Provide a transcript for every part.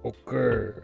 오끌.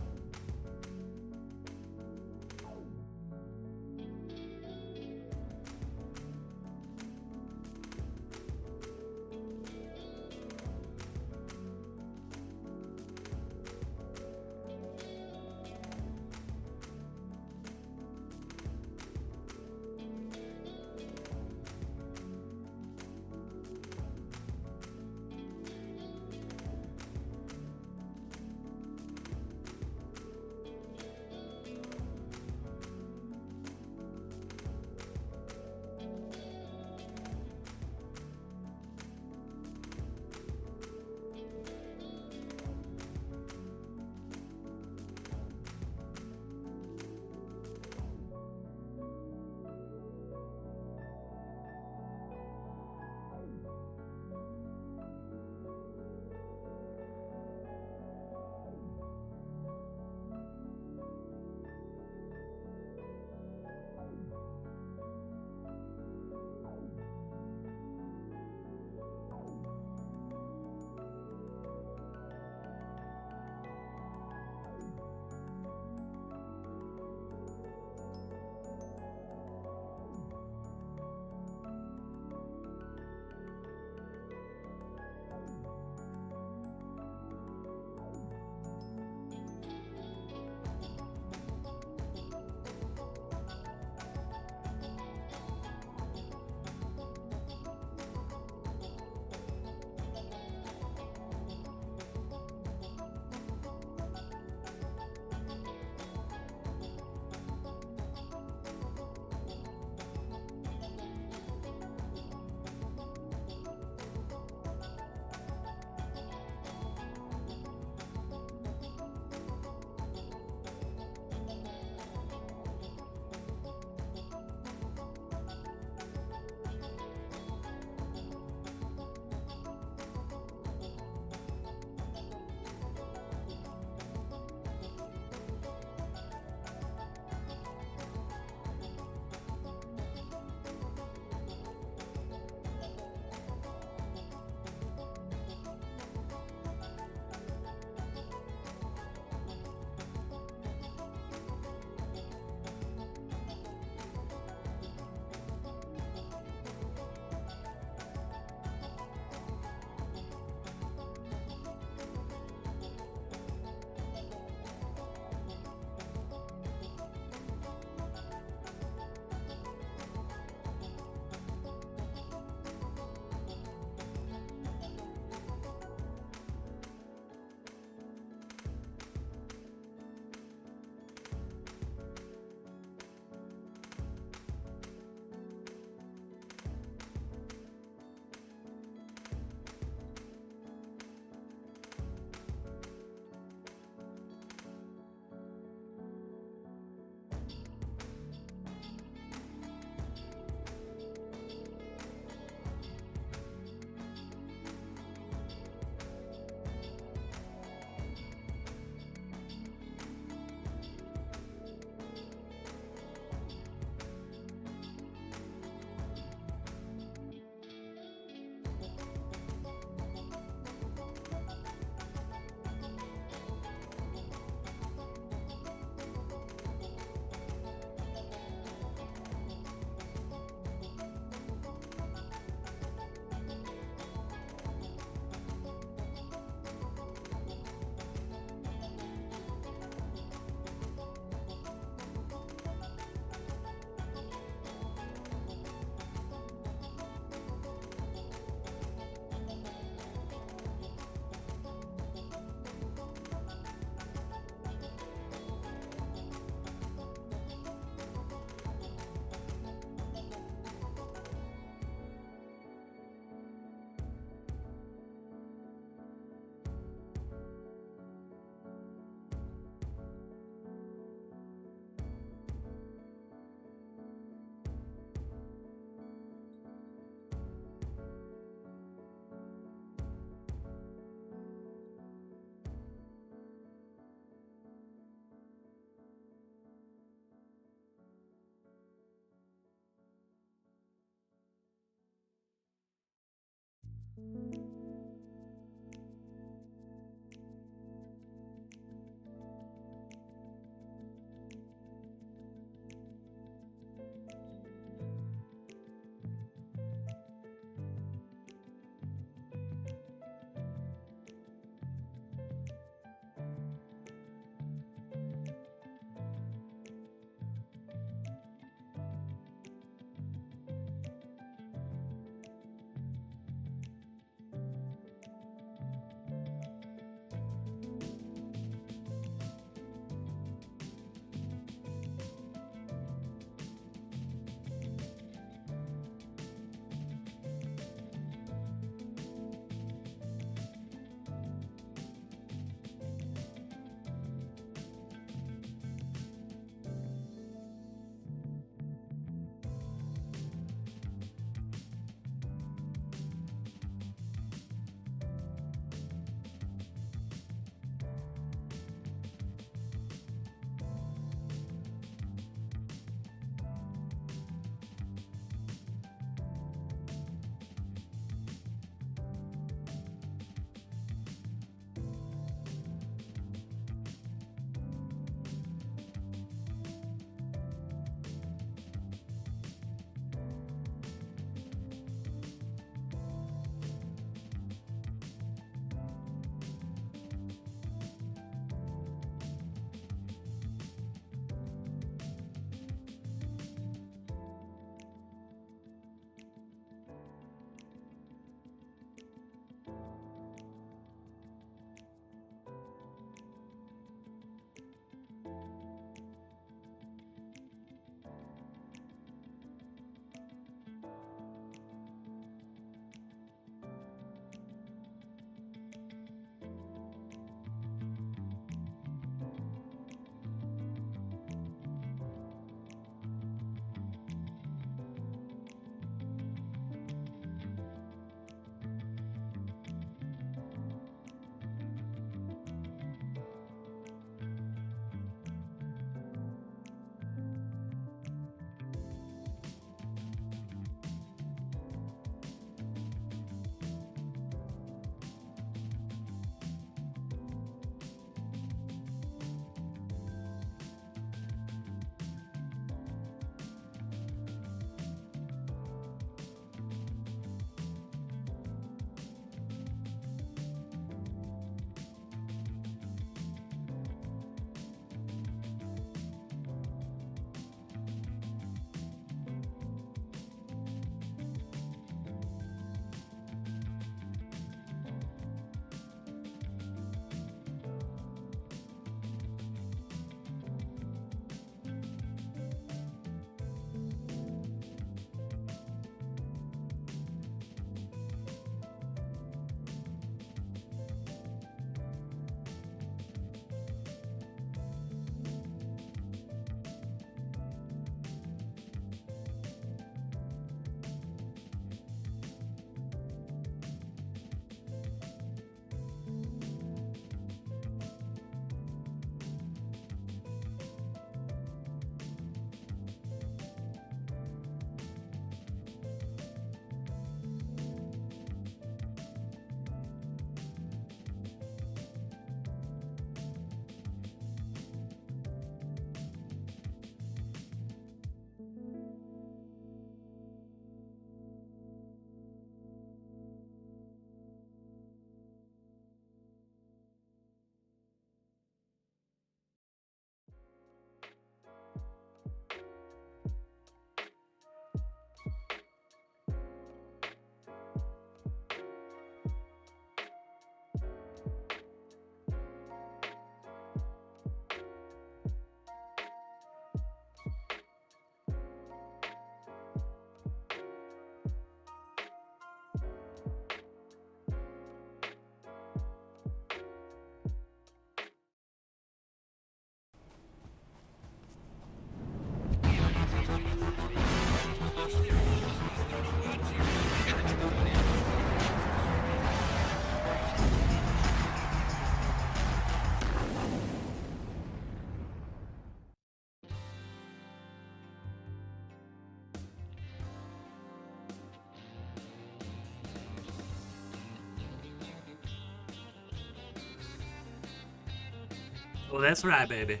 Well, that's right, baby.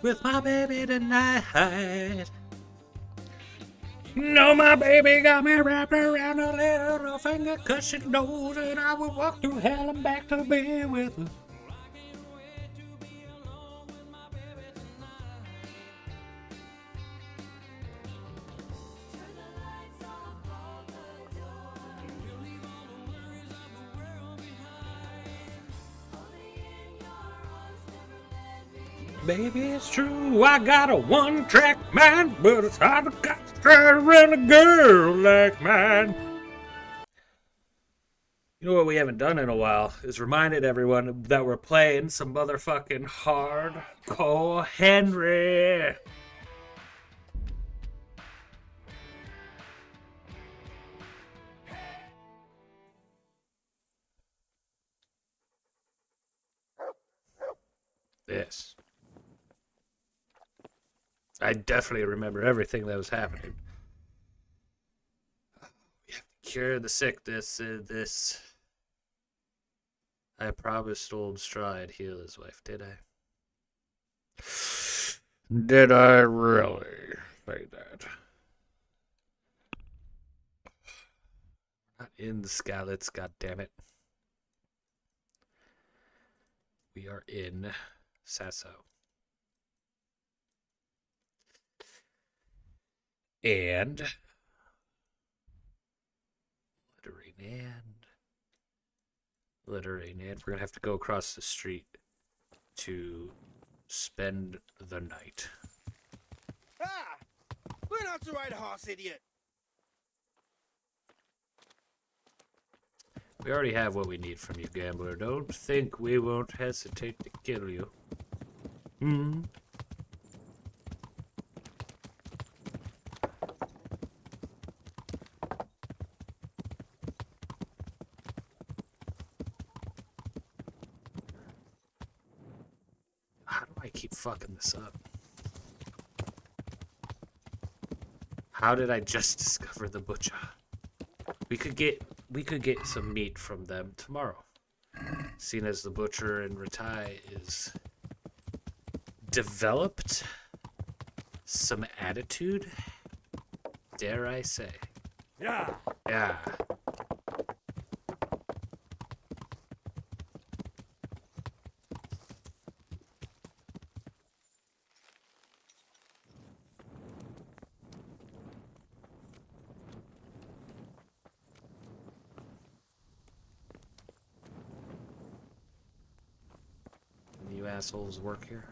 With my baby tonight. No, my baby got me wrapped around a little finger, 'cause she knows that I would walk through hell and back to be with her. Baby, it's true, I got a one-track mind, but it's hard to concentrate around a girl like mine. You know what we haven't done in a while is reminded everyone that we're playing some motherfucking hardcore Henry. Yes. I definitely remember everything that was happening. We have to cure the sickness in this. I promised old Straw I'd heal his wife, did I? Did I really say that? Not in the Skylets, goddammit. We are in Sasso. And littering and we're gonna have to go across the street to spend the night. Ah! We're not the right horse, idiot! We already have what we need from you, gambler. Don't think we won't hesitate to kill you. Hmm? How do I keep fucking this up? How did I just discover the butcher? We could get some meat from them tomorrow. Seeing as the butcher in Ratai is developed some attitude, dare I say. Yeah! Yeah. You assholes work here?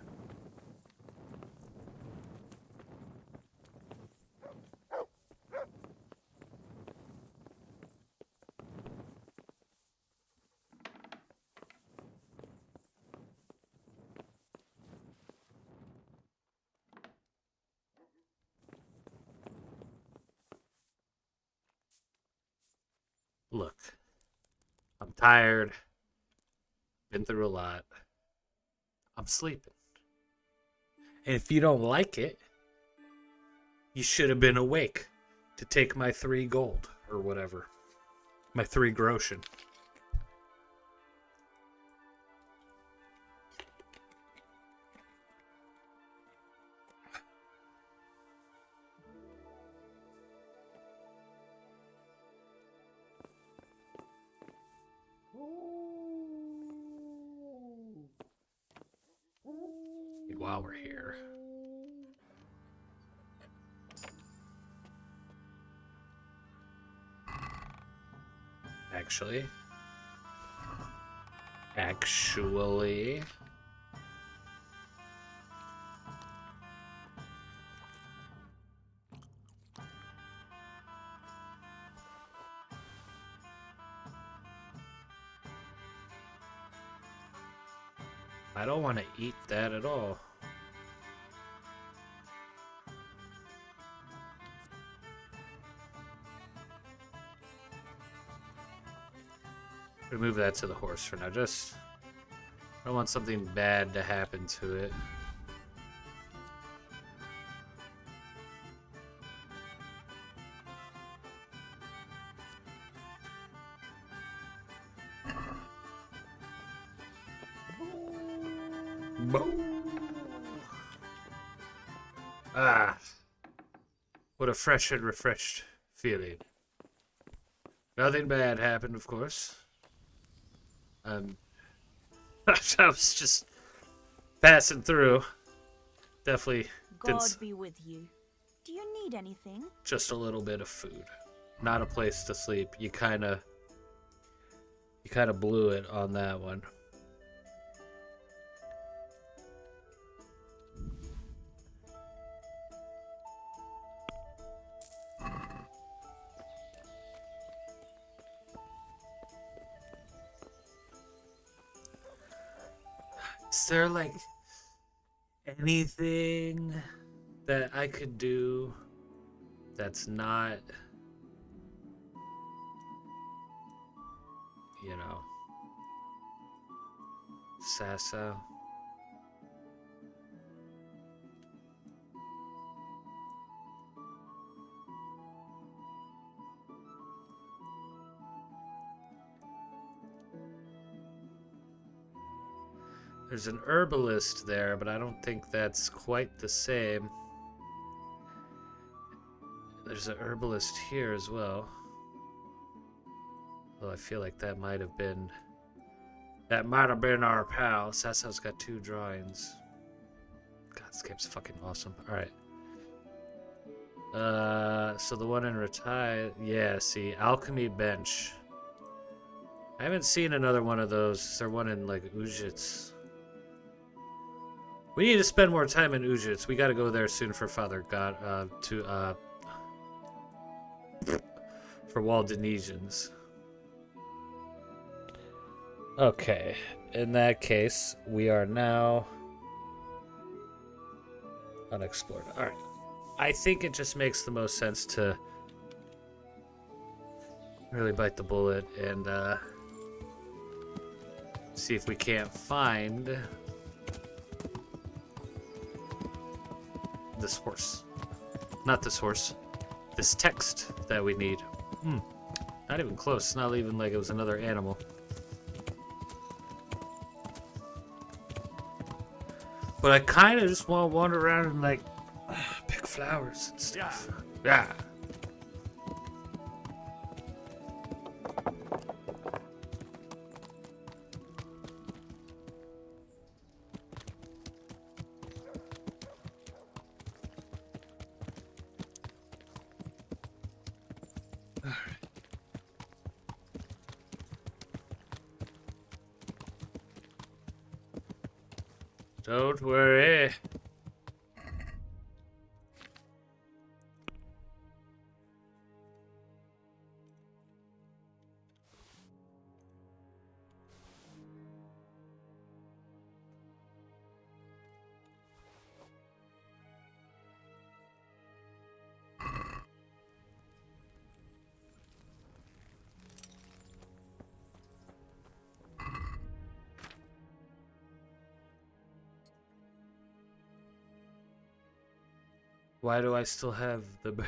Look, I'm tired. Been through a lot. I'm sleeping. And if you don't like it, you should have been awake to take my 3 gold or whatever. My 3 groschen. While we're here. Actually. I don't want to eat that at all. Remove that to the horse for now. Just, I don't want something bad to happen to it. Ah, what a fresh and refreshed feeling. Nothing bad happened, of course. Um, I was just passing through. Definitely God didn't. be with you. Do you need anything? Just a little bit of food. Not a place to sleep. You kind of blew it on that one. Is there like anything that I could do that's not, you know, Sasso? There's an herbalist there, but I don't think that's quite the same. There's an herbalist here as well. Well, I feel like that might have been our pal. Sasso's got 2 drawings. God, this game's fucking awesome. Alright. So the one in Retire, yeah, see, Alchemy Bench. I haven't seen another one of those. Is there one in, like, Ujits? We need to spend more time in Ujits. We gotta go there soon for Father God, for Waldonesians. Okay, in that case, we are now unexplored. Alright. I think it just makes the most sense to really bite the bullet and see if we can't find this horse. Not this horse. This text that we need. Not even close. Not even like it was another animal. But I kind of just want to wander around and like pick flowers and stuff. Yeah. Don't worry. Why do I still have the bear?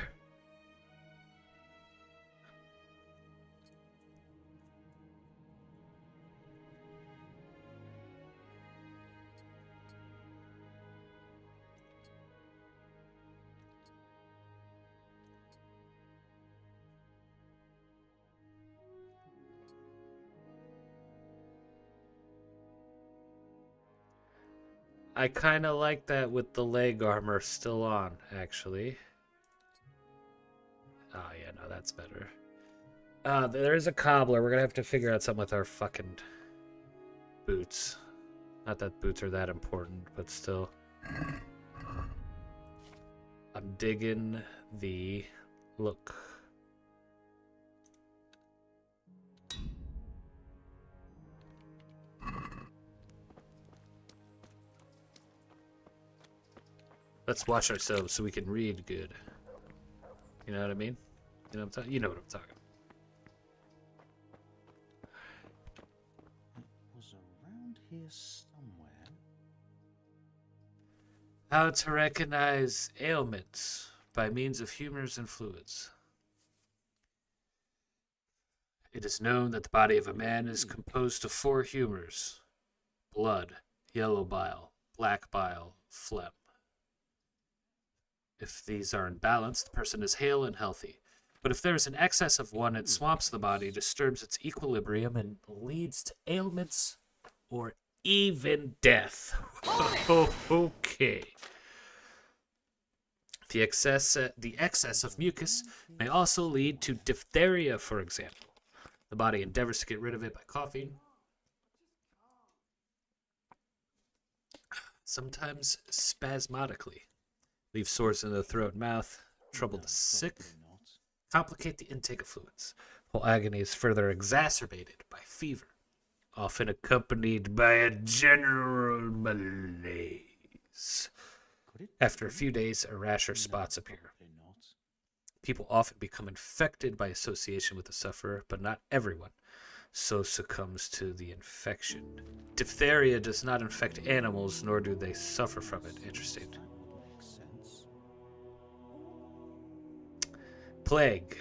I kind of like that with the leg armor still on, actually. Oh, yeah, no, that's better. There is a cobbler. We're going to have to figure out something with our fucking boots. Not that boots are that important, but still. I'm digging the look. Let's watch ourselves so we can read good. You know what I mean? You know what I'm talking? You know what I'm talking about. It was around here somewhere. How to recognize ailments by means of humors and fluids. It is known that the body of a man is composed of 4 humors: blood, yellow bile, black bile, phlegm. If these are in balance, the person is hale and healthy. But if there is an excess of one, it swamps the body, disturbs its equilibrium, and leads to ailments or even death. Okay. The excess of mucus may also lead to diphtheria, for example. The body endeavors to get rid of it by coughing, sometimes spasmodically. Leave sores in the throat and mouth, trouble the sick, complicate the intake of fluids. Whole agony is further exacerbated by fever, often accompanied by a general malaise. After a few days, a rash or spots appear. People often become infected by association with the sufferer, but not everyone so succumbs to the infection. Diphtheria does not infect animals, nor do they suffer from it. Interesting. Plague,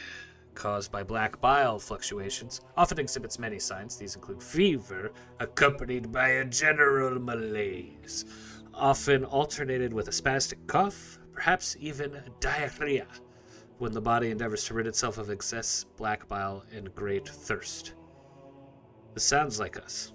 caused by black bile fluctuations, often exhibits many signs. These include fever, accompanied by a general malaise, often alternated with a spastic cough, perhaps even diarrhea, when the body endeavors to rid itself of excess black bile in great thirst. This sounds like us.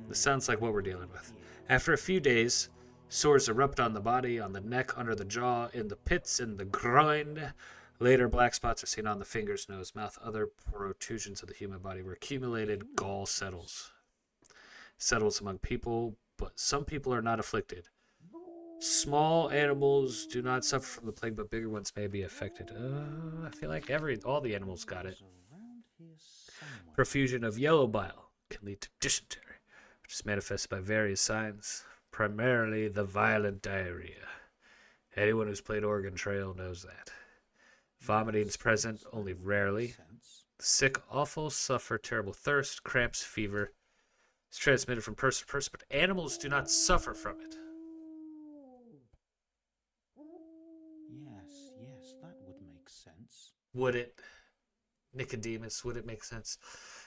This sounds like what we're dealing with. After a few days, sores erupt on the body, on the neck, under the jaw, in the pits, in the groin. Later, black spots are seen on the fingers, nose, mouth, other protrusions of the human body where accumulated gall settles. Settles among people, but some people are not afflicted. Small animals do not suffer from the plague, but bigger ones may be affected. I feel like all the animals got it. Profusion of yellow bile can lead to dysentery, which is manifested by various signs, primarily the violent diarrhea. Anyone who's played Oregon Trail knows that. Vomiting is present only rarely. The sick also suffer terrible thirst, cramps, fever. It's transmitted from person to person, but animals do not suffer from it. Yes, that would make sense. Would it, Nicodemus, would it make sense?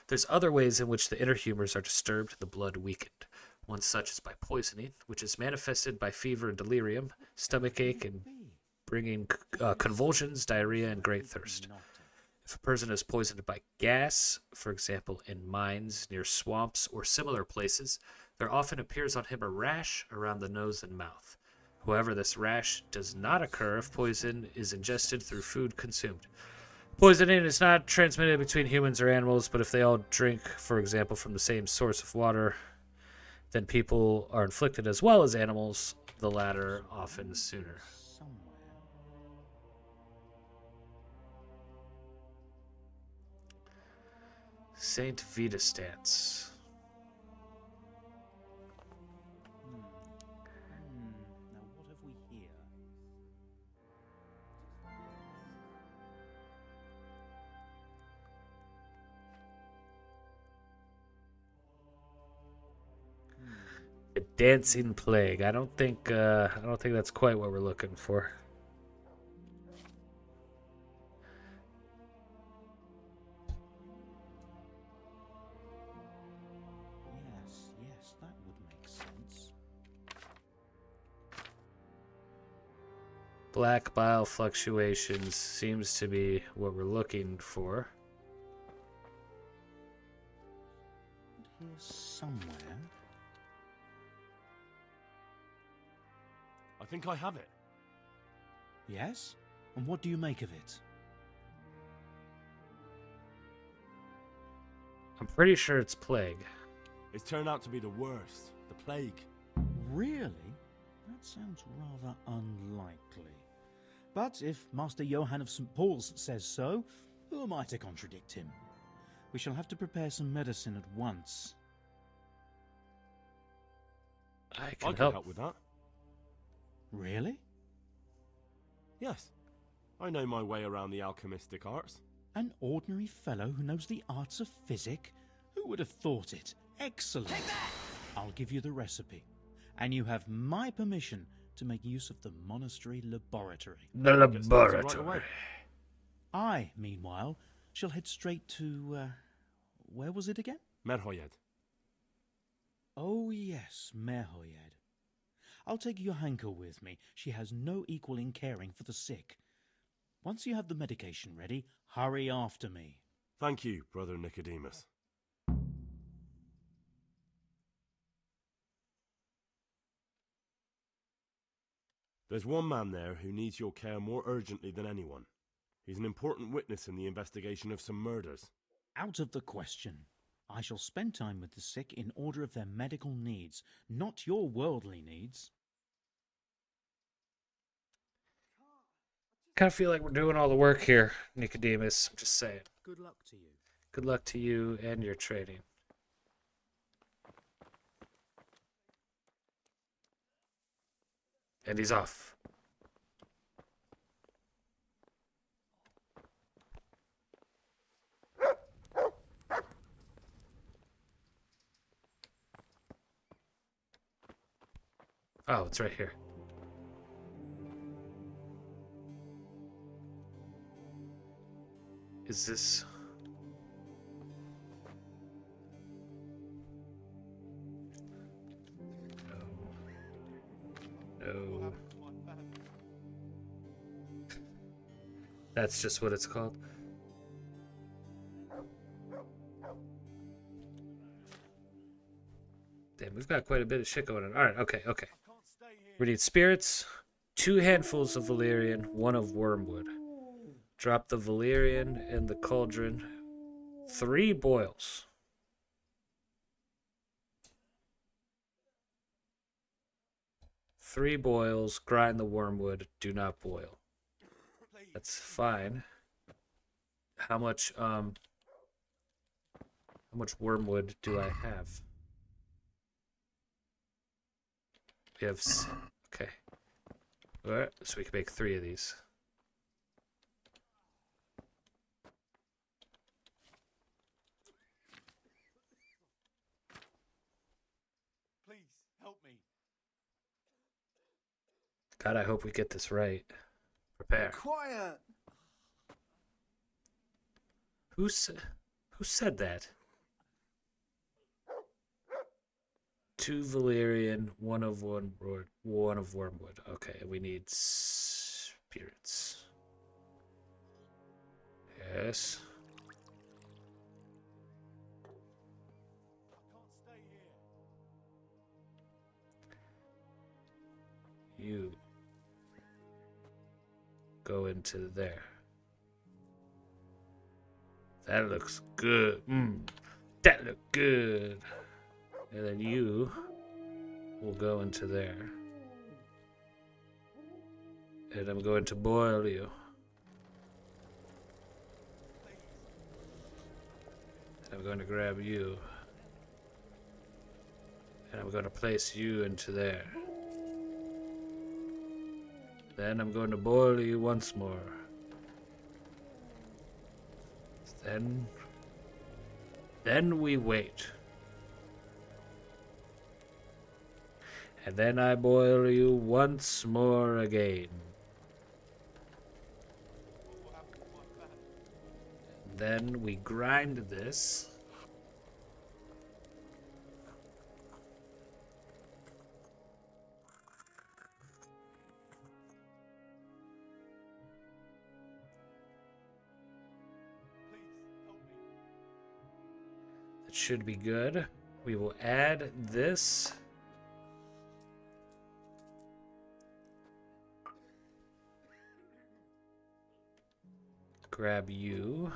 There's other ways in which the inner humors are disturbed and the blood weakened. One such is by poisoning, which is manifested by fever and delirium, stomachache, and bringing convulsions, diarrhea, and great thirst. If a person is poisoned by gas, for example in mines, near swamps, or similar places, there often appears on him a rash around the nose and mouth. However, this rash does not occur if poison is ingested through food consumed. Poisoning is not transmitted between humans or animals, but if they all drink, for example, from the same source of water, then people are inflicted as well as animals, the latter often sooner. Saint Vita stance. Now what have we here? A dancing plague. I don't think that's quite what we're looking for. Yes, that would make sense. Black bile fluctuations seems to be what we're looking for. Here somewhere. I think I have it. Yes? And what do you make of it? I'm pretty sure it's plague. It's turned out to be the worst. The plague. Really? That sounds rather unlikely. But if Master Johann of St. Paul's says so, who am I to contradict him? We shall have to prepare some medicine at once. I I can can help. help with that. Really? Yes. I know my way around the alchemistic arts. An ordinary fellow who knows the arts of physic? Who would have thought it? Excellent! I'll give you the recipe. And you have my permission to make use of the monastery laboratory. The Get started right laboratory. away. I, meanwhile, shall head straight to, where was it again? Merhoyed. Oh yes, Merhoyed. I'll take Johanka with me. She has no equal in caring for the sick. Once you have the medication ready, hurry after me. Thank you, Brother Nicodemus. There's one man there who needs your care more urgently than anyone. He's an important witness in the investigation of some murders. Out of the question. I shall spend time with the sick in order of their medical needs, not your worldly needs. Kind of feel like we're doing all the work here, Nicodemus. I'm just saying. Good luck to you. Good luck to you and your trading. And he's off. Oh, it's right here. Is this... No. That's just what it's called. Damn, we've got quite a bit of shit going on. Alright, okay. We need spirits, 2 handfuls of valerian, 1 of wormwood. Drop the valerian in the cauldron. 3 boils. Three boils, grind the wormwood, do not boil. That's fine. How much wormwood do I have? We have okay. Alright, so we can make 3 of these. Please, help me. God, I hope we get this right. Prepare. Quiet! Who said that? 2 valerian, 1 of wormwood. Okay, we need spirits. Yes. You go into there. That looks good. That looked good. And then you will go into there. And I'm going to boil you. And I'm going to grab you. And I'm going to place you into there. Then I'm going to boil you once more. Then we wait. And then I boil you once more again. Then we grind this. That should be good. We will add this. Grab you.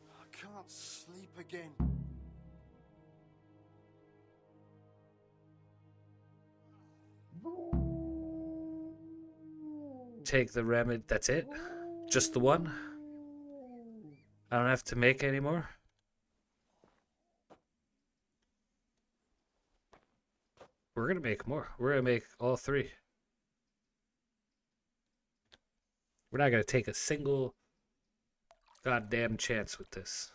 I can't sleep again. Take the remedy. That's it? Just the one? I don't have to make any more? We're gonna make more. We're gonna make all 3. We're not gonna take a single goddamn chance with this.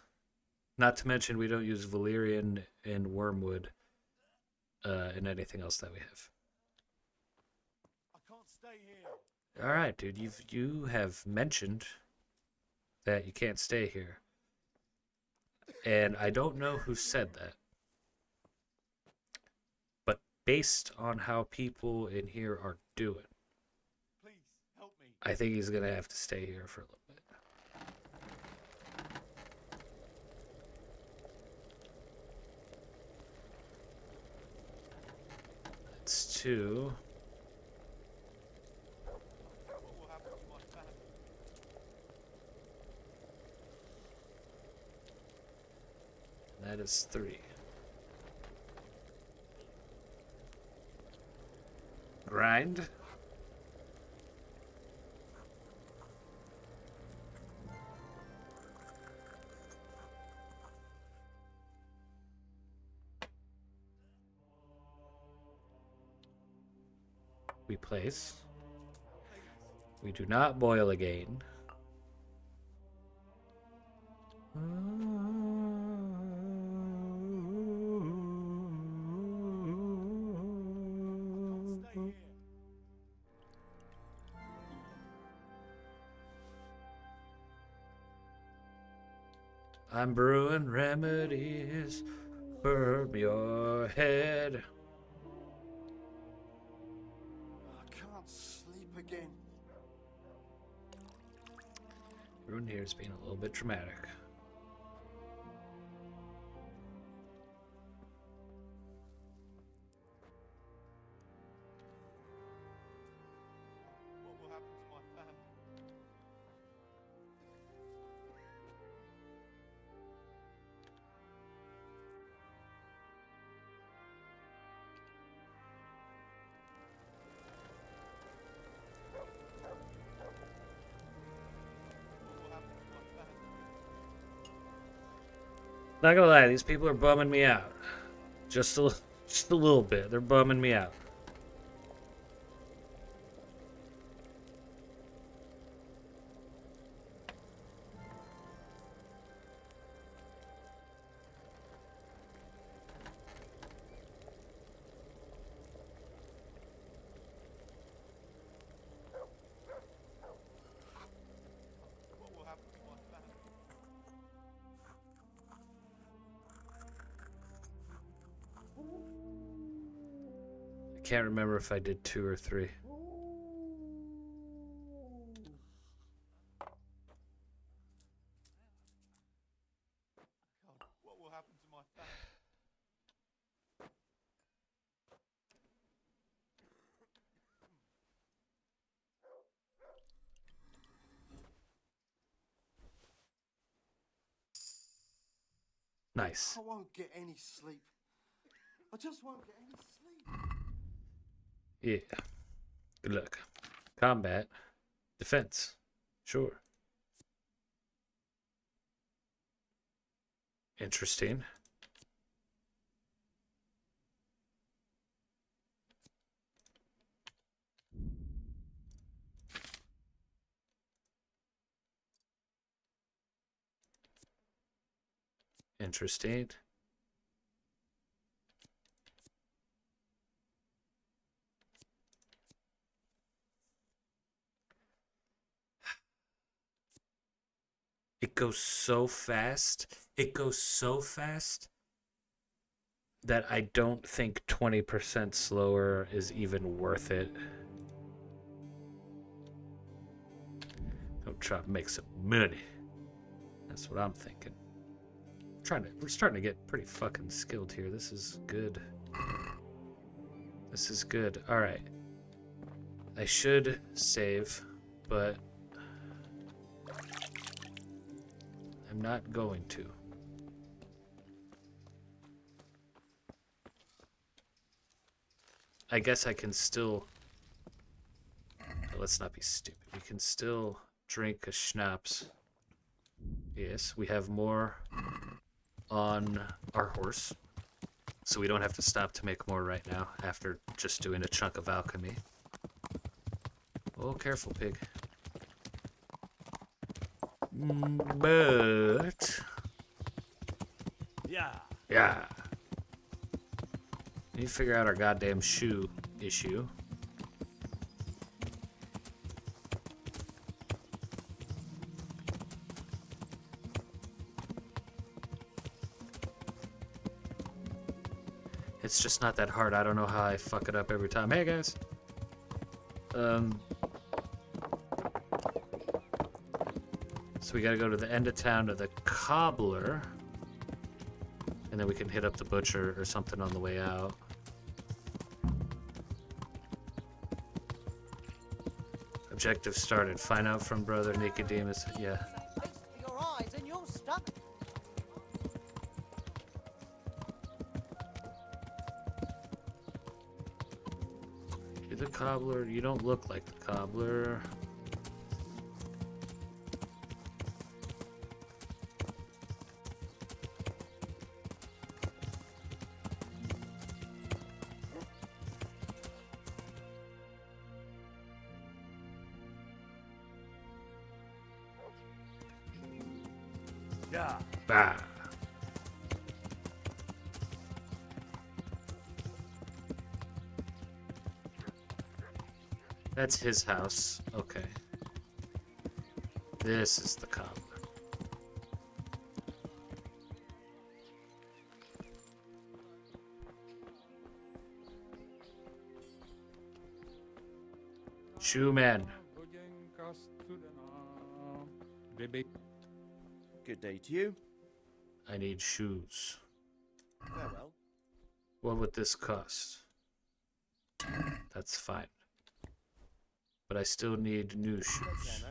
Not to mention we don't use valerian and wormwood in anything else that we have. I can't stay here. All right, dude. You have mentioned that you can't stay here. And I don't know who said that. But based on how people in here are doing, Please help me. I think he's going to have to stay here for a little bit. That's 2. What will happen to my family? That is 3. Grind. We place. We do not boil again. Stay here. I'm brewing remedies for your head. I can't sleep again. Everyone here is being a little bit dramatic. What will happen to my family? What will happen to my family? Not gonna lie, these people are bumming me out. Just a little bit. They're bumming me out. What will happen to my family? I can't remember if I did 2 or 3. God, what will happen to my family? Nice. I won't get any sleep. I just won't get any sleep. Yeah. Good luck. Combat. Defense. Sure. Interesting. Interesting. It goes so fast. It goes so fast that I don't think 20% slower is even worth it. Don't try to make some money. That's what I'm thinking. We're starting to get pretty fucking skilled here. This is good. This is good. All right. I should save, but I'm not going to. I guess I can still... Let's not be stupid. We can still drink a schnapps. Yes, we have more on our horse. So we don't have to stop to make more right now after just doing a chunk of alchemy. Oh, careful, pig. But... Yeah. yeah. We need to figure out our goddamn shoe issue. It's just not that hard. I don't know how I fuck it up every time. Hey, guys. So we gotta go to the end of town to the cobbler. And then we can hit up the butcher or something on the way out. Objective started. Find out from Brother Nicodemus. Yeah. Your eyes and you're stuck. You're the cobbler. You don't look like the cobbler. Yeah. Bah. That's his house. Okay. This is the cobbler. Shoeman. Good day to you. I need shoes. Farewell. What would this cost? That's fine. But I still need new Take care shoes. now.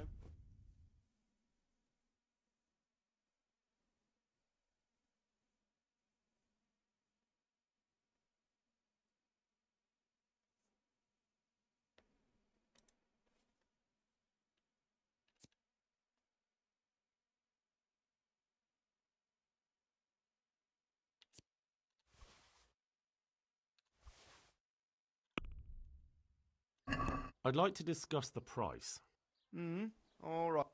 I'd like to discuss the price. All right.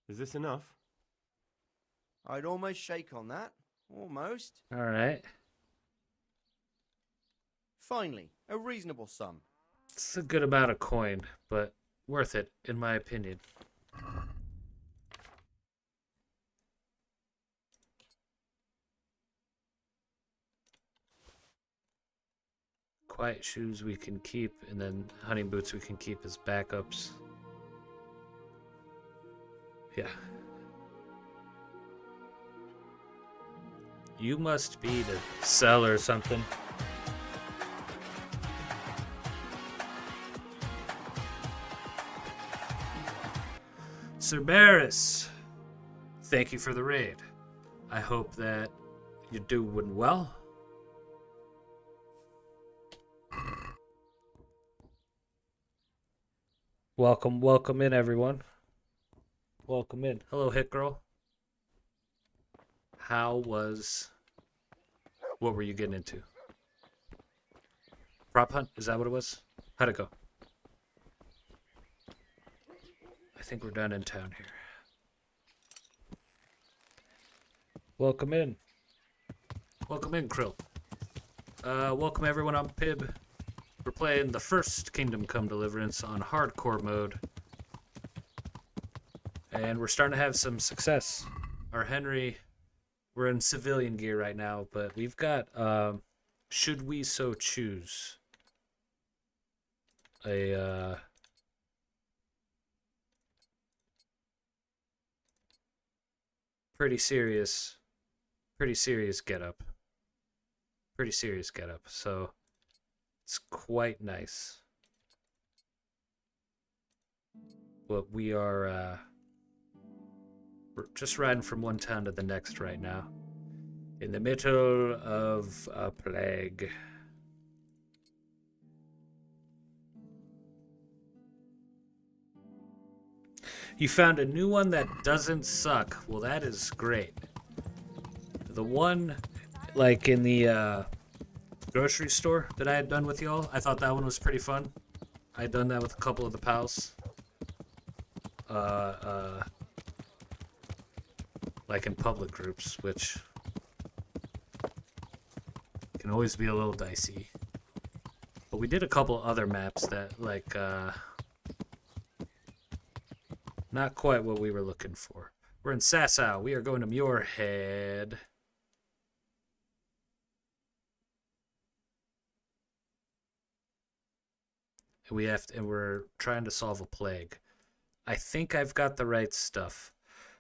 Is this enough? I'd almost shake on that. Almost. All right. Finally, a reasonable sum. It's a good amount of coin, but worth it, in my opinion. Quiet shoes we can keep, and then hunting boots we can keep as backups. Yeah. You must be the seller or something. Cerberus, thank you for the raid. I hope that you're doing well. Welcome in, everyone. Welcome in. Hello, Hit Girl. What were you getting into? Prop hunt? Is that what it was? How'd it go? I think we're done in town here. Welcome in. Welcome in, Krill. Welcome everyone, I'm Pib. We're playing the first Kingdom Come Deliverance on hardcore mode. And we're starting to have some success. Our Henry, we're in civilian gear right now, but we've got, should we so choose, a, pretty serious getup. Pretty serious getup, so it's quite nice. But we're just riding from one town to the next right now. In the middle of a plague. You found a new one that doesn't suck. Well, that is great. The one, like in the grocery store that I had done with y'all, I thought that one was pretty fun. I had done that with a couple of the pals. Like in public groups, which can always be a little dicey. But we did a couple other maps that, like, not quite what we were looking for. We're in Sasau. We are going to Muirhead. and we're trying to solve a plague. I think I've got the right stuff.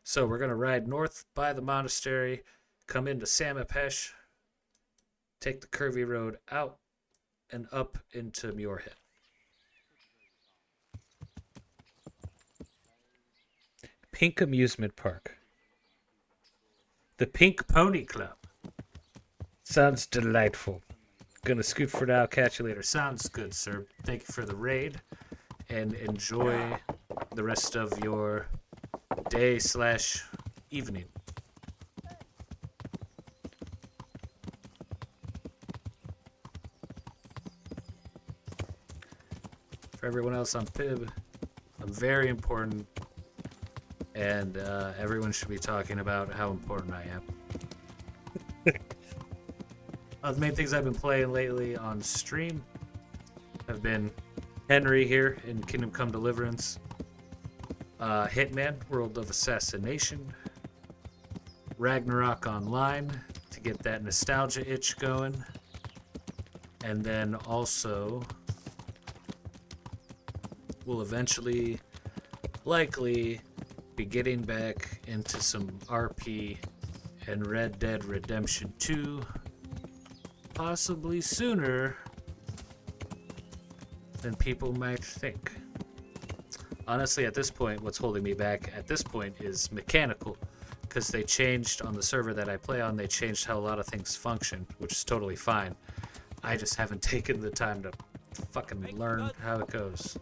So we're gonna ride north by the monastery, come into Samapesh, take the curvy road out and up into Muirhead. Pink Amusement Park. The Pink Pony Club. Sounds delightful. Gonna scoot for now, catch you later. Sounds good, sir. Thank you for the raid, and enjoy the rest of your day/evening. For everyone else on Pib, I'm very important, and everyone should be talking about how important I am. The main things I've been playing lately on stream have been Henry here in Kingdom Come Deliverance, Hitman, World of Assassination, Ragnarok Online to get that nostalgia itch going, and then also we'll eventually, likely, be getting back into some RP and Red Dead Redemption 2, possibly sooner than people might think. Honestly, at this point, what's holding me back at this point is mechanical, because they changed on the server that I play on, they changed how a lot of things function, which is totally fine. I just haven't taken the time to fucking learn how it goes.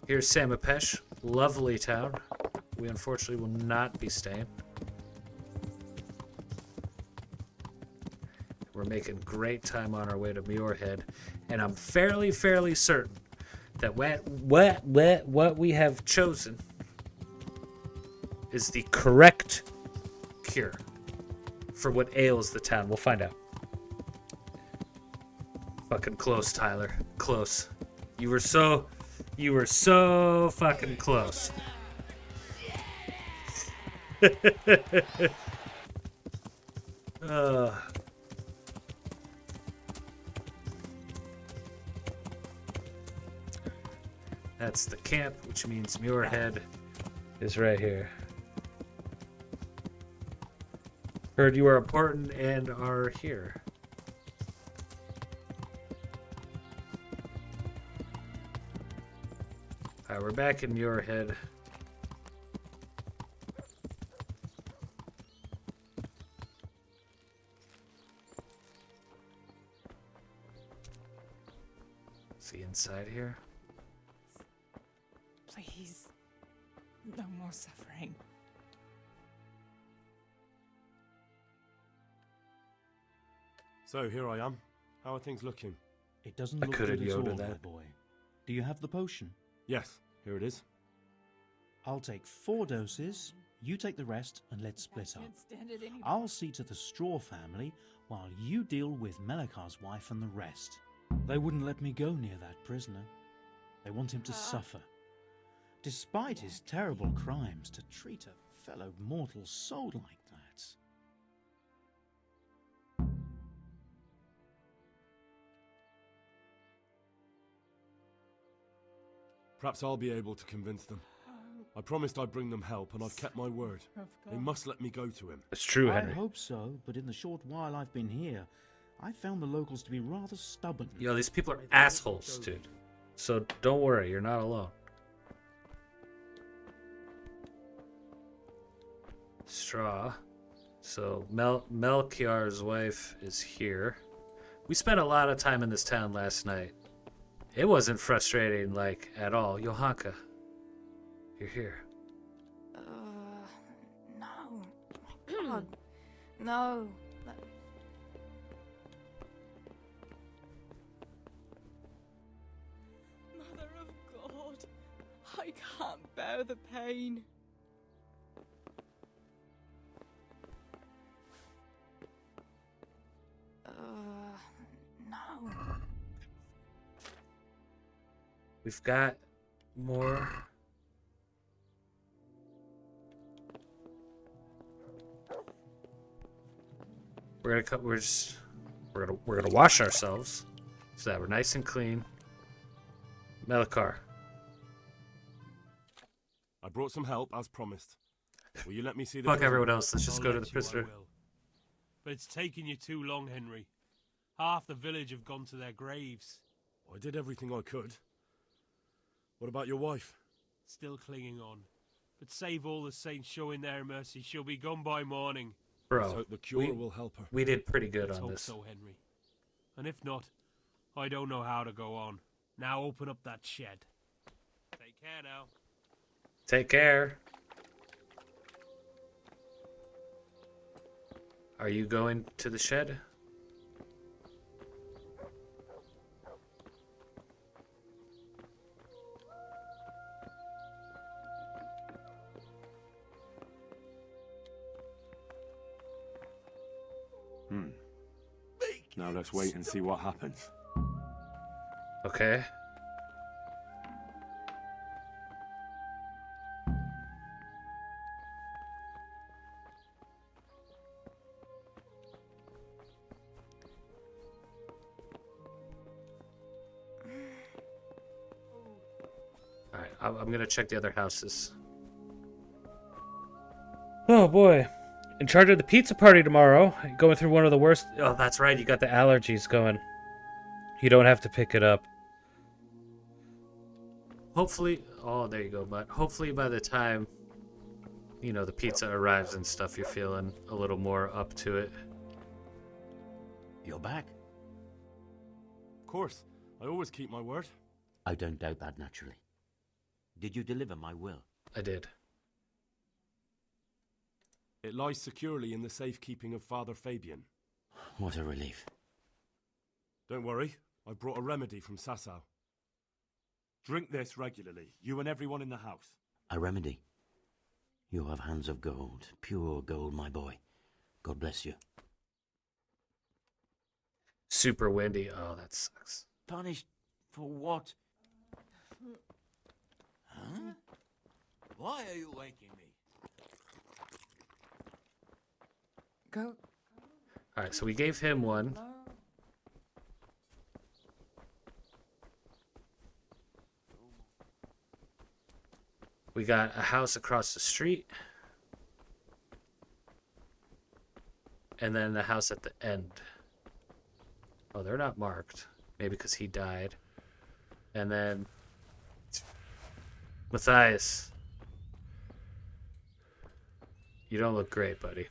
Here's Samapesh, lovely town. We unfortunately will not be staying. We're making great time on our way to Muirhead, and I'm fairly certain that what we have chosen is the correct cure for what ails the town. We'll find out. Fucking close, Tyler. Close. You were so fucking close. That's the camp, which means Muirhead is right here. Heard you are important and are here. Alright, we're back in Muirhead. See inside here? Please, no more suffering. So, here I am. How are things looking? It doesn't I look could've good at all, Yoda my that. boy. Do you have the potion? Yes, here it is. I'll take 4 doses, you take the rest, and let's split up. Can't stand it anymore. I'll see to the Straw family, while you deal with Melikar's wife and the rest. They wouldn't let me go near that prisoner. They want him to suffer. Despite his terrible crimes, to treat a fellow mortal soul like that. Perhaps I'll be able to convince them. I promised I'd bring them help, and I've kept my word. They must let me go to him. It's true, I Henry. hope so, but in the short while I've been here, I found the locals to be rather stubborn. Yo, these people are assholes, dude. So don't worry, you're not alone. Straw. So Melchior's wife is here. We spent a lot of time in this town last night. It wasn't frustrating, like, at all. Johanka, you're here. No. My God. No. Mother of God, I can't bear the pain. No. We've got more. We're gonna wash ourselves so that we're nice and clean. Melikar. I brought some help, as promised. Will you let me see the Fuck prison? everyone else. Let's just I'll go to let the you, I prisoner. will. But it's taken you too long, Henry. Half the village have gone to their graves. I did everything I could. What about your wife? Still clinging on. But save all the saints showing their mercy, she'll be gone by morning. Let's Bro, hope the cure will help her. we did pretty good Let's on hope this. so, Henry. And if not, I don't know how to go on. Now open up that shed. Take care now. Take care. Are you going to the shed? Now let's wait and see what happens. Okay. Alright, I'm gonna check the other houses. Oh boy. In charge of the pizza party tomorrow. Going through one of the worst. Oh, that's right. You got the allergies going. You don't have to pick it up. Hopefully. Oh, there you go, bud. Hopefully by the time, you know, the pizza arrives and stuff, you're feeling a little more up to it. You're back? Of course. I always keep my word. I don't doubt that, naturally. Did you deliver my will? I did. It lies securely in the safekeeping of Father Fabian. What a relief. Don't worry. I brought a remedy from Sasau. Drink this regularly, you and everyone in the house. A remedy? You have hands of gold, pure gold, my boy. God bless you. Super windy. Oh, that sucks. Punished for what? Huh? Why are you waking me? Go. Alright, so we gave him one. No. We got a house across the street. And then the house at the end. Oh, they're not marked. Maybe because he died. And then Matthias. You don't look great, buddy.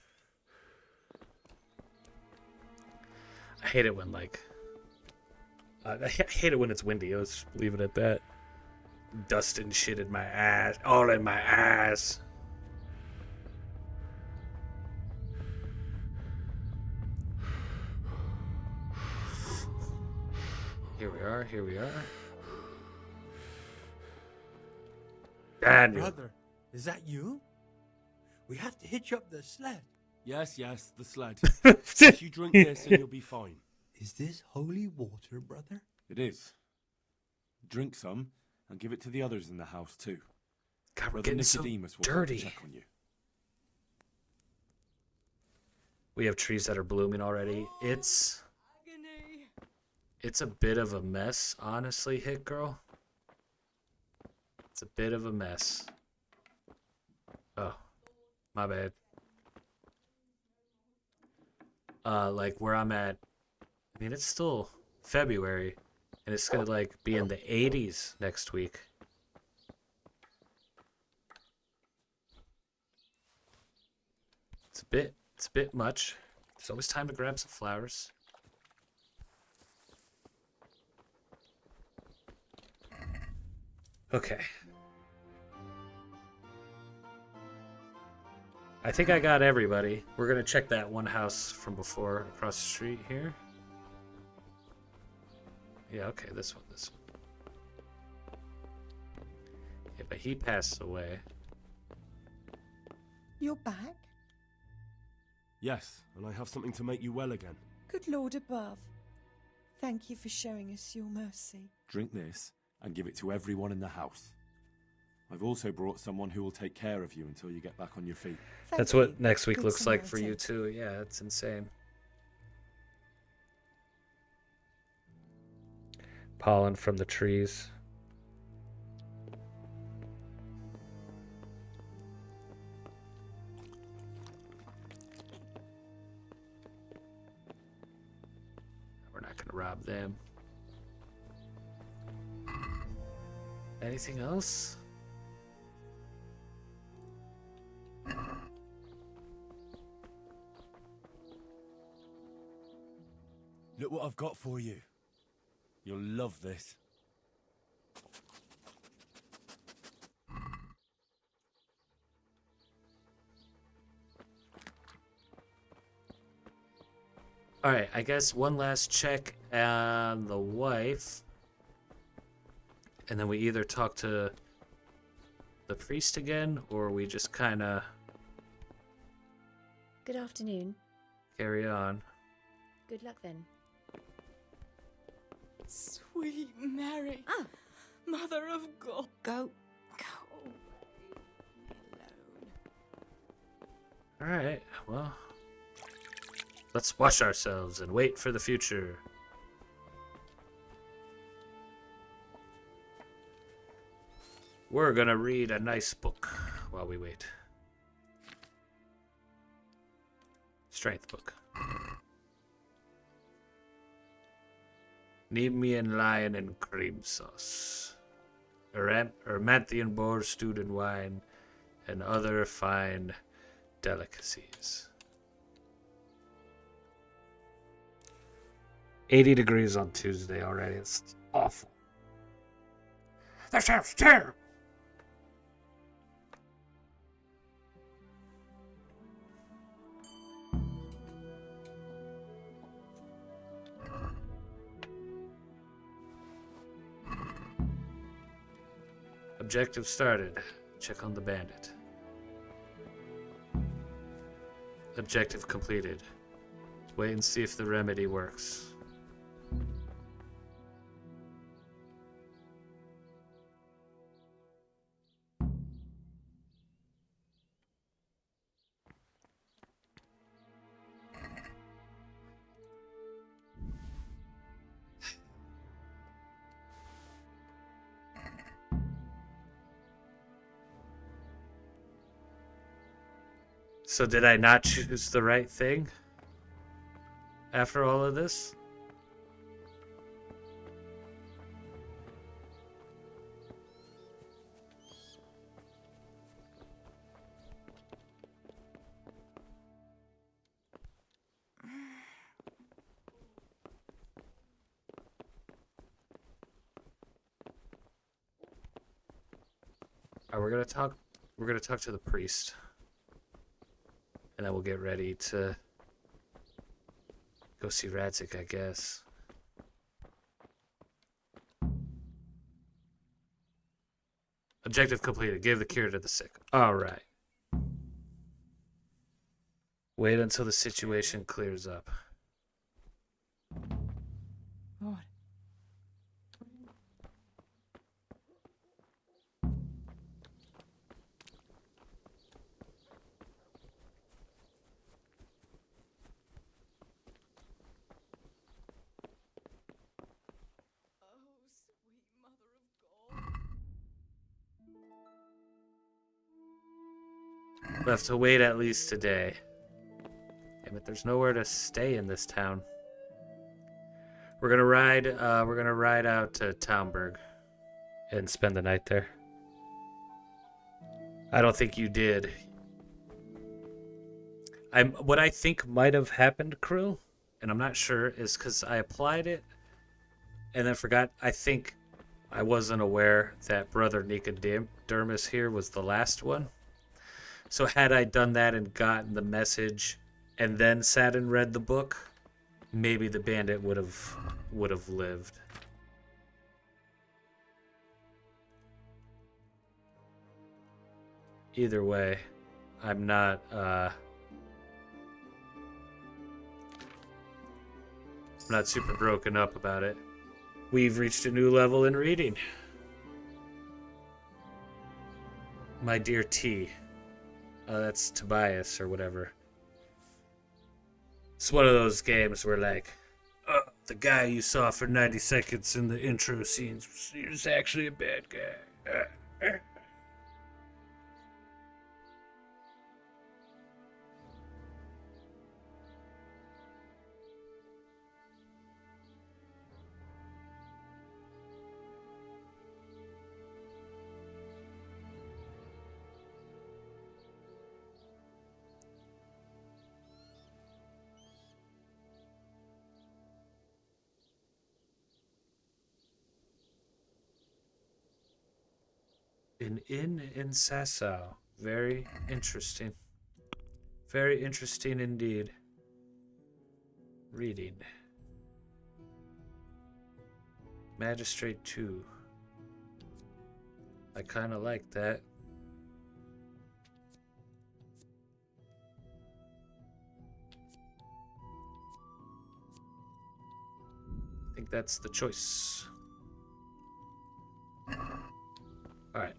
I hate it when, like... I hate it when it's windy. I'll just leave it at that. Dust and shit in my ass. All in my ass. Here we are. Here we are. Daniel. Brother, is that you? We have to hitch up the sled. Yes, the sled. Just you drink this and you'll be fine. Is this holy water, brother? It is. Drink some and give it to the others in the house too. God, we're Brother getting so Nicodemus will come to dirty. check on you. We have trees that are blooming already. It's a bit of a mess, honestly, Hit Girl. It's a bit of a mess. Oh, my bad. Like where I'm at, I mean, it's still February, and it's gonna like be in the 80s next week. It's a bit much. There's always time to grab some flowers. Okay. I think I got everybody. We're gonna check that one house from before across the street here. Yeah, okay, this one. Yeah, but he passed away. You're back? Yes, and I have something to make you well again. Good Lord above. Thank you for showing us your mercy. Drink this and give it to everyone in the house. I've also brought someone who will take care of you until you get back on your feet. That's what next week looks like for you too. Yeah, it's insane. Pollen from the trees. rob them. Anything else? Look what I've got for you. You'll love this. Alright, I guess one last check on the wife. And then we either talk to the priest again, or we just kind of Good afternoon. carry on. Good luck then. Sweet Mary. Ah. Mother of God. Go. Go away. Alone. Alright, well, let's wash ourselves and wait for the future. We're gonna read a nice book while we wait. Strength book. Nemean lion and cream sauce. Ermanthian boar stewed in wine, and other fine delicacies. 80 degrees on Tuesday already. It's awful. That sounds terrible. Objective started. Check on the bandit. Objective completed. Wait and see if the remedy works. So did I not choose the right thing after all of this? Alright, we're gonna talk to the priest. And then we'll get ready to go see Radzik, I guess. Objective completed. Give the cure to the sick. Alright. Wait until the situation clears up. What? Oh, sweet Mother of God. We'll have to wait at least today. Damn it, there's nowhere to stay in this town. We're gonna ride out to Townburg and spend the night there. I don't think you did. What I think might have happened, Krill, and I'm not sure, is because I applied it and then forgot. I think I wasn't aware that Brother Nicodemus here was the last one. So had I done that and gotten the message and then sat and read the book, maybe the bandit would have lived. Either way, I'm not super broken up about it. We've reached a new level in reading. My dear T. That's Tobias or whatever. It's one of those games where, like, the guy you saw for 90 seconds in the intro scenes was actually a bad guy. An inn in Sasau. Very interesting. Very interesting indeed. Reading. Magistrate 2. I kind of like that. I think that's the choice. Alright.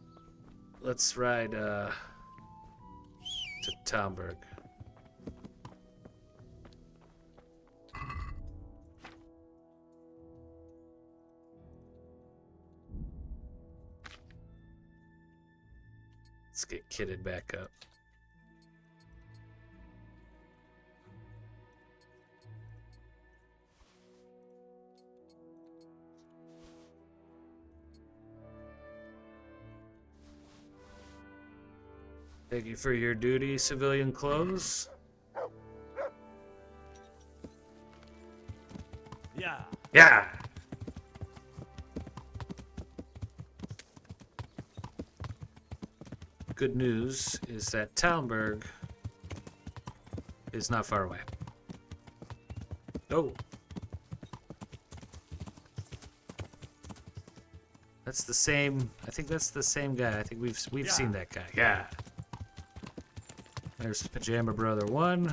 Let's ride to Talmberg. Let's get kitted back up. Thank you for your duty, civilian clothes. Yeah. Yeah! Good news is that Talmberg is not far away. Oh! That's the same. I think that's the same guy. I think we've seen that guy. Yeah. There's Pajama Brother 1,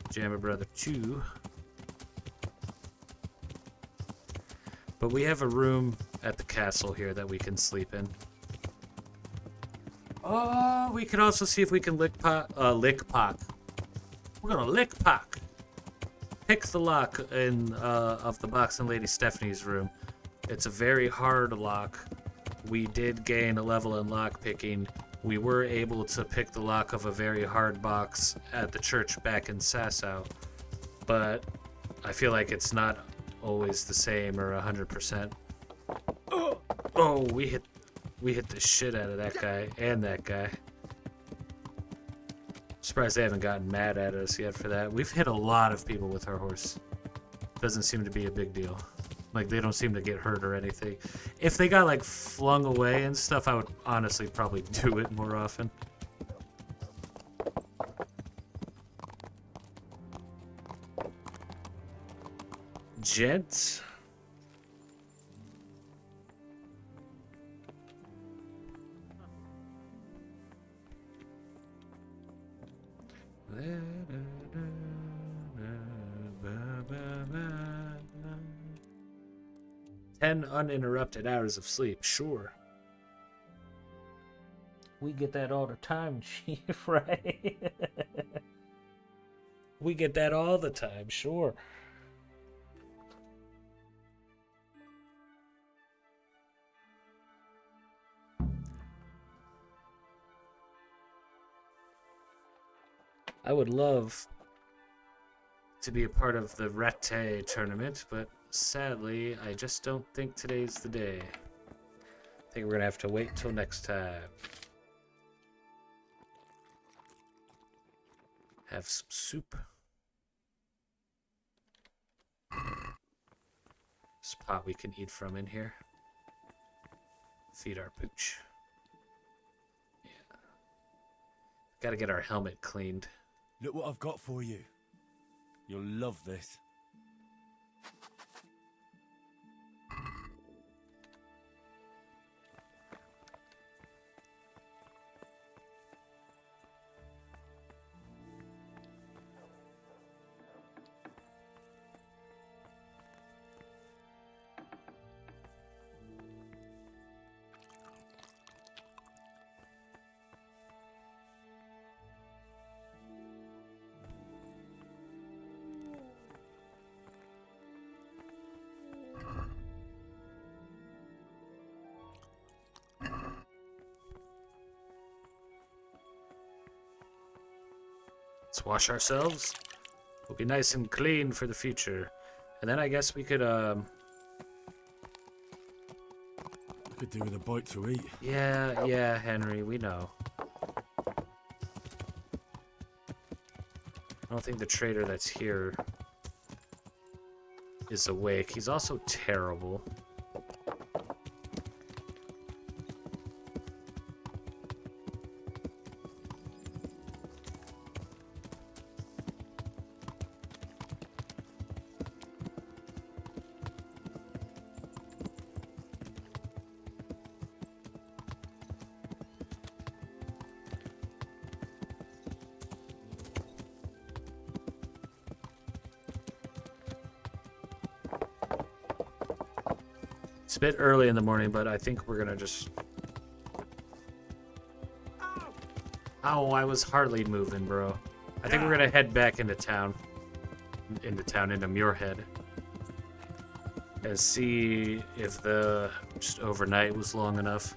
Pajama Brother 2. But we have a room at the castle here that we can sleep in. Oh, we can also see if we can lick Pock. We're gonna lick Pock. Pick the lock of the box in Lady Stephanie's room. It's a very hard lock. We did gain a level in lock picking. We were able to pick the lock of a very hard box at the church back in Sasau, but I feel like it's not always the same or 100%. Oh, we hit the shit out of that guy and that guy. Surprised they haven't gotten mad at us yet for that. We've hit a lot of people with our horse. Doesn't seem to be a big deal. Like, they don't seem to get hurt or anything. If they got, like, flung away and stuff, I would honestly probably do it more often. Gents. Ten uninterrupted hours of sleep, sure. We get that all the time, Chief, right? We get that all the time, sure. I would love to be a part of the Rete tournament, but sadly, I just don't think today's the day. I think we're gonna have to wait till next time. Have some soup. Spot we can eat from in here. Feed our pooch. Yeah. Gotta get our helmet cleaned. Look what I've got for you. You'll love this. Let's wash ourselves. We'll be nice and clean for the future. And then I guess we could Could do with a bite to eat. Yeah, Henry, we know. I don't think the trader that's here is awake. He's also terrible. a bit early in the morning, but I think we're gonna just... Oh, I was hardly moving, bro. I think we're gonna head back into town. Into Muirhead. And see if the just overnight was long enough.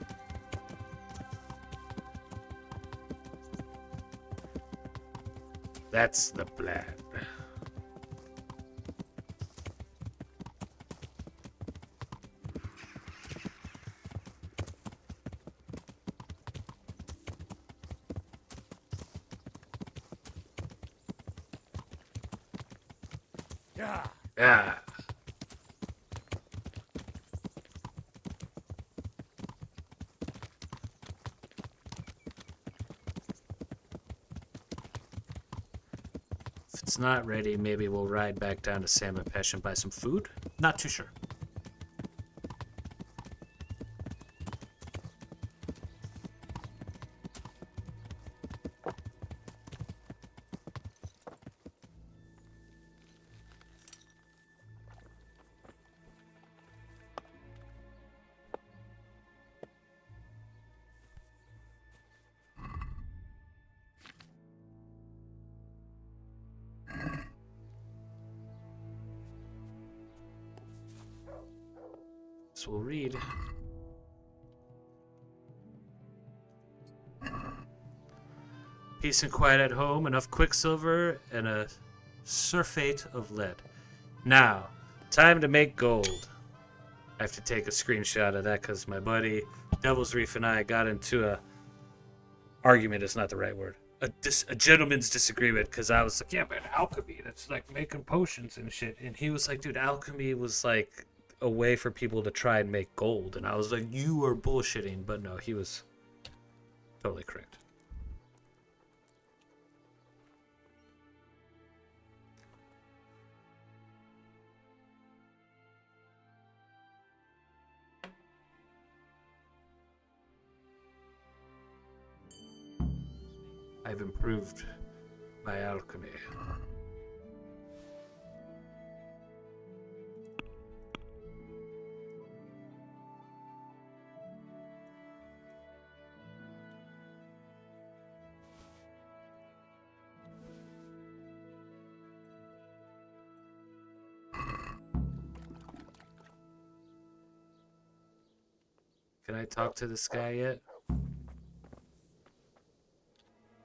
That's the plan. Yeah. If it's not ready, maybe we'll ride back down to Salmon Pesh and buy some food? Not too sure. So we'll read. Peace and quiet at home, enough quicksilver, and a surfeit of lead. Now, time to make gold. I have to take a screenshot of that because my buddy Devil's Reef and I got into a argument is not the right word. A gentleman's disagreement because I was like, yeah, man, alchemy, that's like making potions and shit. And he was like, dude, alchemy was like a way for people to try and make gold. And I was like, you are bullshitting. But no, he was totally correct. I've improved my alchemy. Can I talk to this guy yet?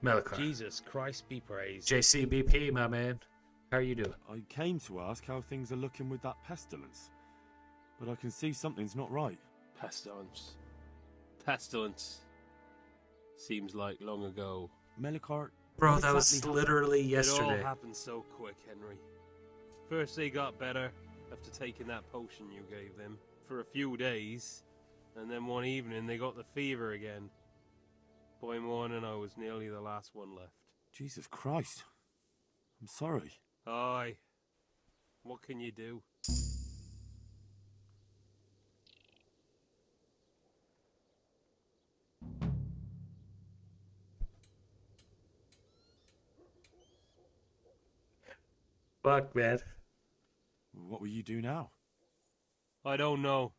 Melikar. Jesus Christ be praised. JCBP, my man. How are you doing? I came to ask how things are looking with that pestilence, but I can see something's not right. Pestilence. Pestilence. Seems like long ago. Melikar, Bro, what that was exactly literally It yesterday. all happened so quick, Henry. First they got better after taking that potion you gave them for a few days, and then one evening they got the fever again. By morning I was nearly the last one left. Jesus Christ. I'm sorry. Aye. What can you do? Fuck, man. What will you do now? I don't know.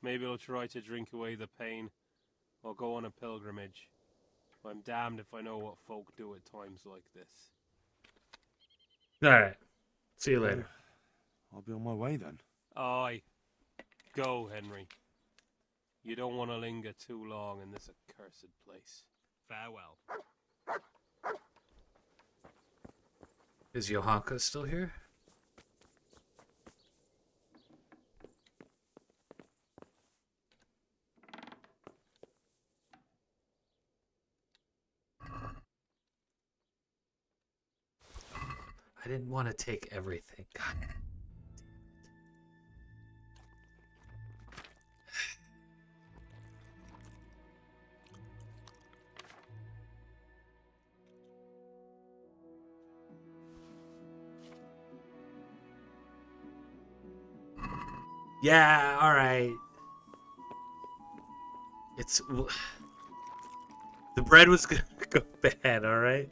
Maybe I'll try to drink away the pain, or go on a pilgrimage. I'm damned if I know what folk do at times like this. Alright. See you later. I'll be on my way then. Aye. Go, Henry. You don't want to linger too long in this accursed place. Farewell. Is Johanka still here? I didn't want to take everything. God damn it. Yeah, alright. It's... The bread was gonna go bad, alright?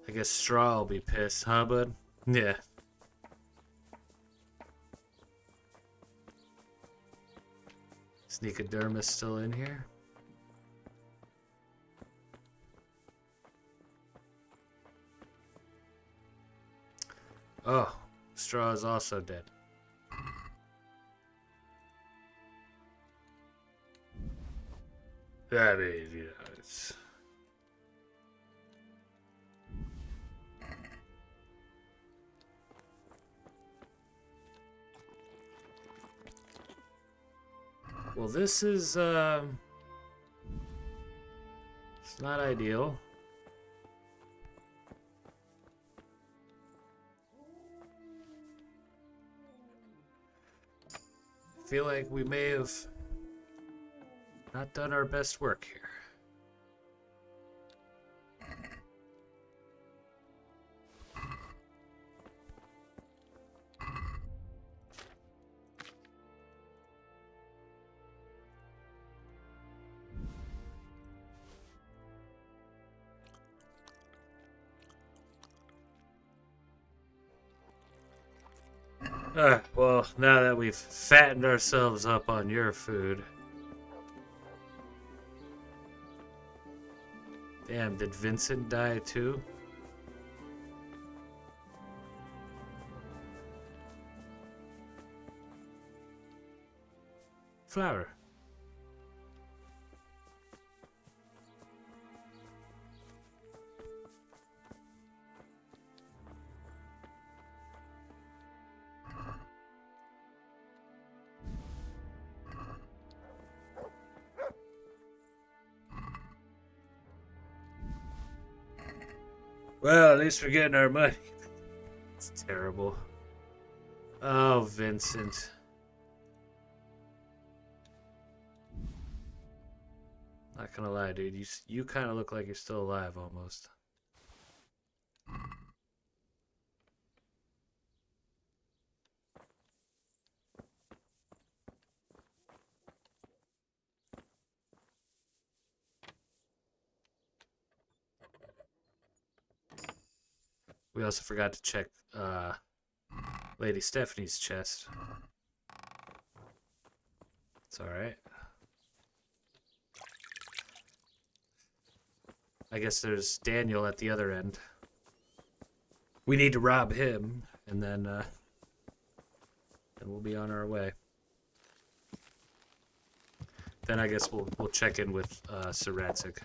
I I guess Straw will be pissed, huh, bud? Yeah. Sneakodermis still in here? Oh, Straw is also dead. I mean, you know, it's... Well, this is, it's not ideal. I feel like we may have not done our best work here. Well, now that we've fattened ourselves up on your food. Damn, did Vincent die too? Flower. Well, at least we're getting our money. It's terrible. Oh, Vincent. Not gonna lie, dude. You kind of look like you're still alive almost. We also forgot to check Lady Stephanie's chest. It's alright. I guess there's Daniel at the other end. We need to rob him, and then we'll be on our way. Then I guess we'll check in with Sir Radzik.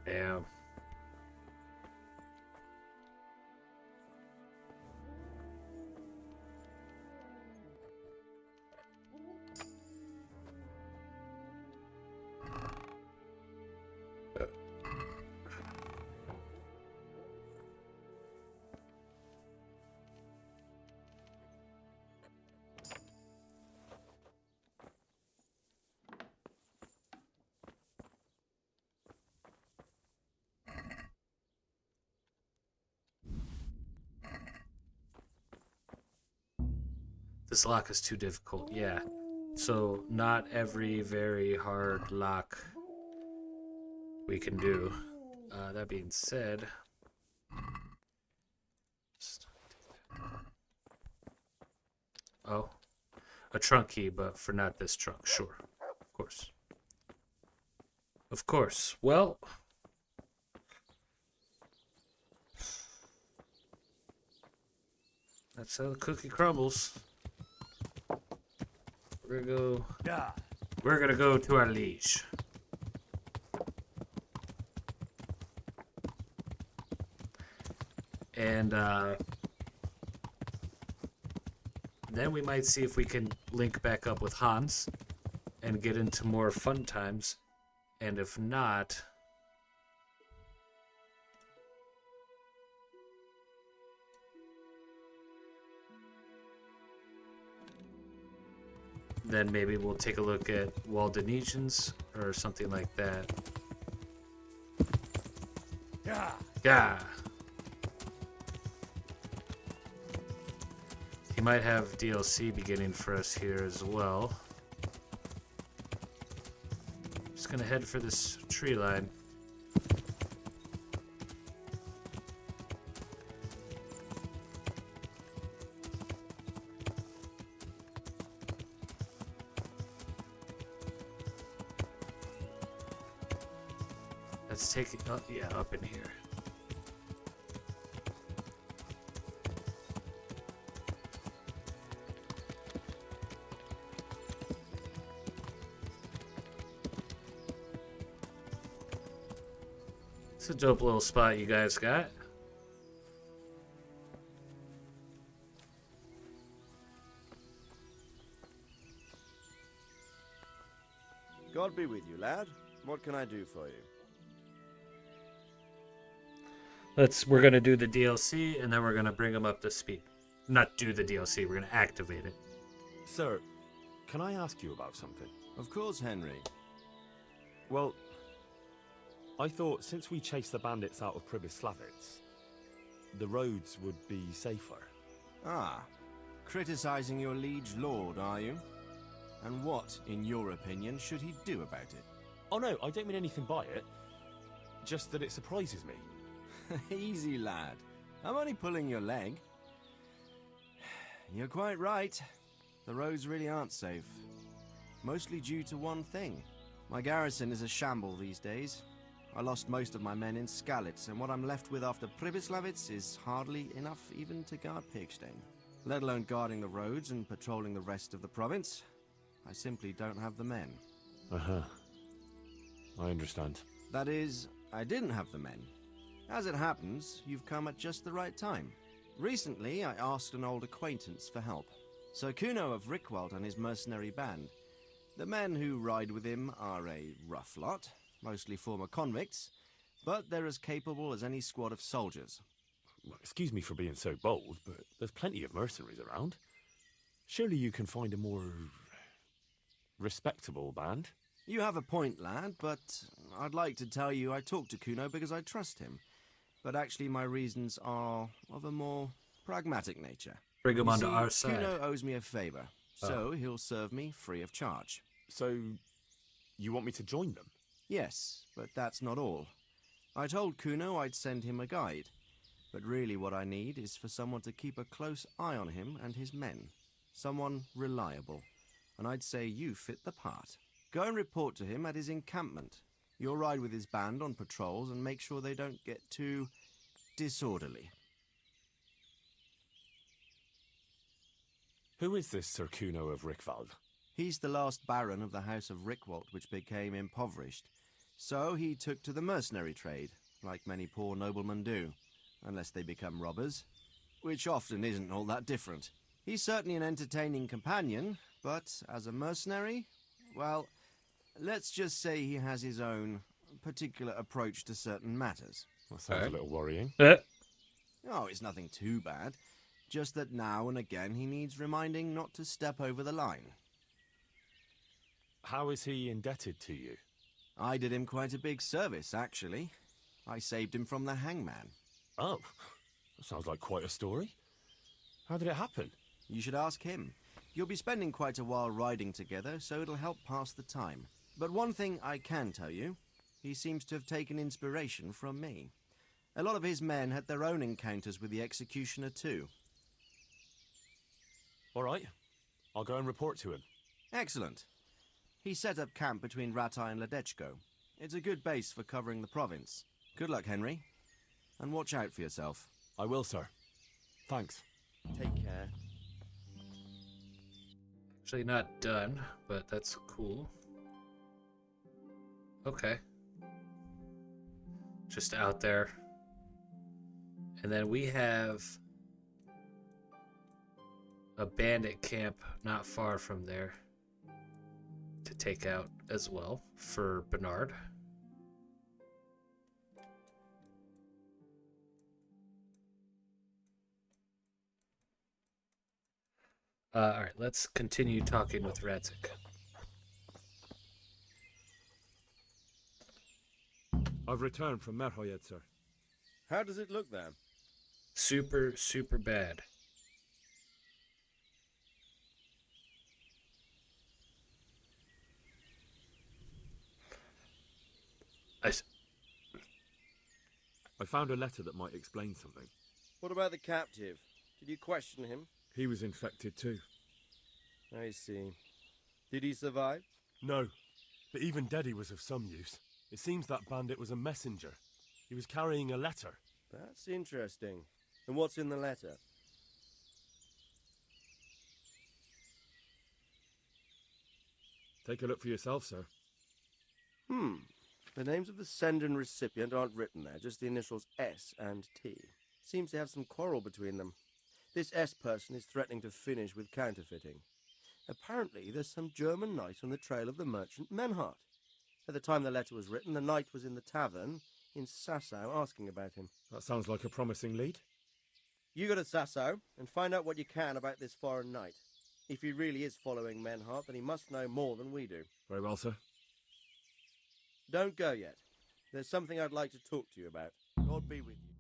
Damn. This lock is too difficult, yeah. So not every very hard lock we can do. That being said, oh, a trunk key, but for not this trunk, sure, of course. Of course. Well, that's how the cookie crumbles. We're gonna go to our liege. And then we might see if we can link back up with Hans and get into more fun times. And if not, then maybe we'll take a look at Waldenesians or something like that. Yeah. He might have DLC beginning for us here as well. Just gonna head for this tree line. Let's take it, oh, yeah, up in here. It's a dope little spot you guys got. God be with you, lad. What can I do for you? We're gonna do the DLC and then we're gonna bring them up to speed. Not do the DLC, we're gonna activate it. Sir, can I ask you about something? Of course, Henry. Well, I thought since we chased the bandits out of Pestilence, the roads would be safer. Ah, criticizing your liege lord, are you? And what, in your opinion, should he do about it? Oh no, I don't mean anything by it. Just that it surprises me. Easy, lad. I'm only pulling your leg. You're quite right. The roads really aren't safe. Mostly due to one thing. My garrison is a shamble these days. I lost most of my men in Skalitz, and what I'm left with after Pestilence is hardly enough even to guard Pigstein. Let alone guarding the roads and patrolling the rest of the province. I simply don't have the men. Uh-huh. I understand. That is, I didn't have the men. As it happens, you've come at just the right time. Recently, I asked an old acquaintance for help. Sir Kuno of Rickwald and his mercenary band. The men who ride with him are a rough lot, mostly former convicts, but they're as capable as any squad of soldiers. Well, excuse me for being so bold, but there's plenty of mercenaries around. Surely you can find a more respectable band? You have a point, lad, but I'd like to tell you I talked to Kuno because I trust him. But actually my reasons are of a more pragmatic nature. Bring him onto our side. Kuno owes me a favor, so he'll serve me free of charge. So, you want me to join them? Yes, but that's not all. I told Kuno I'd send him a guide, but really what I need is for someone to keep a close eye on him and his men. Someone reliable, and I'd say you fit the part. Go and report to him at his encampment. You'll ride with his band on patrols and make sure they don't get too disorderly. Who is this Sir Kuno of Rickwald? He's the last baron of the House of Rickwald, which became impoverished. So he took to the mercenary trade, like many poor noblemen do, unless they become robbers, which often isn't all that different. He's certainly an entertaining companion, but as a mercenary, well, let's just say he has his own particular approach to certain matters. That sounds a little worrying. Oh, it's nothing too bad. Just that now and again he needs reminding not to step over the line. How is he indebted to you? I did him quite a big service, actually. I saved him from the hangman. Oh, that sounds like quite a story. How did it happen? You should ask him. You'll be spending quite a while riding together, so it'll help pass the time. But one thing I can tell you, he seems to have taken inspiration from me. A lot of his men had their own encounters with the executioner too. All right, I'll go and report to him. Excellent. He set up camp between Ratai and Ledechko. It's a good base for covering the province. Good luck, Henry. And watch out for yourself. I will, sir. Thanks. Take care. Actually not done, but that's cool. Okay. Just out there. And then we have a bandit camp not far from there. to take out as well for Bernard. Alright, let's continue talking with Radzik. I've returned from Merhoyed, sir. How does it look there? Super, super bad. I found a letter that might explain something. What about the captive? Did you question him? He was infected too. I see. Did he survive? No, but even dead he was of some use. It seems that bandit was a messenger. He was carrying a letter. That's interesting. And what's in the letter? Take a look for yourself, sir. The names of the sender and recipient aren't written there, just the initials S and T. Seems to have some quarrel between them. This S person is threatening to finish with counterfeiting. Apparently, there's some German knight on the trail of the merchant Menhart. At the time the letter was written, the knight was in the tavern in Sasau asking about him. That sounds like a promising lead. You go to Sasau and find out what you can about this foreign knight. If he really is following Menhart, then he must know more than we do. Very well, sir. Don't go yet. There's something I'd like to talk to you about. God be with you.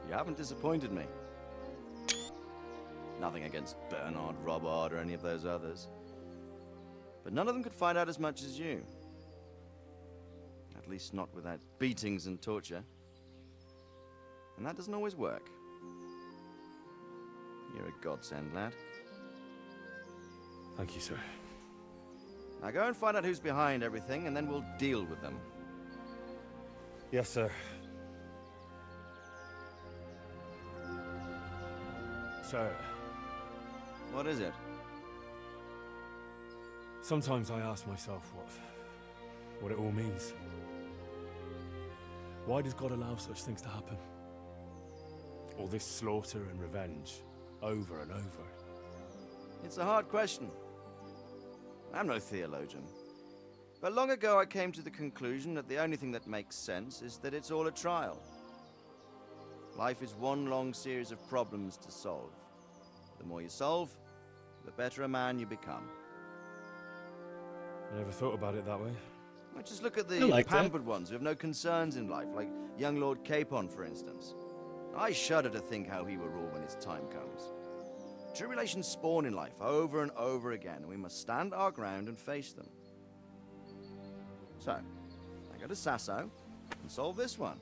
You haven't disappointed me. Nothing against Bernard, Robert, or any of those others. But none of them could find out as much as you. At least not without beatings and torture. And that doesn't always work. You're a godsend, lad. Thank you, sir. Now go and find out who's behind everything, and then we'll deal with them. Yes, sir. Sir. What is it? Sometimes I ask myself what it all means. Why does God allow such things to happen? All this slaughter and revenge, over and over. It's a hard question. I'm no theologian. But long ago I came to the conclusion that the only thing that makes sense is that it's all a trial. Life is one long series of problems to solve. The more you solve, the better a man you become. I never thought about it that way. Well, just look at the pampered ones who have no concerns in life, like young Lord Capon, for instance. I shudder to think how he will rule when his time comes. Tribulations spawn in life over and over again, and we must stand our ground and face them. So, I go to Sasau and solve this one.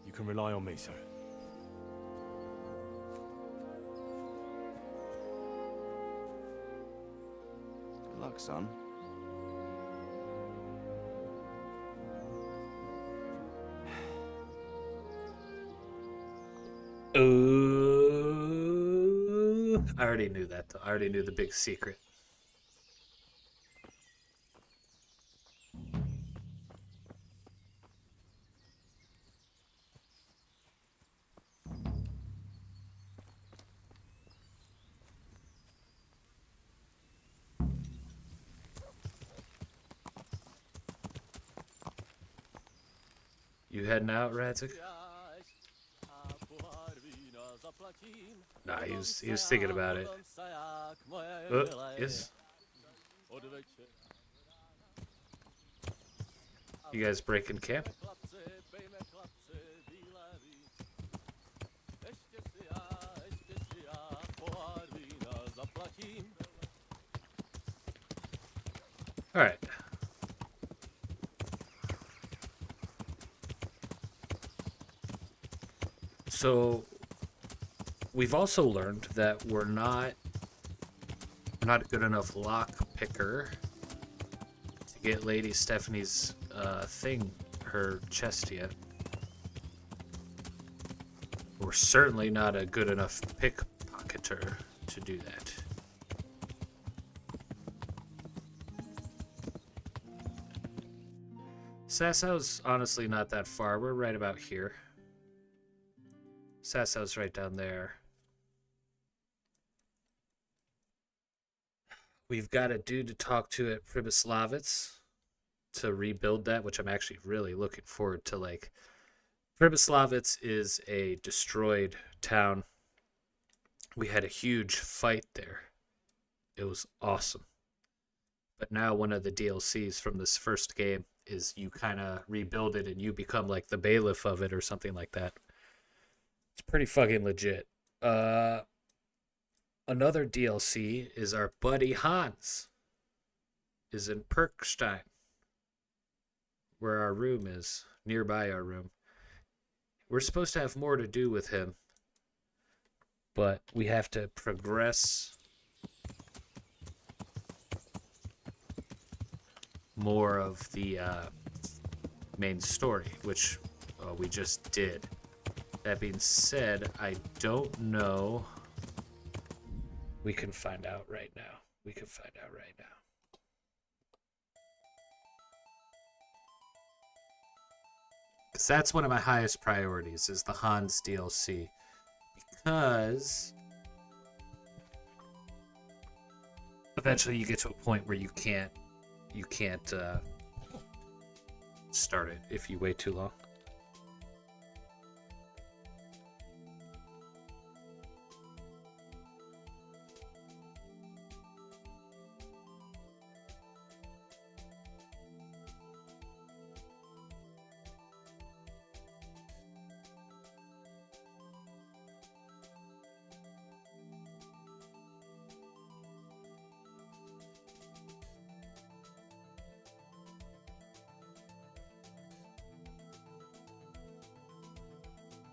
You can rely on me, sir. Good luck, son. I already knew that, though. I already knew the big secret. You heading out, Radzik? Nah, he was thinking about it. Yes. You guys breaking camp? All right. So we've also learned that we're not a good enough lock picker to get Lady Stephanie's her chest yet. We're certainly not a good enough pickpocketer to do that. Sassau's honestly not that far. We're right about here. Sasau's right down there. We've got a dude to talk to at Pribyslavitz to rebuild that, which I'm actually really looking forward to. Like, Pribyslavitz is a destroyed town. We had a huge fight there. It was awesome. But now one of the DLCs from this first game is you kind of rebuild it and you become like the bailiff of it or something like that. It's pretty fucking legit. Another DLC is our buddy Hans is in Perkstein, where our room is, nearby our room. We're supposed to have more to do with him, but we have to progress more of the main story, which we just did. That being said, I don't know. We can find out right now. Because that's one of my highest priorities, is the Hans DLC. Because eventually you get to a point where you can't start it if you wait too long.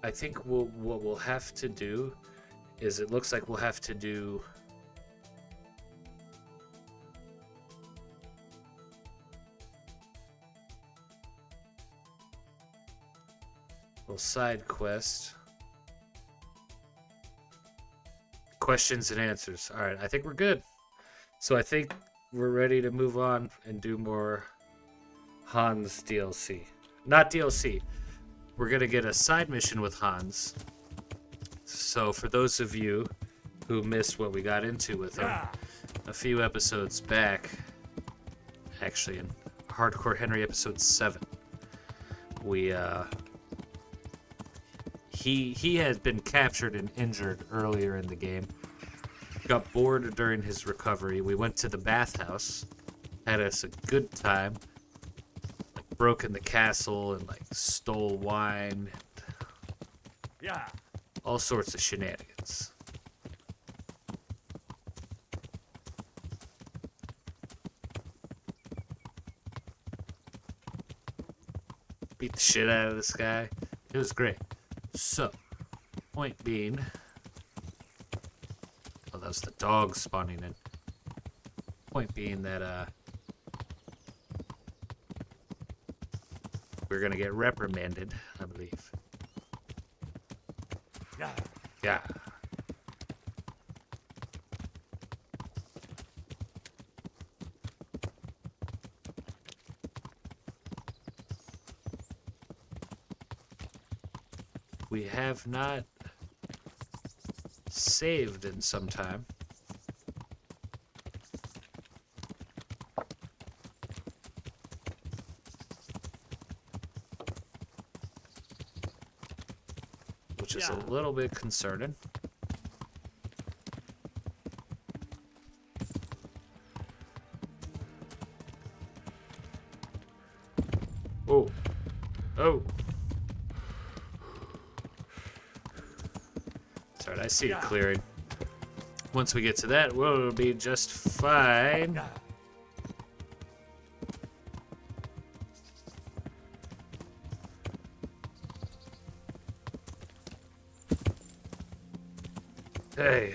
I think what we'll have to do is, it looks like we'll have to do a little side quest. Questions and answers. All right, I think we're good. So I think we're ready to move on and do more Hans DLC. Not DLC. We're going to get a side mission with Hans. So for those of you who missed what we got into with him a few episodes back, actually in Hardcore Henry episode 7, we he had been captured and injured earlier in the game. Got bored during his recovery. We went to the bathhouse, had us a good time. Broke in the castle and like stole wine and all sorts of shenanigans. Beat the shit out of this guy. It was great. So, point being, oh, that was the dog spawning in. Point being that we're gonna get reprimanded, I believe. Yeah. We have not saved in some time. Which is a little bit concerning. Oh. Oh. It's alright, I see it clearing. Once we get to that, we'll be just fine. Hey.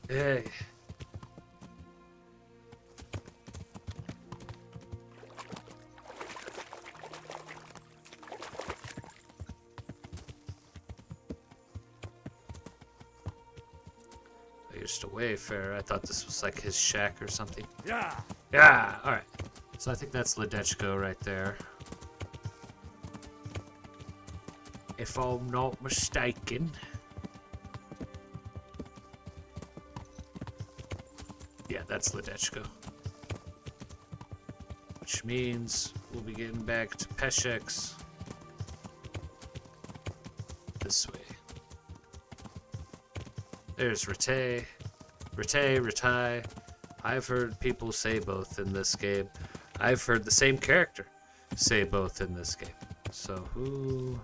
Hey. You're just a wayfarer. I thought this was like his shack or something. Yeah. Yeah. All right. So I think that's Ledechko right there. if I'm not mistaken. Yeah, that's Ledechko. Which means we'll be getting back to Peshex this way. There's Rete, Retai. I've heard people say both in this game. I've heard the same character say both in this game. So who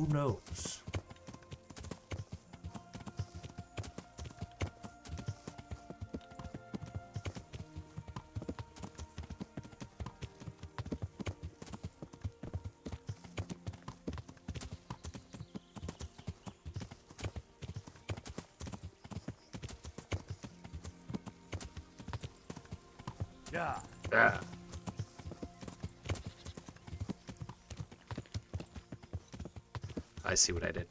knows? Yeah. Yeah. I see what I did.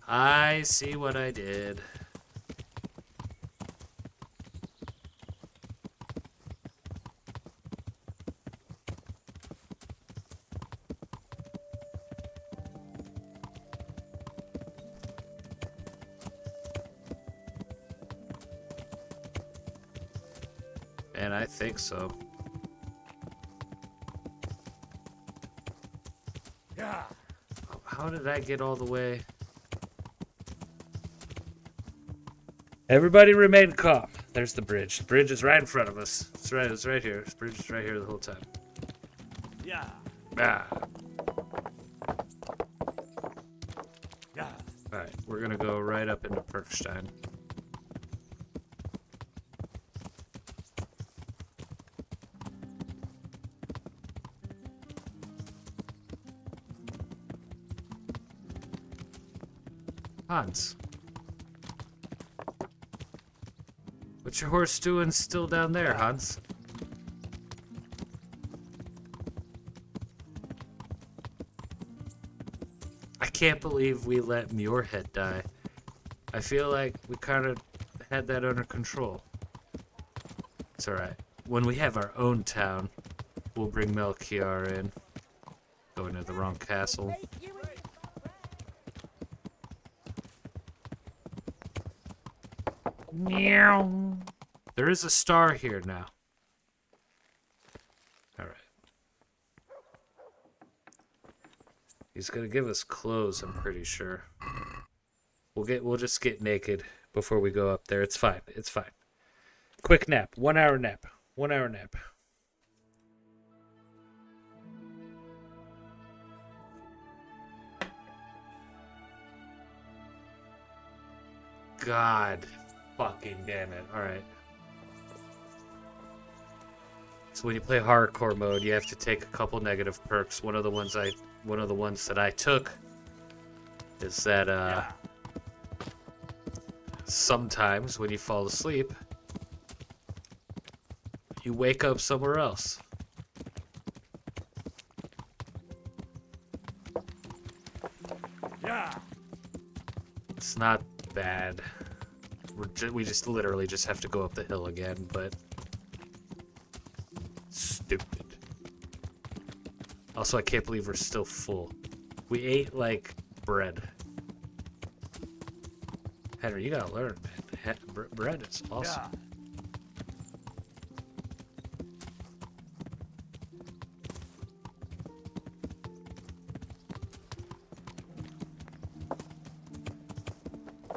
I see what I did. And I think so. Yeah. How did I get all the way? Everybody remain calm. There's the bridge. The bridge is right in front of us. It's right here. This bridge is right here the whole time. Yeah. Ah. Yeah. Alright, we're gonna go right up into Perkstein. Hans. What's your horse doing still down there, Hans? I can't believe we let Muirhead die. I feel like we kind of had that under control. It's alright. When we have our own town, we'll bring Melchior in. Going to the wrong castle. Meow. There is a star here now. Alright. He's gonna give us clothes, I'm pretty sure. We'll just get naked before we go up there. It's fine. It's fine. Quick nap. 1 hour nap. 1 hour nap. God fucking damn it. Alright. So when you play hardcore mode, you have to take a couple negative perks. One of the ones that I took is that sometimes when you fall asleep, you wake up somewhere else. Yeah. It's not bad. We just literally just have to go up the hill again, but stupid. Also, I can't believe we're still full. We ate like bread. Henry, you gotta learn, man. Bread is awesome. Yeah.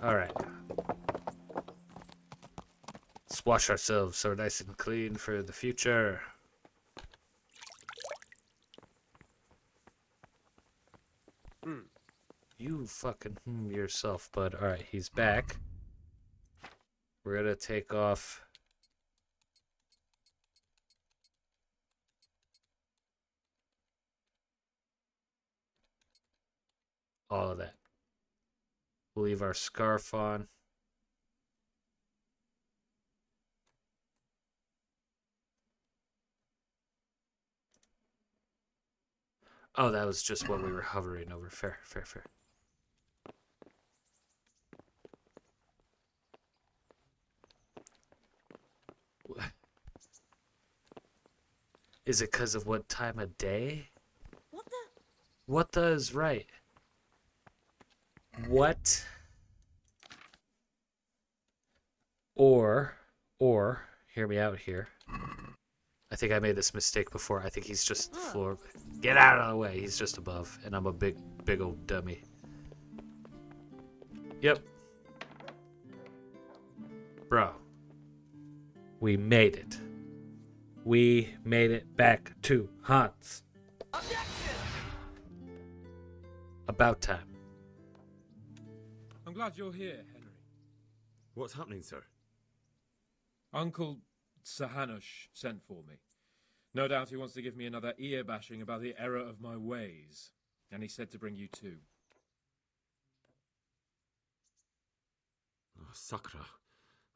All right. Let's wash ourselves so we're nice and clean for the future. You fucking yourself, bud. All right, he's back. We're gonna take off. All of that. We'll leave our scarf on. Oh, that was just what we were hovering over. Fair, fair, fair. Is it because of what time of day? What the? What does right? What? Or, hear me out here. I think I made this mistake before. I think he's just the floor. Get out of the way. He's just above, and I'm a big old dummy. Yep. Bro. We made it. We made it back to Hans. About time. I'm glad you're here, Henry. What's happening, sir? Uncle Sahanush sent for me. No doubt he wants to give me another ear bashing about the error of my ways. And he said to bring you too. Oh, Sakra.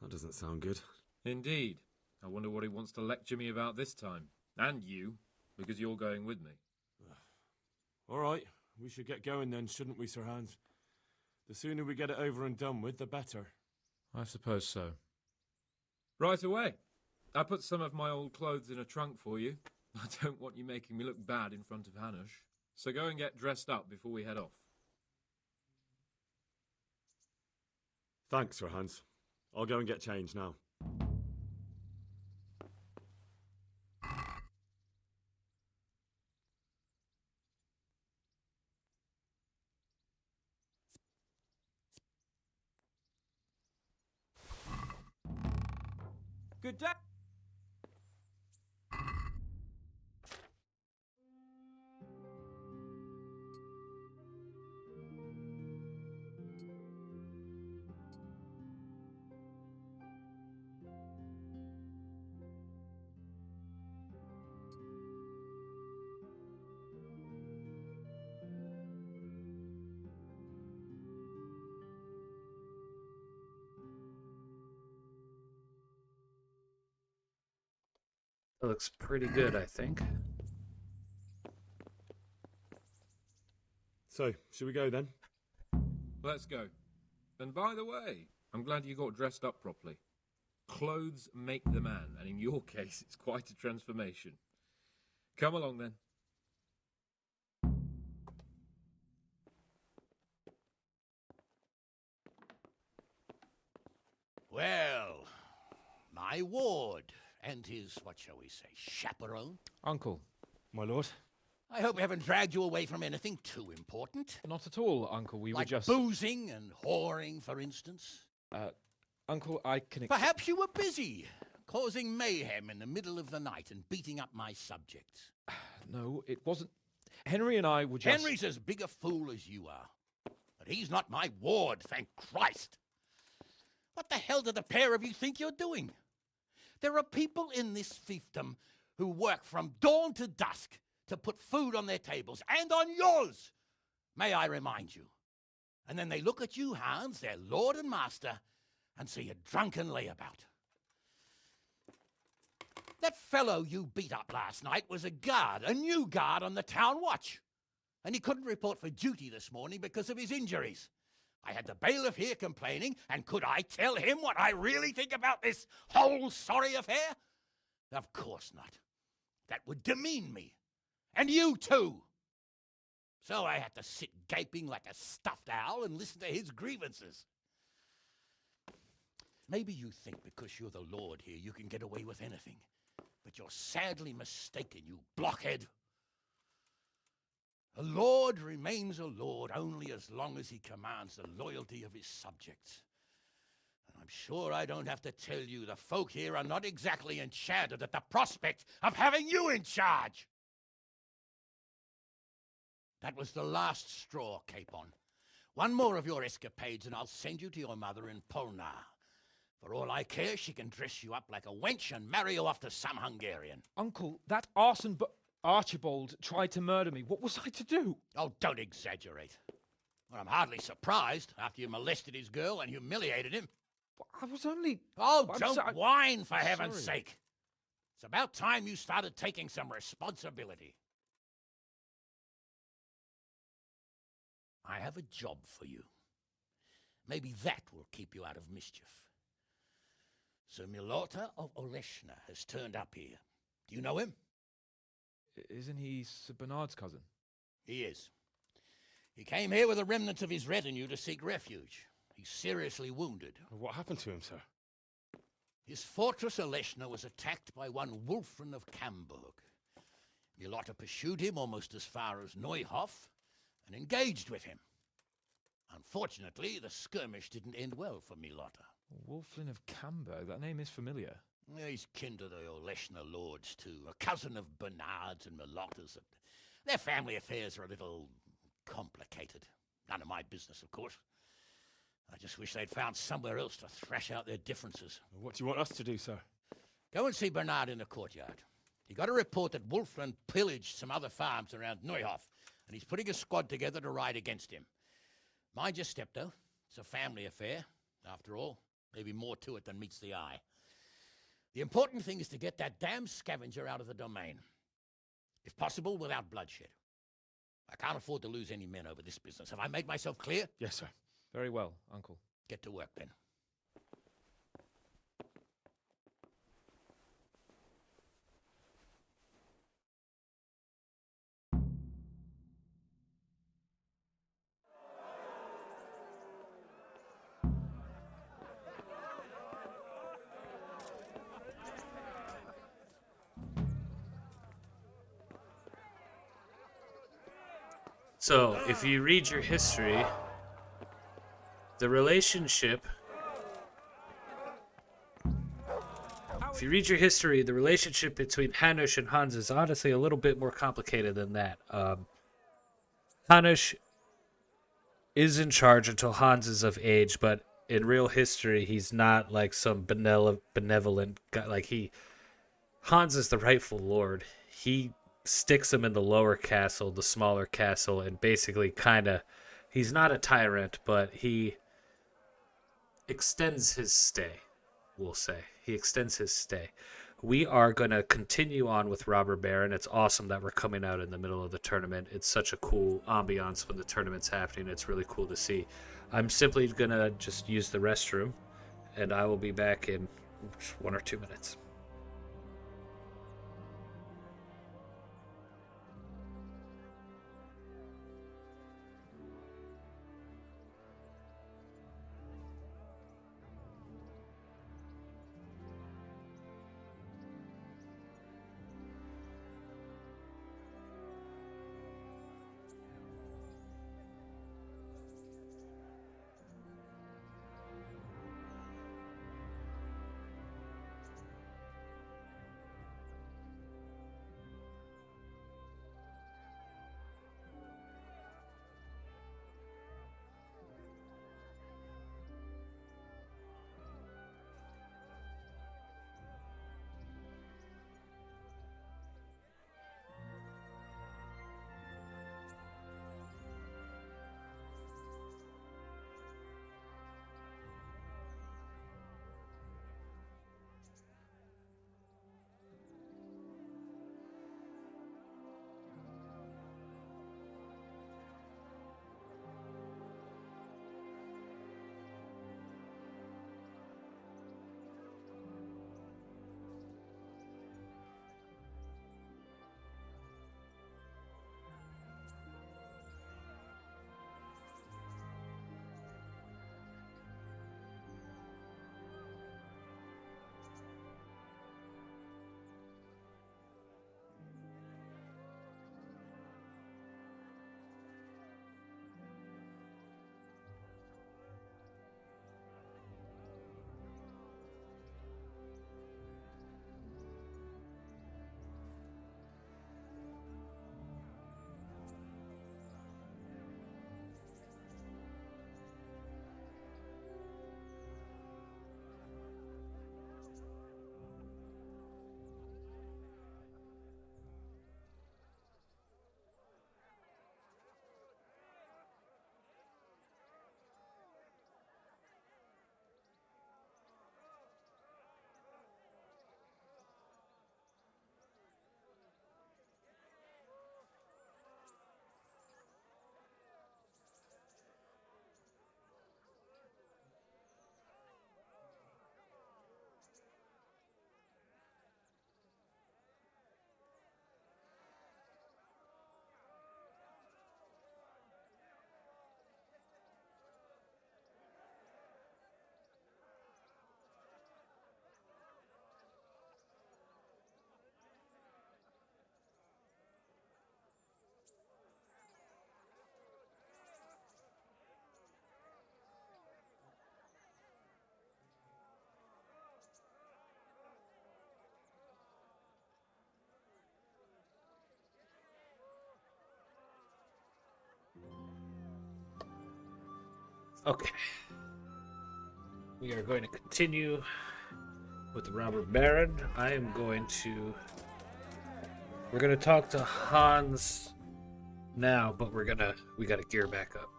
That doesn't sound good. Indeed. I wonder what he wants to lecture me about this time. And you, because you're going with me. All right. We should get going then, shouldn't we, Sir Hans? The sooner we get it over and done with, the better. I suppose so. Right away. I put some of my old clothes in a trunk for you. I don't want you making me look bad in front of Hanush. So go and get dressed up before we head off. Thanks, Sir Hans. I'll go and get changed now. Good day. That looks pretty good, I think. So, should we go then? Let's go. And by the way, I'm glad you got dressed up properly. Clothes make the man, and in your case, it's quite a transformation. Come along then. Well, my ward and his, what shall we say, chaperone. Uncle. My lord. I hope we haven't dragged you away from anything too important. Not at all, Uncle. We like were just... boozing and whoring, for instance. Uncle, I can... Perhaps you were busy, causing mayhem in the middle of the night and beating up my subjects. No, it wasn't... Henry and I were just... Henry's as big a fool as you are. But he's not my ward, thank Christ. What the hell do the pair of you think you're doing? There are people in this fiefdom who work from dawn to dusk to put food on their tables, and on yours, may I remind you. And then they look at you, Hans, their lord and master, and see a drunken layabout. That fellow you beat up last night was a guard, a new guard on the town watch. And he couldn't report for duty this morning because of his injuries. I had the bailiff here complaining, and could I tell him what I really think about this whole sorry affair? Of course not. That would demean me. And you too. So I had to sit gaping like a stuffed owl and listen to his grievances. Maybe you think because you're the lord here you can get away with anything. But you're sadly mistaken, you blockhead. A lord remains a lord only as long as he commands the loyalty of his subjects. And I'm sure I don't have to tell you the folk here are not exactly enchanted at the prospect of having you in charge. That was the last straw, Capon. One more of your escapades and I'll send you to your mother in Polnar. For all I care, she can dress you up like a wench and marry you off to some Hungarian. Uncle, that arson Archibald tried to murder me. What was I to do? Oh, don't exaggerate. Well, I'm hardly surprised after you molested his girl and humiliated him. I was only... Oh, don't whine, for heaven's sorry. sake. It's about time you started taking some responsibility. I have a job for you. Maybe that will keep you out of mischief. Sir Milota of Oleshna has turned up here. Do you know him? Isn't he Sir Bernard's cousin? He is. He came here with the remnants of his retinue to seek refuge. He's seriously wounded. What happened to him, sir? His fortress Oleshna was attacked by one Wulfrin of Camburg. Milotta pursued him almost as far as Neuhof and engaged with him. Unfortunately, the skirmish didn't end well for Milotta. Wulflin of Camburg, that name is familiar. He's kin to the Oleshna lords, too, a cousin of Bernard's and Milotta's. Their family affairs are a little complicated. None of my business, of course. I just wish they'd found somewhere else to thrash out their differences. What do you want us to do, sir? Go and see Bernard in the courtyard. He got a report that Wulfrin pillaged some other farms around Neuhof, and he's putting a squad together to ride against him. Mind your step, though. It's a family affair. After all, maybe more to it than meets the eye. The important thing is to get that damn scavenger out of the domain. If possible, without bloodshed. I can't afford to lose any men over this business. Have I made myself clear? Yes, sir. Very well, Uncle. Get to work, then. So, if you read your history, the relationship... If you read your history, the relationship between Hanush and Hans is honestly a little bit more complicated than that. Hanush is in charge until Hans is of age, but in real history, he's not like some benevolent guy. Hans is the rightful lord. He sticks him in the lower castle, the smaller castle, and basically he's not a tyrant, but he extends his stay, we'll say. He extends his stay. We are going to continue on with Robber Baron. It's awesome that we're coming out in the middle of the tournament. It's such a cool ambiance when the tournament's happening. It's really cool to see. I'm simply going to just use the restroom, and I will be back in 1 or 2 minutes. Okay. We are going to continue with the robber baron. I am going to... We're going to talk to Hans now, but we got to gear back up.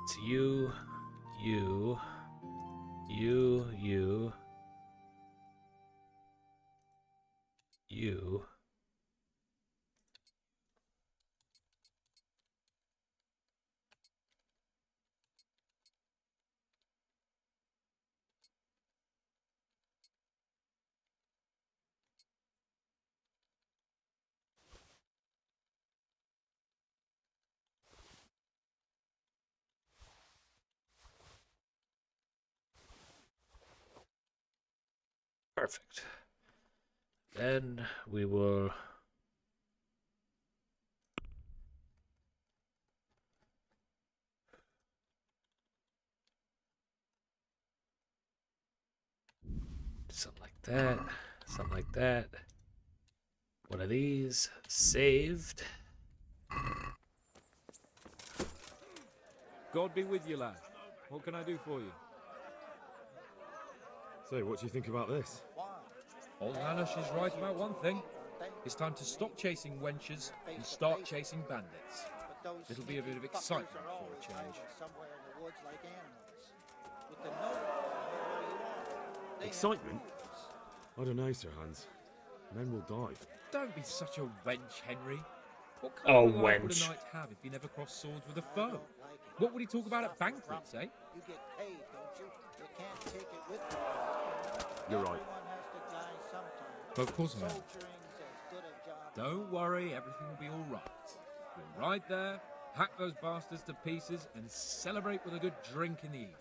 It's you. Perfect. Then we will... Something like that. Something like that. One of these. Saved. God be with you, lad. What can I do for you? So, what do you think about this? Old Hanush is right about one thing. It's time to stop chasing wenches and start chasing bandits. It'll be a bit of excitement for a change. Excitement? I don't know, Sir Hans. Men will die. Don't be such a wench, Henry. What kind of life would a knight have if he never crossed swords with a foe? What would he talk about at banquets, eh? You get paid, don't you? You can't take it with you. You're right. Of course I am. Don't worry, everything will be all right. We'll ride there, hack those bastards to pieces, and celebrate with a good drink in the evening.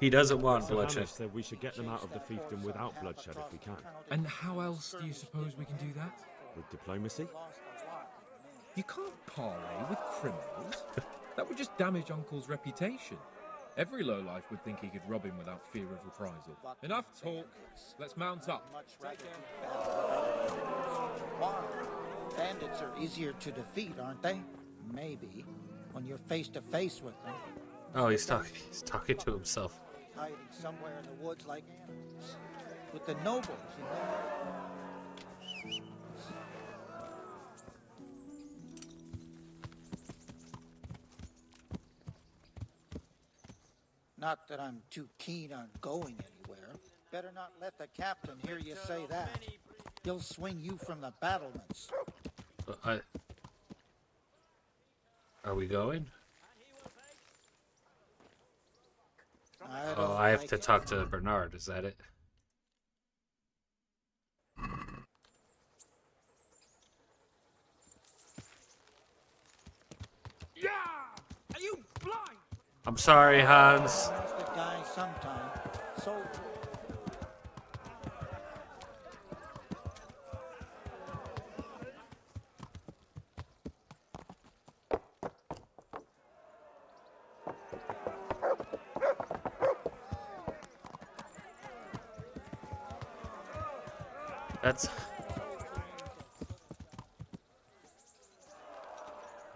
He doesn't want Sir bloodshed. Hanush said we should get them out of the fiefdom without bloodshed if we can. And how else do you suppose we can do that? With diplomacy? You can't parley with criminals. That would just damage Uncle's reputation. Every lowlife would think he could rob him without fear of reprisal. Enough talk. Let's mount up. Why? Bandits are easier to defeat, aren't they? Maybe. When you're face to face with them. Oh, he's talking to himself. Hiding somewhere in the woods like animals. With the nobles, you know. Not that I'm too keen on going anywhere. Better not let the captain hear you say that. He'll swing you from the battlements. Are we going? Oh, I have to talk to Bernard. Is that it? Yeah! Are you blind? I'm sorry, Hans. The guy sometime. So That's...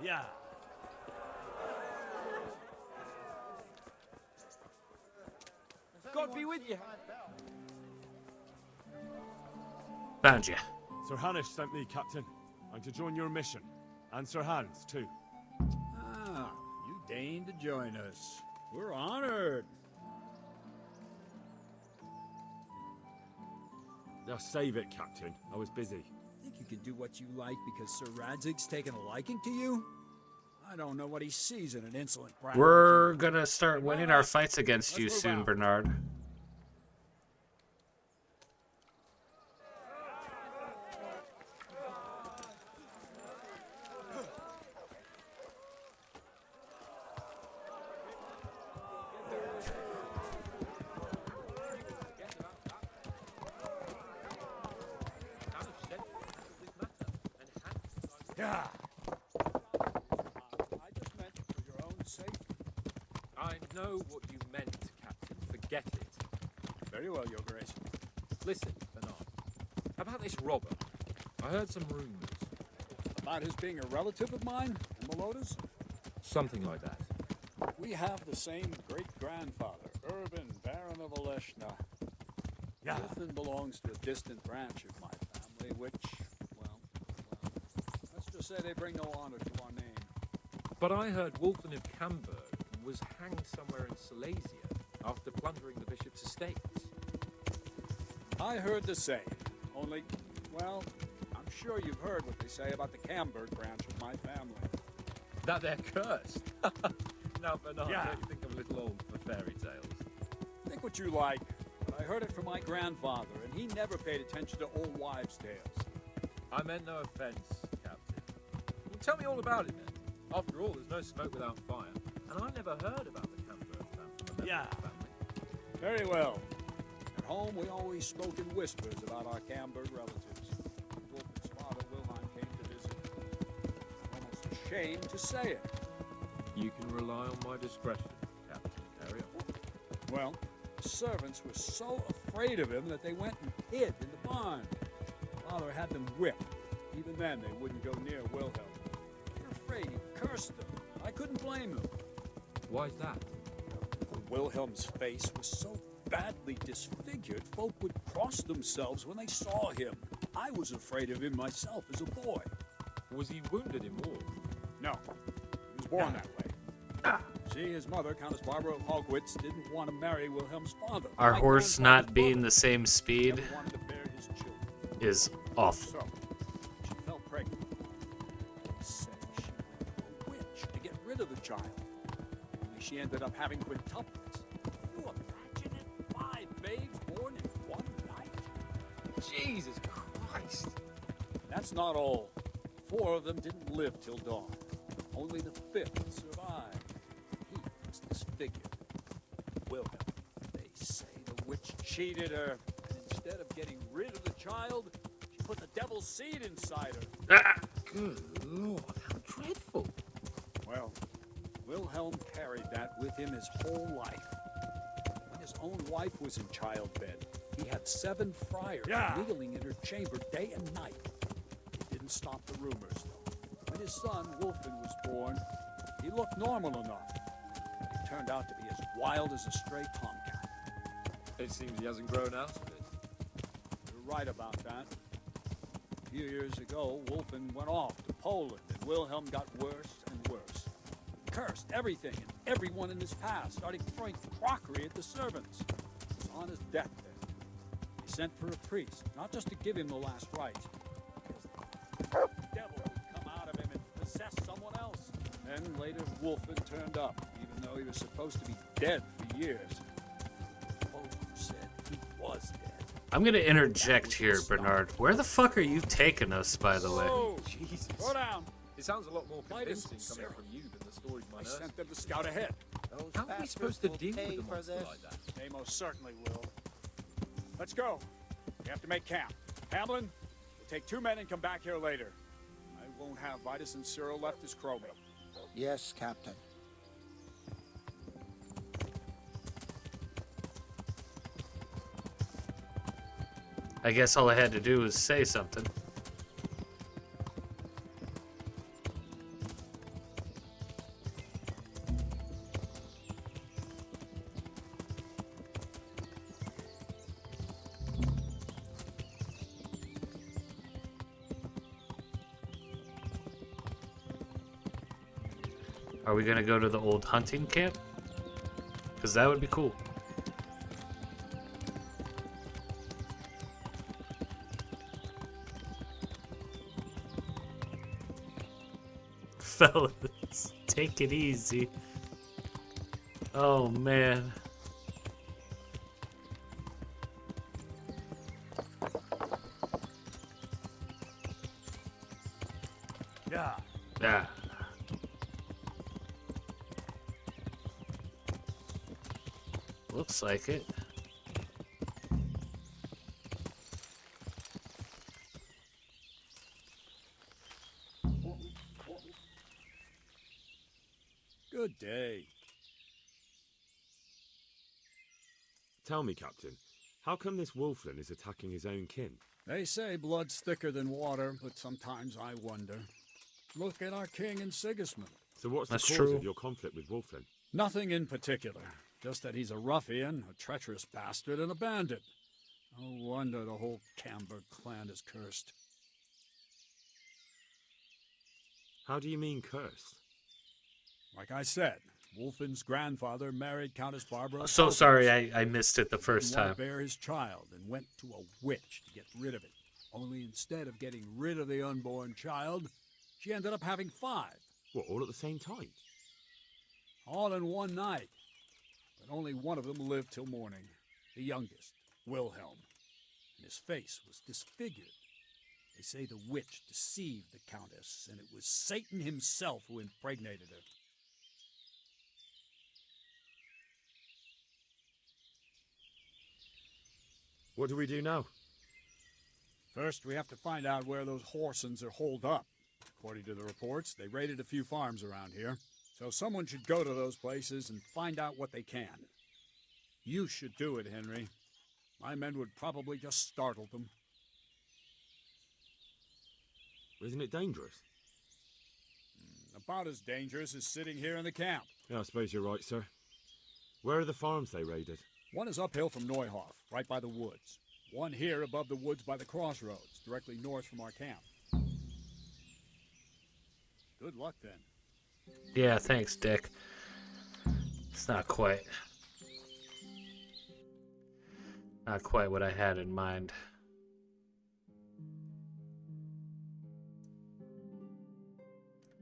Yeah. God be with you. Found you. Sir Hanush sent me, Captain. I'm to join your mission. And Sir Hans, too. Ah, you deigned to join us. We're honored. Now save it, Captain. I was busy. Think you can do what you like because Sir Radzig's taken a liking to you? I don't know what he sees in an insolent brat. We're gonna start winning our fights against you soon, Bernard. Yeah. I just meant for your own sake. I know what you meant, Captain. Forget it. Very well, Your Grace. Listen, Bernard. About this robber. I heard some rumours. About his being a relative of mine and Meloda's? Something like that. We have the same great-grandfather, Urban, Baron of Oleshna. Yeah. Wolfen belongs to a distant branch of my family, which, well, let's just say they bring no honor to our name. But I heard Wolfen of Camberg was hanged somewhere in Silesia after plundering the bishop's estates. I heard the same, only, well, I'm sure you've heard what they say about the Camberg branch of my family. That they're cursed. Now, Bernard, Yeah. don't you think I'm a little old for fairy tales? Think what you like, but I heard it from my grandfather, and he never paid attention to old wives' tales. I meant no offence, Captain. Well, tell me all about it then. After all, there's no smoke without fire, and I never heard about the Camberg family. Very well. At home, we always spoke in whispers about our Camberg relatives. Wolfen's father, Wilhelm, came to visit. I'm almost ashamed to say it. You can rely on my discretion, Captain. Carry on. Well, the servants were so afraid of him that they went and hid in the barn. Father had them whipped. Even then, they wouldn't go near Wilhelm. They were afraid he cursed them. I couldn't blame them. Why's that? Wilhelm's face was so badly disfigured, folk would cross themselves when they saw him. I was afraid of him myself as a boy. Was he wounded in war? No, he was born that way. See, his mother, Countess Barbara of Hogwitz, didn't want to marry Wilhelm's father. Our My horse grandfather's not being mother the same speed never wanted to bear his children. is awful. So, she fell pregnant. They said she went to a witch to get rid of the child. Only she ended up having quintuplets. Can you imagine it? 5 babes born in one night? Jesus Christ! That's not all. 4 of them didn't live till dawn. Only the 5th survived. He was disfigured. Wilhelm, they say the witch cheated her, and instead of getting rid of the child, she put the devil's seed inside her. Good Lord, how dreadful! Well, Wilhelm carried that with him his whole life. When his own wife was in childbed, he had 7 friars kneeling in her chamber day and night. It didn't stop the rumors, though. When his son, Wolfen, was born, he looked normal enough. He turned out to be as wild as a stray tomcat. It seems he hasn't grown out of it. You're right about that. A few years ago, Wolfen went off to Poland, and Wilhelm got worse and worse. He cursed everything and everyone in his path, starting throwing crockery at the servants. He was on his deathbed. He sent for a priest, not just to give him the last rites, because the devil would come out of him and possess someone else. Then later, Wolfen turned up, even though he was supposed to be dead for years. Folk said he was dead. I'm gonna interject here, Bernard. Where the fuck are you taking us, by the way? Oh, Jesus. go down. It sounds a lot more Midas convincing coming Sarah. from you than the stories my I nurse. sent them to scout ahead. How are we supposed to deal with a monster like that? They most certainly will. Let's go. We have to make camp. Hamlin, we'll take 2 men and come back here later. I won't have Vitus and Cyril left as crowmen. Yes, Captain. I guess all I had to do was say something. Are we gonna go to the old hunting camp? Because that would be cool. Fellas, take it easy. Oh man. Yeah. Yeah. Looks like it. Good day. Tell me, Captain, how come this Wolflin is attacking his own kin? They say blood's thicker than water, but sometimes I wonder. Look at our king and Sigismund. So what's That's the cause true. of your conflict with Wulfin? Nothing in particular. Just that he's a ruffian, a treacherous bastard, and a bandit. No wonder the whole Camber clan is cursed. How do you mean cursed? Like I said, Wulfin's grandfather married Countess Barbara. So sorry, I missed it the first Didn't want time. to bear his child and went to a witch to get rid of it. Only instead of getting rid of the unborn child, she ended up having 5. What, all at the same time? All in one night. But only one of them lived till morning. The youngest, Wilhelm. And his face was disfigured. They say the witch deceived the Countess, and it was Satan himself who impregnated her. What do we do now? First, we have to find out where those Horsons are holed up. According to the reports, they raided a few farms around here. So someone should go to those places and find out what they can. You should do it, Henry. My men would probably just startle them. Isn't it dangerous? About as dangerous as sitting here in the camp. Yeah, I suppose you're right, sir. Where are the farms they raided? One is uphill from Neuhof, right by the woods. One here above the woods by the crossroads, directly north from our camp. Good luck, then. Yeah, thanks, Dick. It's not quite what I had in mind.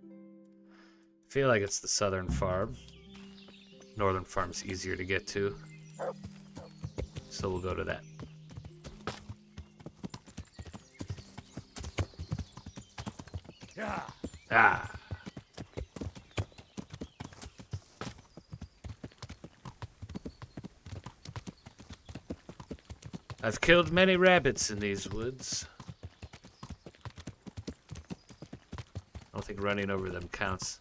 I feel like it's the southern farm. Northern farm's easier to get to. So we'll go to that. Yeah. Ah. I've killed many rabbits in these woods. I don't think running over them counts.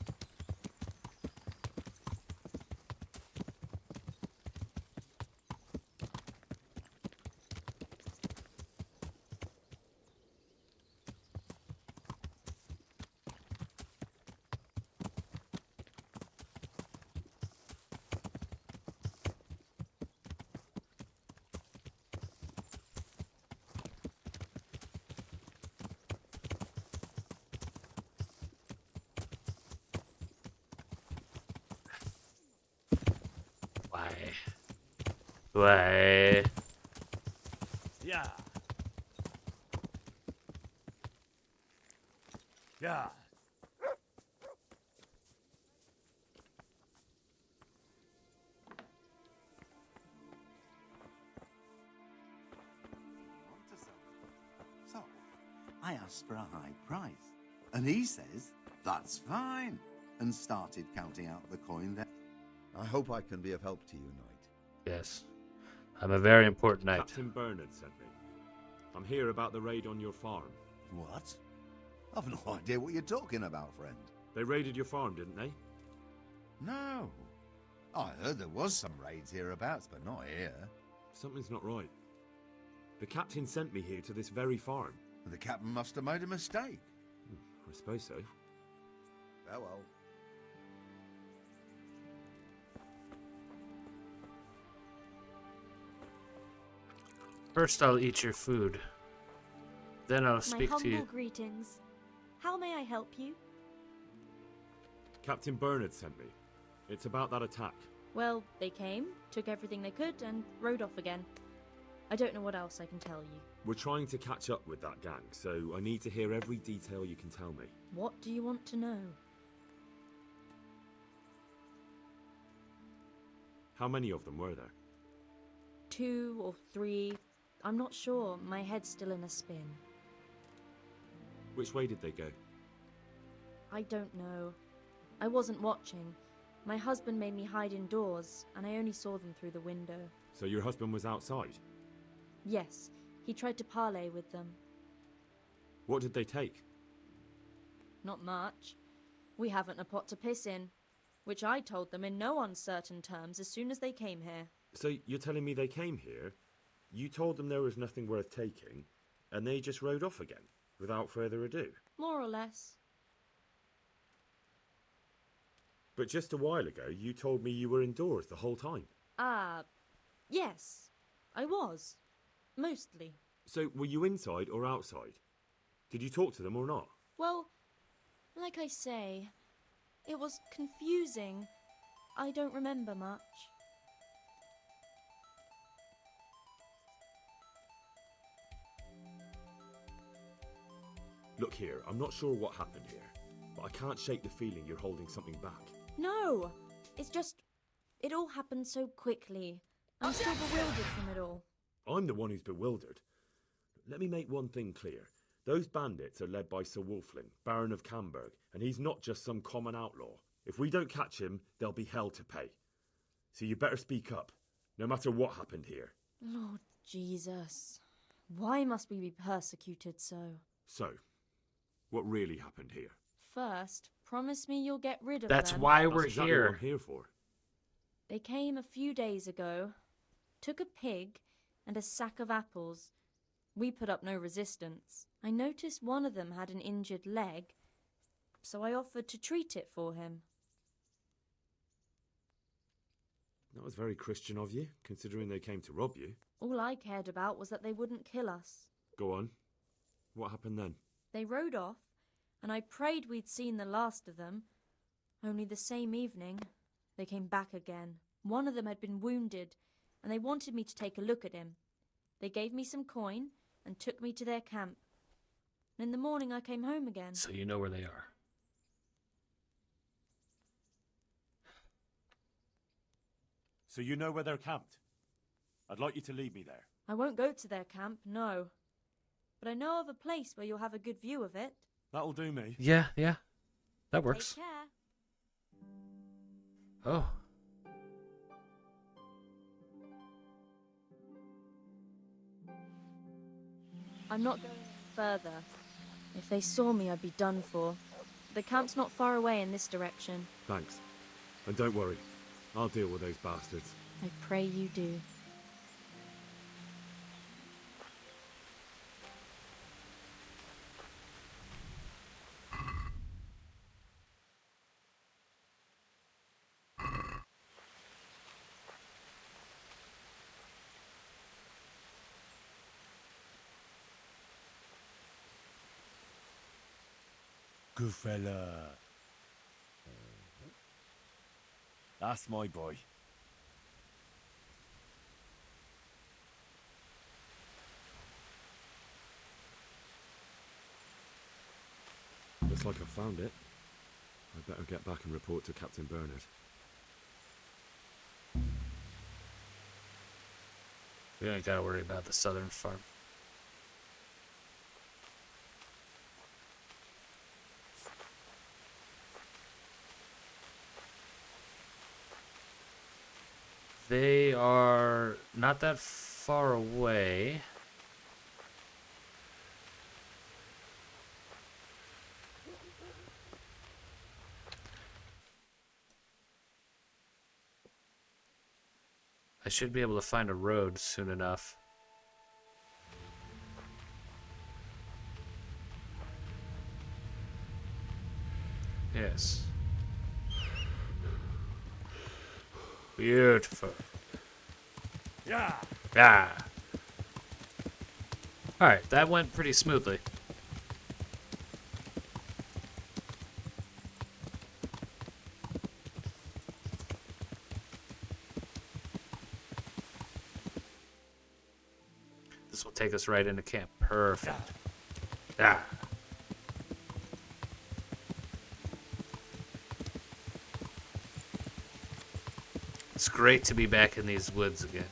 Why? Yeah. Yeah. So, I asked for a high price, and he says, that's fine, and started counting out the coin there. I hope I can be of help to you, Knight. Yes. I'm a very important knight. Captain Bernard sent me. I'm here about the raid on your farm. What? I've no idea what you're talking about, friend. They raided your farm, didn't they? No. I heard there was some raids hereabouts, but not here. Something's not right. The captain sent me here to this very farm. The captain must have made a mistake. I suppose so. Farewell. First I'll eat your food. Then I'll speak My to you. humble greetings. How may I help you? Captain Bernard sent me. It's about that attack. Well, they came, took everything they could, and rode off again. I don't know what else I can tell you. We're trying to catch up with that gang, so I need to hear every detail you can tell me. What do you want to know? How many of them were there? 2 or 3. I'm not sure. My head's still in a spin. Which way did they go? I don't know. I wasn't watching. My husband made me hide indoors, and I only saw them through the window. So your husband was outside? Yes, he tried to parley with them. What did they take? Not much. We haven't a pot to piss in, which I told them in no uncertain terms as soon as they came here. So you're telling me they came here, you told them there was nothing worth taking, and they just rode off again, without further ado? More or less. But just a while ago, you told me you were indoors the whole time. Yes, I was. Mostly. So, were you inside or outside? Did you talk to them or not? Well, like I say, it was confusing. I don't remember much. Look here, I'm not sure what happened here, but I can't shake the feeling you're holding something back. No, it's just, it all happened so quickly. I'm still bewildered from it all. I'm the one who's bewildered. Let me make one thing clear. Those bandits are led by Sir Wulflin, Baron of Camberg, and he's not just some common outlaw. If we don't catch him, there'll be hell to pay. So you better speak up, no matter what happened here. Lord Jesus, why must we be persecuted so? So, what really happened here? First, promise me you'll get rid of That's them. why That's we're exactly here. what I'm here for. They came a few days ago, took a pig and a sack of apples. We put up no resistance. I noticed one of them had an injured leg, so I offered to treat it for him. That was very Christian of you, considering they came to rob you. All I cared about was that they wouldn't kill us. Go on. What happened then? They rode off, and I prayed we'd seen the last of them. Only the same evening, they came back again. One of them had been wounded, and they wanted me to take a look at him. They gave me some coin and took me to their camp. And in the morning I came home again. So you know where they are. So you know where they're camped? I'd like you to lead me there. I won't go to their camp, no. But I know of a place where you'll have a good view of it. That'll do me. Yeah. That works. Take care. Oh. I'm not going any further. If they saw me, I'd be done for. The camp's not far away in this direction. Thanks. And don't worry, I'll deal with those bastards. I pray you do. Good fella. That's my boy. Looks like I found it. I'd better get back and report to Captain Bernard. We ain't gotta worry about the southern farm. They are not that far away. I should be able to find a road soon enough. Yes. Beautiful. Yeah. Ah. Alright, that went pretty smoothly. This will take us right into camp. Perfect. Ah. It's great to be back in these woods again.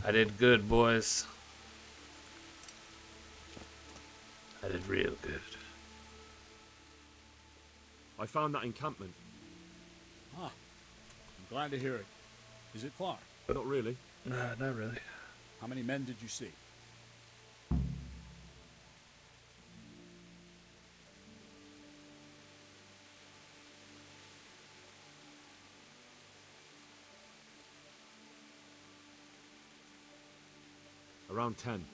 I did good, boys. I did real good. I found that encampment. Ah, I'm glad to hear it. Is it far? Not really. Nah, not really. How many men did you see? Around 10.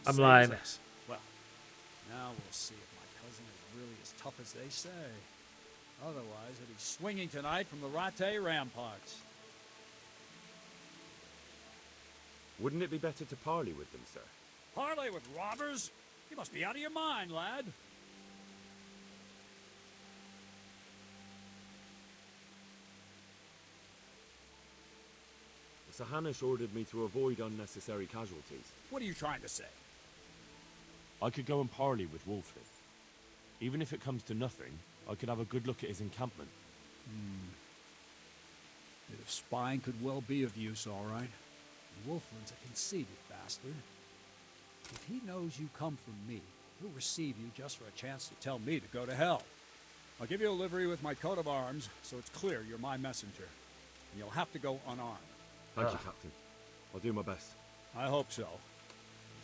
I'm Same lying. as us. Well, now we'll see if my cousin is really as tough as they say. Otherwise, he'll be swinging tonight from the Rattay ramparts. Wouldn't it be better to parley with them, sir? Parley with robbers? You must be out of your mind, lad. Sir Hanush ordered me to avoid unnecessary casualties. What are you trying to say? I could go and parley with Wolfley. Even if it comes to nothing, I could have a good look at his encampment. Bit of spying could well be of use, all right. Wolfland's a conceited bastard. If he knows you come from me, he'll receive you just for a chance to tell me to go to hell. I'll give you a livery with my coat of arms, so it's clear you're my messenger. And you'll have to go unarmed. Thank you, Captain. I'll do my best. I hope so.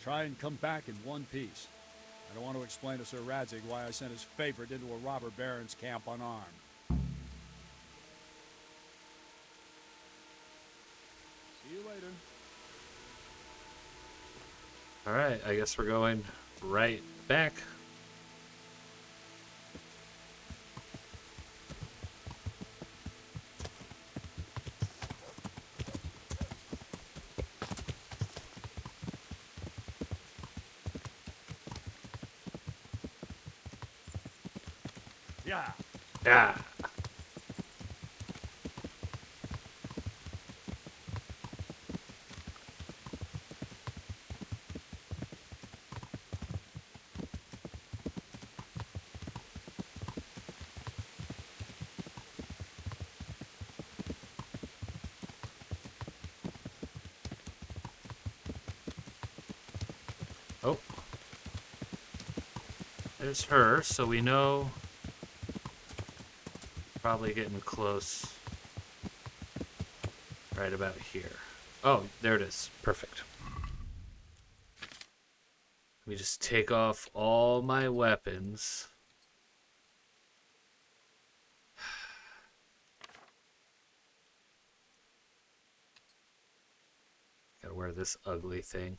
Try and come back in one piece. I don't want to explain to Sir Radzig why I sent his favorite into a robber baron's camp unarmed. See you later. Alright, I guess we're going right back. Yeah. Yeah. Oh. There's her, so we know probably getting close right about here. Oh, there it is. Perfect. Let me just take off all my weapons. Gotta wear this ugly thing.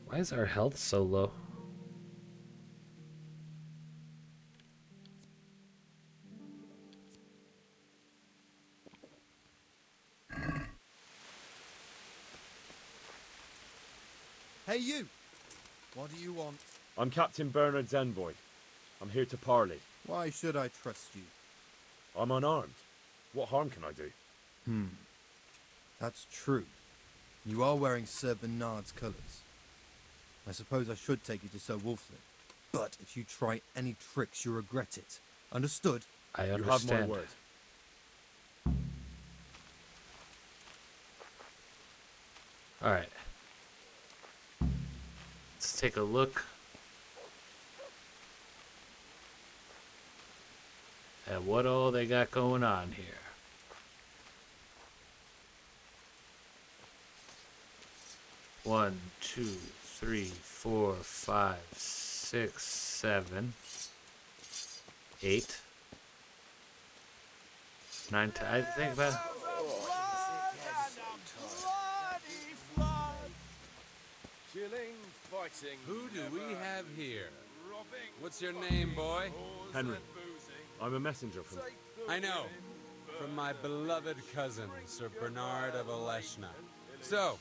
Why is our health so low? Hey, you! What do you want? I'm Captain Bernard's envoy. I'm here to parley. Why should I trust you? I'm unarmed. What harm can I do? That's true. You are wearing Sir Bernard's colours. I suppose I should take you to Sir Wolfley. But if you try any tricks, you'll regret it. Understood? I You understand. have my word. Alright. Let's take a look at what all they got going on here. One, 2, 3, 4, 5, 6, 7, 8, 9. I think about. Who do we have here? What's your name, boy? Henry. I'm a messenger from... I know. From my beloved cousin, Sir Bernard of Aleshna. So,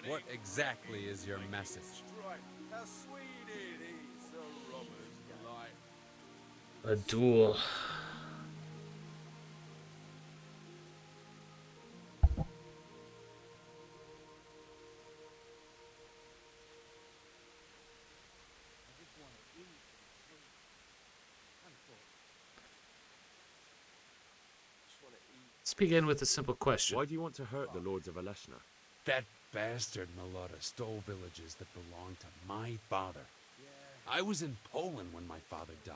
what exactly is your message? A duel. Let's begin with a simple question. Why do you want to hurt the Lords of Aleshna? That bastard Melota stole villages that belonged to my father. I was in Poland when my father died.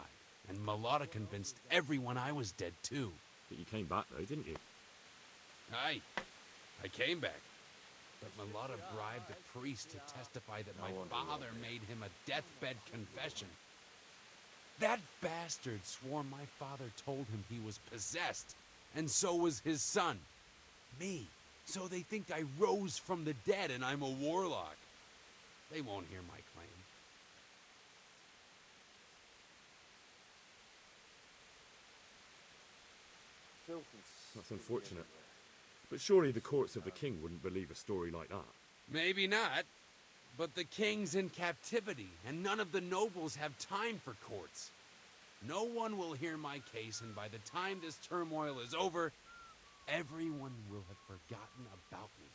And Mulata convinced everyone I was dead too. But you came back though, didn't you? Aye, I came back. But Mulata bribed the priest to testify that my father made him a deathbed confession. That bastard swore my father told him he was possessed, and so was his son, me. So they think I rose from the dead and I'm a warlock. They won't hear my claim. That's unfortunate. But surely the courts of the king wouldn't believe a story like that. Maybe not, but the king's in captivity, and none of the nobles have time for courts. No one will hear my case, and by the time this turmoil is over, everyone will have forgotten about me.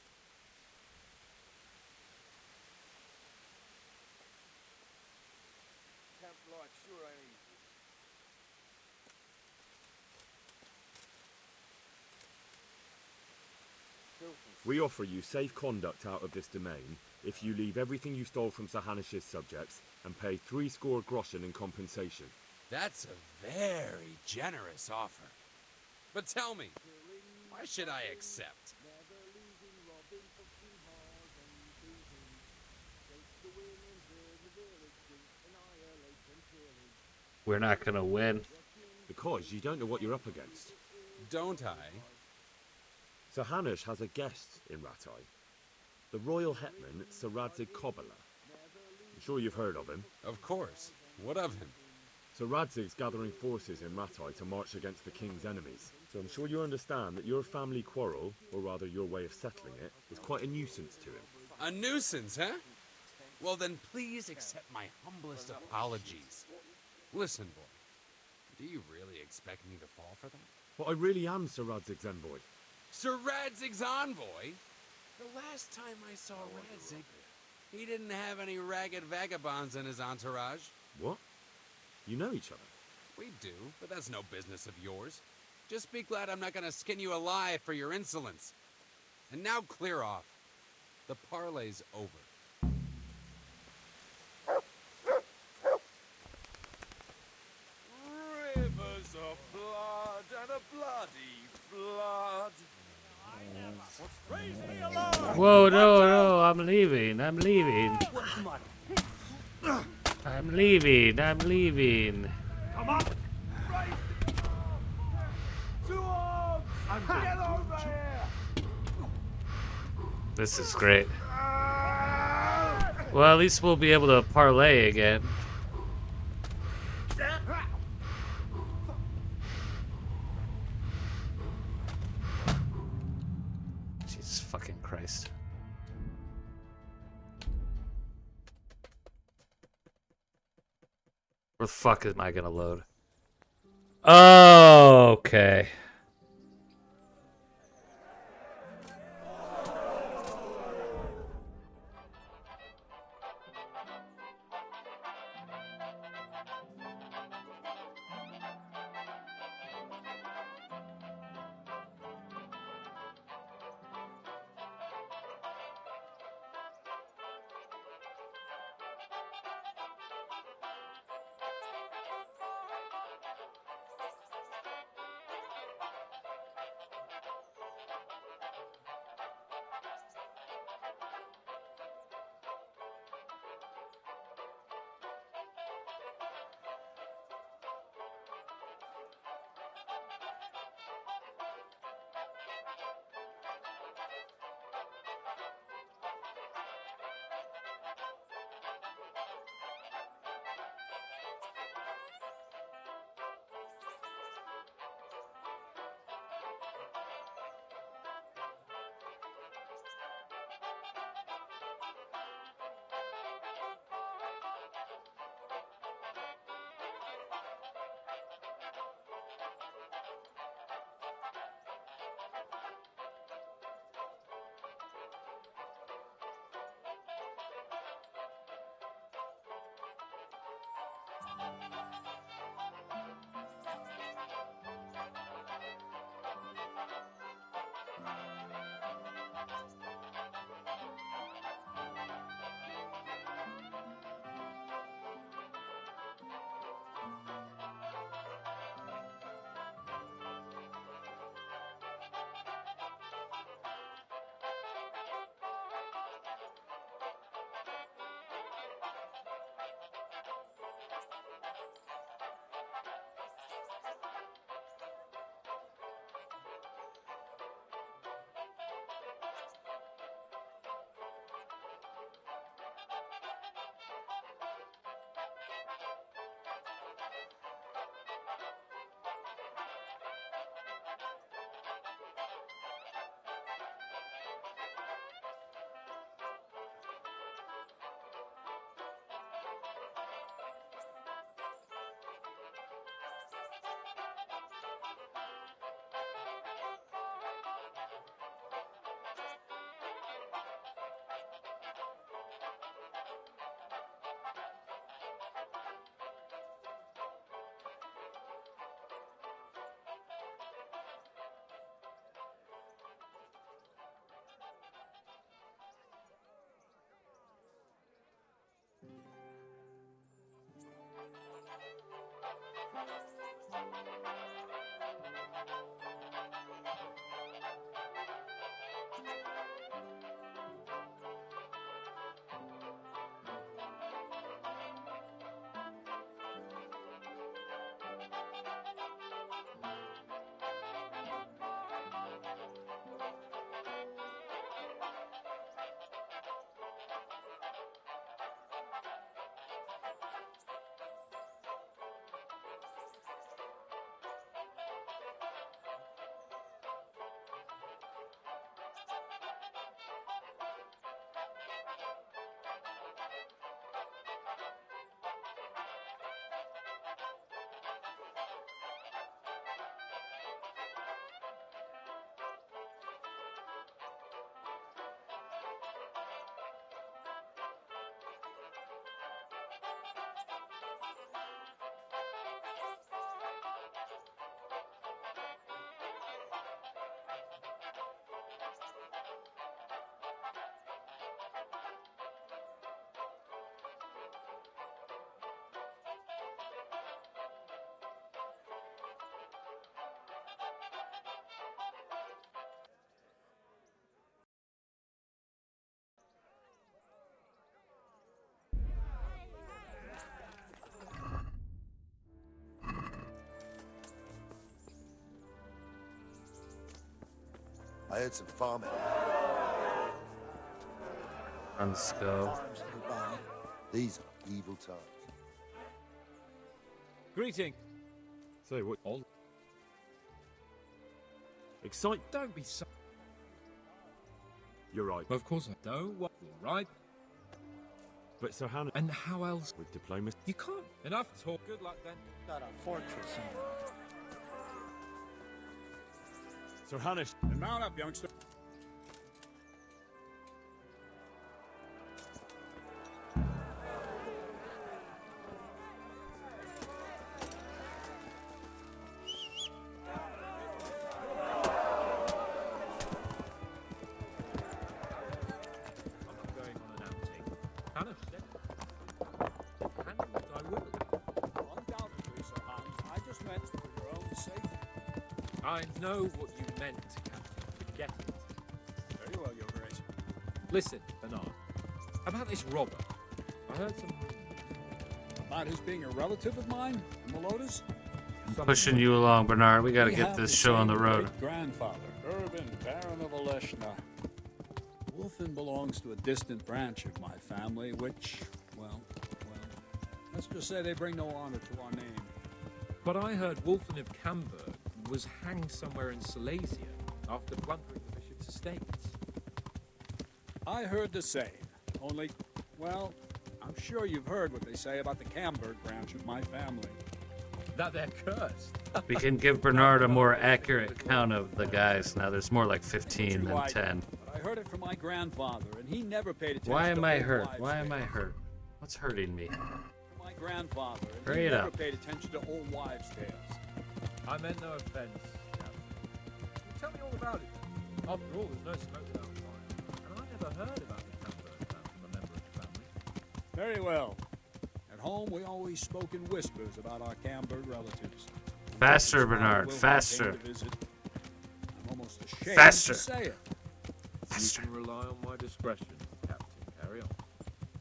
We offer you safe conduct out of this domain if you leave everything you stole from Sir Hanish's subjects and pay 60 groschen in compensation. That's a very generous offer. But tell me, why should I accept? We're not gonna win. Because you don't know what you're up against. Don't I? Sir Hanish has a guest in Rattay. The royal hetman, Sir Radzig Kobyla. I'm sure you've heard of him. Of course. What of him? Sir Radzig's gathering forces in Rattay to march against the king's enemies. So I'm sure you understand that your family quarrel, or rather your way of settling it, is quite a nuisance to him. A nuisance, huh? Well then please accept my humblest apologies. Listen, boy, do you really expect me to fall for that? Well, I really am Sir Radzig's envoy. Sir Radzig's envoy? The last time I saw Radzig, he didn't have any ragged vagabonds in his entourage. What? You know each other? We do, but that's no business of yours. Just be glad I'm not gonna skin you alive for your insolence. And now clear off. The parlay's over. Rivers of blood and a bloody flood. Whoa, no, I'm leaving. I'm leaving. I'm leaving. I'm leaving. Come on! Right! To arms! Get over here! This is great. Well, at least we'll be able to parlay again. Jesus fucking Christ. Where the fuck am I gonna load? Oh, okay. I heard some farming. Let's go. These are evil times. Greeting. Say what? All. Excite. Don't be so. You're right. Of course I don't. What? Right. But Sir Hannah. And how else? With diplomacy. You can't. Enough talk. Good luck then. Got a fortress in there. Sir Hanish. And mount up, youngster. I'm going on an outing. Hannah said. And I will. Undoubtedly, Sir Hans. I just meant for your own safety. I know what you meant, Captain. Forget it. Very well, Your Grace. Listen, Bernard. About this robber. I heard some. About his being a relative of mine, Melodas? Pushing you along, Bernard. We gotta get this show on the road. Grandfather, Urban, Baron of Oleshna. Wolfen belongs to a distant branch of my family, which, well, let's just say they bring no honor to our name. But I heard Wolfen of Camberg was hanged somewhere in Silesia after plundering the bishop's estates. I heard the same. Only, well, I'm sure you've heard what they say about the Camberg branch of my family. That they're cursed. We can give Bernard a more accurate count of the guys now. There's more like 15 than 10. But I heard it from my grandfather, and he never paid attention Why to am I old hurt? wives' Why am I tales. hurt? What's hurting me? My grandfather, and Hurry he it never up. paid attention to old wives' tales. I meant no offense, Captain. Tell me all about it. After all, there's no smoke without fire. And I never heard about the Camberg man from a member of the family. Very well. At home, we always spoke in whispers about our Camberg relatives. Faster, Since Bernard, Wilhelm faster. came to visit, I'm almost ashamed Faster. to say it. You can rely on my discretion, Captain. Carry on.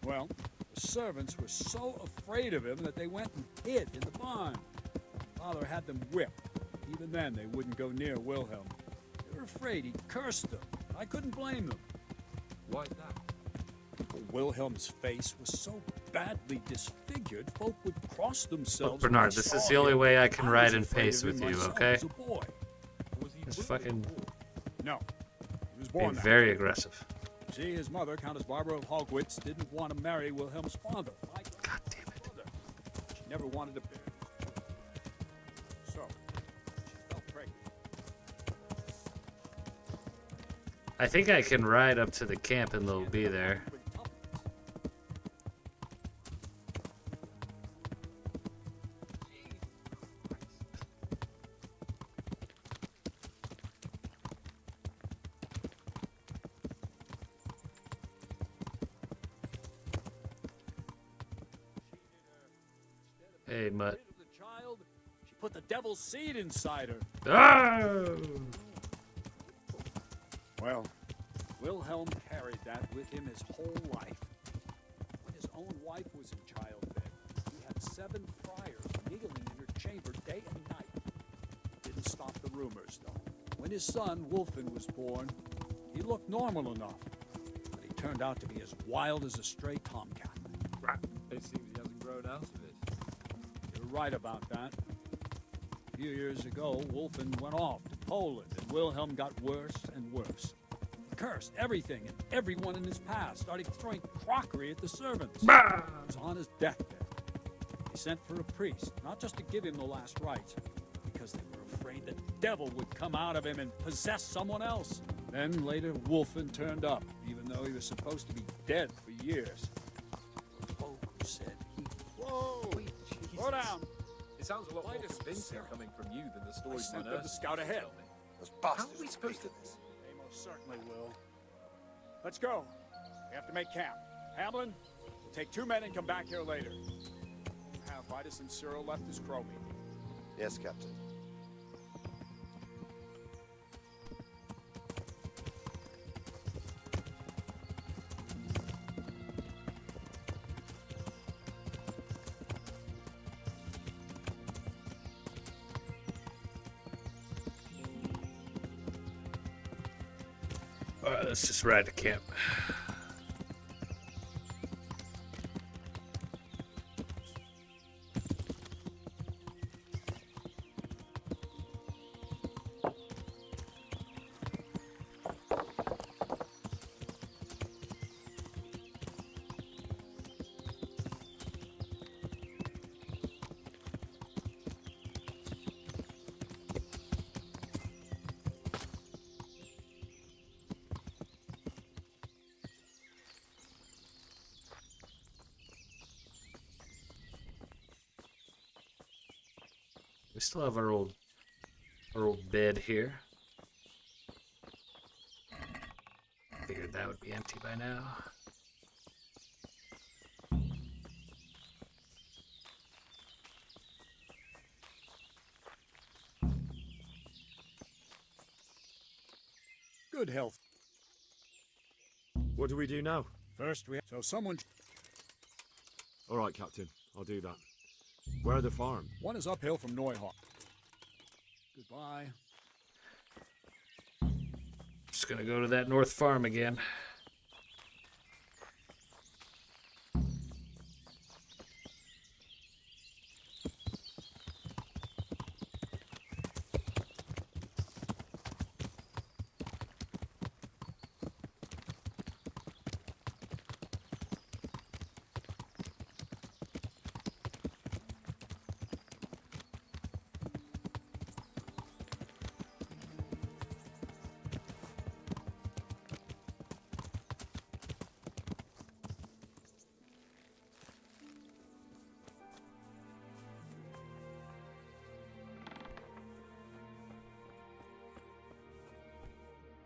Well, the servants were so afraid of him that they went and hid in the barn. Father had them whipped. Even then, they wouldn't go near Wilhelm. They were afraid he'd curse them. I couldn't blame them. Why is that? Wilhelm's face was so badly disfigured, folk would cross themselves. Look, Bernard, when they this is saw the only him. way I can was ride in afraid pace of him with you, myself okay? as a boy. It's fucking No, he was being born that very way. aggressive. See, his mother, Countess Barbara of Hogwitz, didn't want to marry Wilhelm's father. God damn it. She never wanted to bear. So, she fell pregnant. I think I can ride up to the camp and they'll be there. Hey, Mutt. The child, put the devil's seed inside her. Oh! Well, Wilhelm carried that with him his whole life. When his own wife was in childbed, he had 7 friars kneeling in her chamber day and night. Didn't stop the rumors, though. When his son, Wolfen, was born, he looked normal enough, but he turned out to be as wild as a stray tomcat. It seems he hasn't grown out of it. You're right about that. A few years ago, Wolfen went off to Poland, and Wilhelm got worse and worse. Cursed everything and everyone in his past, started throwing crockery at the servants. He was on his deathbed. They sent for a priest, not just to give him the last rites, but because they were afraid the devil would come out of him and possess someone else. Then later, Wolfen turned up, even though he was supposed to be dead for years. Folk said he... Whoa! Slow down! It sounds a lot more convincing coming from you than the stories I my sent them to nurses scout ahead. tell me. Those How bastards are we supposed to... They most certainly will. Let's go. We have to make camp. Hamlin, take 2 men and come back here later. Have Vitus and Cyril left as crow meat. Yes, Captain. Alright, let's just ride to camp. We still have our old bed here. Figured that would be empty by now. Good health. What do we do now? First, we... So someone... All right, Captain. I'll do that. Where are the farms? One is uphill from Neuhoff. Goodbye. Just gonna go to that north farm again.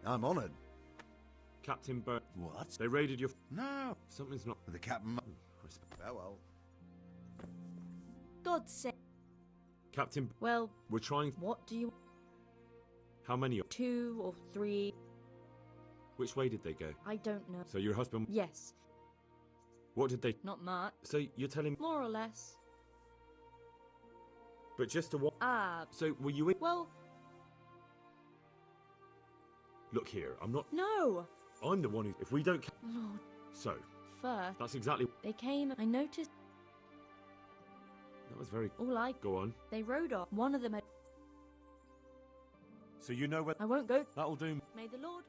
I'm honored. Captain Burt. What? They raided your... No. Something's not... The captain... Farewell. God's sake. Captain... Well... We're trying... What do you... How many... 2 or 3... Which way did they go? I don't know. So your husband... Yes. What did they... Not much. So you're telling... More or less. But just to what... Ah. So were you in... Well... Look here, I'm not... No! I'm the one who... If we don't... Lord. So... First... That's exactly... They came... I noticed... That was very... All I... Go on. They rode off. One of them had... So you know where... I won't go... That'll do... May the Lord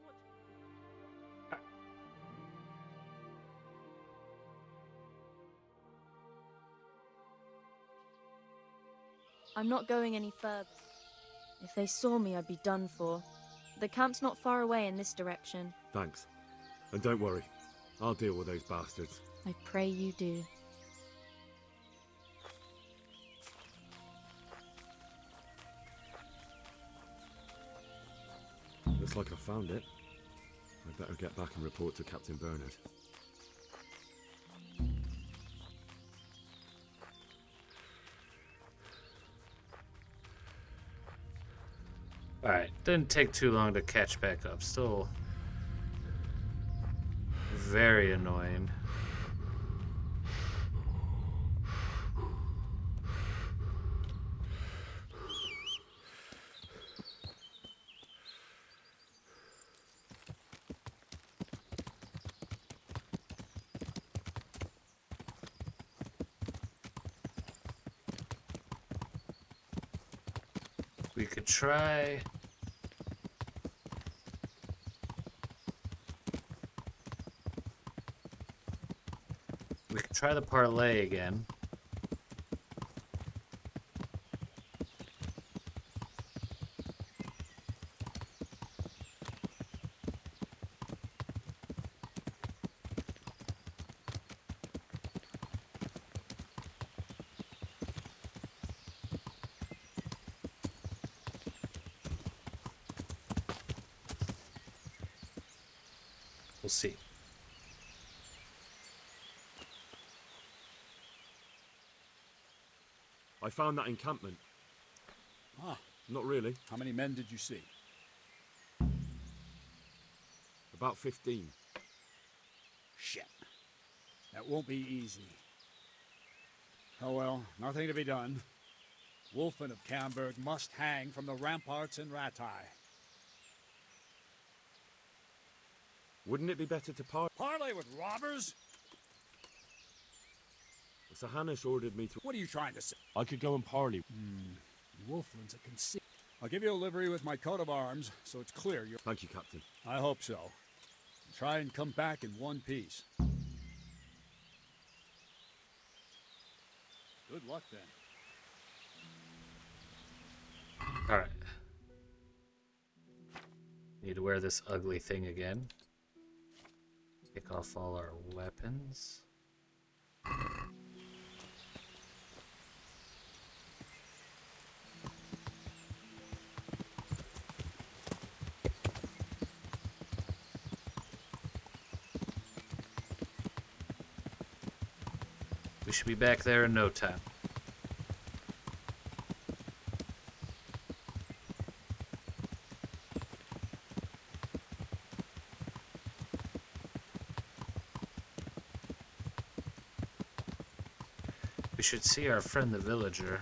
watch... I'm not going any further. If they saw me, I'd be done for. The camp's not far away in this direction. Thanks. And don't worry. I'll deal with those bastards. I pray you do. Looks like I found it. I'd better get back and report to Captain Bernard. Alright, didn't take too long to catch back up. Still very annoying. We could try. We could try the parlay again. We'll see. I found that encampment. Ah, Not really. how many men did you see? About 15. Shit. That won't be easy. Oh well, nothing to be done. Wolfen of Camberg must hang from the ramparts in Ratai. Wouldn't it be better to Parley with robbers? Sir Hanush ordered me to... What are you trying to say? I could go and parley. Wolfland's a conceit. I'll give you a livery with my coat of arms, so it's clear you're... Thank you, Captain. I hope so. Try and come back in one piece. Good luck, then. Alright. Need to wear this ugly thing again. Take off all our weapons. We should be back there in no time. We should see our friend the villager.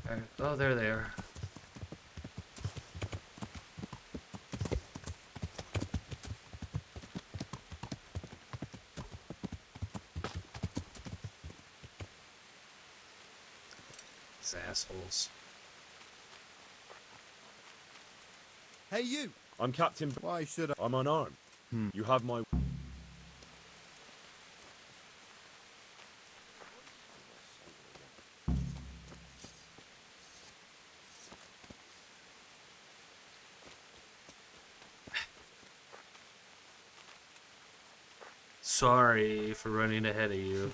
Alright. Oh, there they are. These assholes. Hey, you! I'm Captain... Why should I... I'm unarmed. You have my... Sorry for running ahead of you.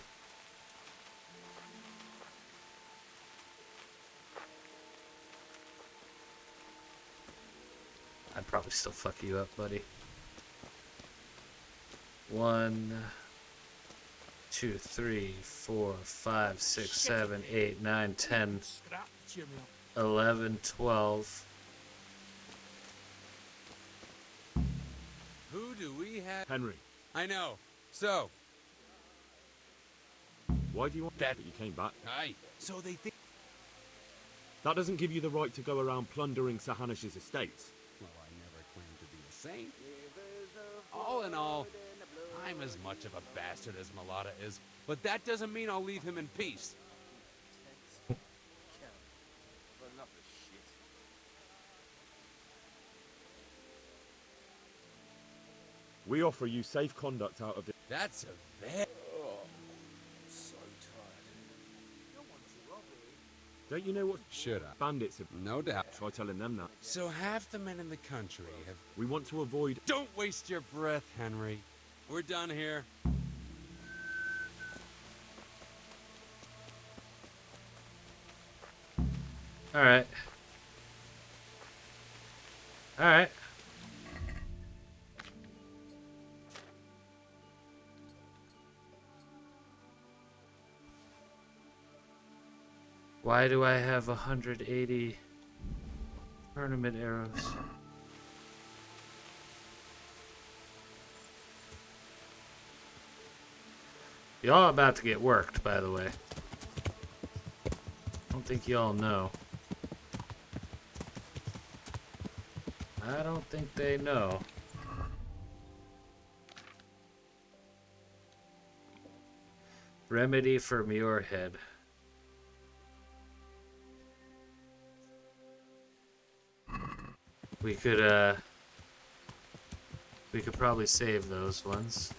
I'd probably still fuck you up, buddy. 1, 2, 3, 4, 5, 6, 7, 8, 9, 10, 11, 12. Who do we have? Henry. I know. So, Why do you want that? But you came back. aye. So they think. That doesn't give you the right to go around plundering Sir Hanish's estates. Well, I never claimed to be a saint. All in all, I'm as much of a bastard as Malata is, but that doesn't mean I'll leave him in peace. We offer you safe conduct out of the... That's a very... So tired. Don't you know what... Should I? Bandits have... No doubt. Try telling them that. So half the men in the country have... We want to avoid... Don't waste your breath, Henry. We're done here. Alright. Alright. Why do I have 180 tournament arrows? Y'all about to get worked, by the way. I don't think y'all know. I don't think they know. Remedy for Muirhead. We could probably save those ones.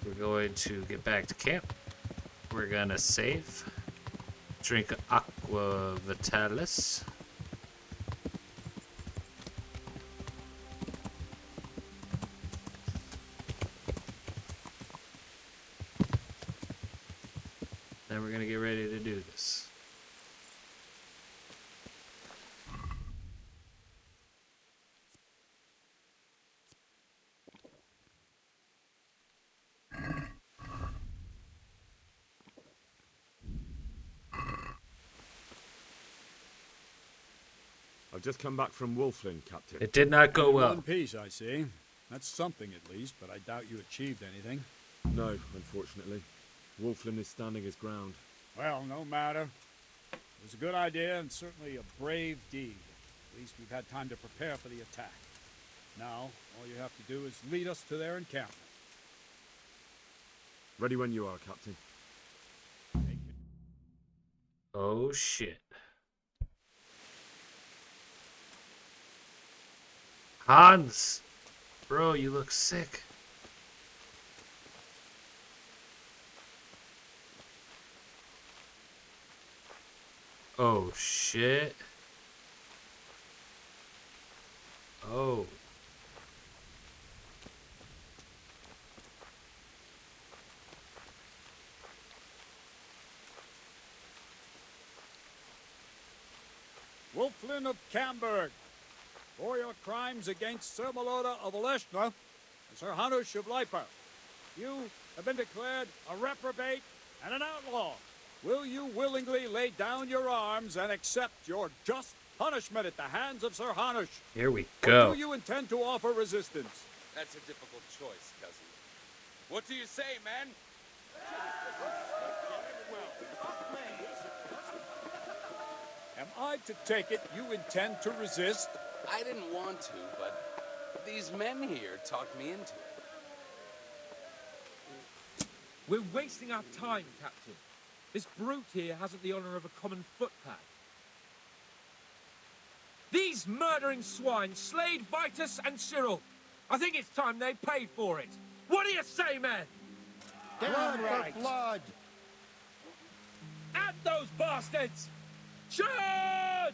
We're going to get back to camp. We're gonna save. Drink Aqua Vitalis. Then we're gonna get ready to do this. I've just come back from Wolfling, Captain. It did not go well. One piece, I see. That's something at least, but I doubt you achieved anything. No, unfortunately. Wolfling is standing his ground. Well, no matter. It was a good idea and certainly a brave deed. At least we've had time to prepare for the attack. Now, all you have to do is lead us to their encampment. Ready when you are, Captain. Oh shit. Hans! Bro, you look sick. Oh shit. Oh. Wolflin of Camberg, for your crimes against Sir Meloda of Oleshna and Sir Hanush of Leiper, you have been declared a reprobate and an outlaw. Will you willingly lay down your arms and accept your just punishment at the hands of Sir Hanush? Here we Or go. do you intend to offer resistance? That's a difficult choice, cousin. What do you say, man? Am I to take it you intend to resist? I didn't want to, but these men here talked me into it. We're wasting our time, Captain. This brute here hasn't the honor of a common footpad. These murdering swine slayed Vitus and Cyril. I think it's time they paid for it. What do you say, men? Blood for blood! At those bastards! Charge!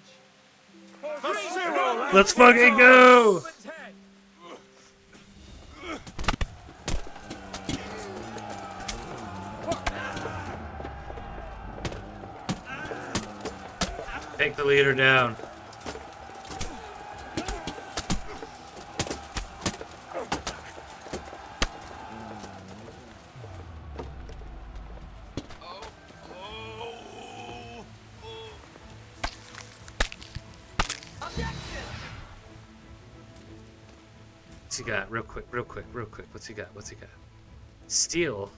Let's fucking go! Take the leader down. What's he got? Real quick. What's he got? Steel.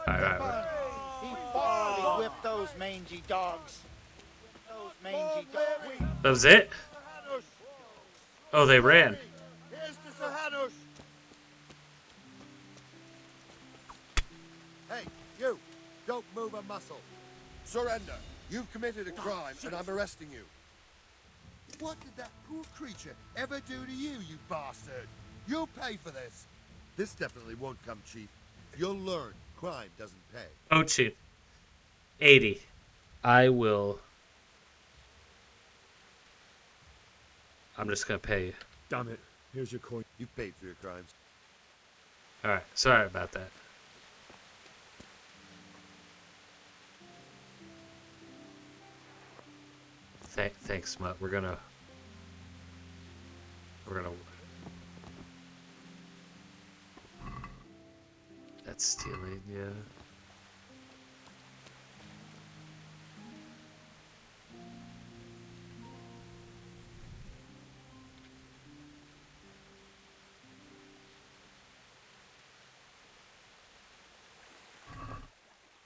Alright. He thoroughly whipped those mangy dogs. Those mangy dogs. That was it? Oh, they ran. Here's to Sir Hanush. Hey, you! Don't move a muscle. Surrender. You've committed a crime, and I'm arresting you. What did that poor creature ever do to you, you bastard? You'll pay for this. This definitely won't come cheap. You'll learn crime doesn't pay. Oh, cheap. 80. I will I'm just gonna pay you. Damn it. Here's your coin. You've paid for your crimes. Alright, sorry about that. Thanks, Mutt. We're gonna... That's stealing, yeah.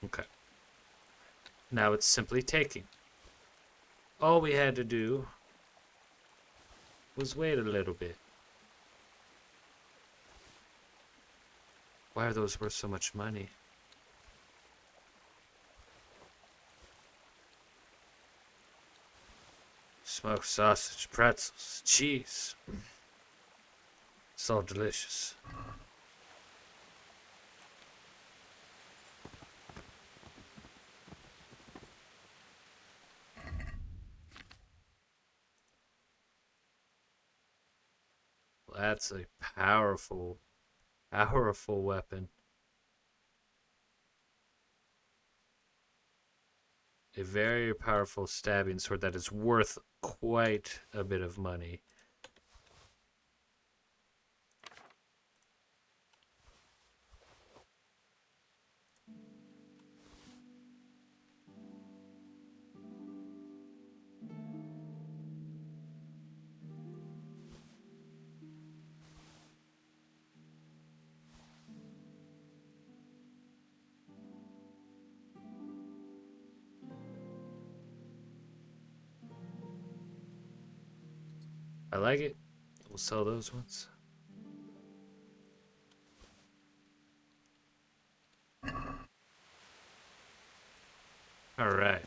Okay. Now it's simply taking. All we had to do was wait a little bit. Why are those worth so much money? Smoked sausage, pretzels, cheese. It's all delicious. That's a powerful weapon. A very powerful stabbing sword that is worth quite a bit of money. I like it. We'll sell those ones. All right.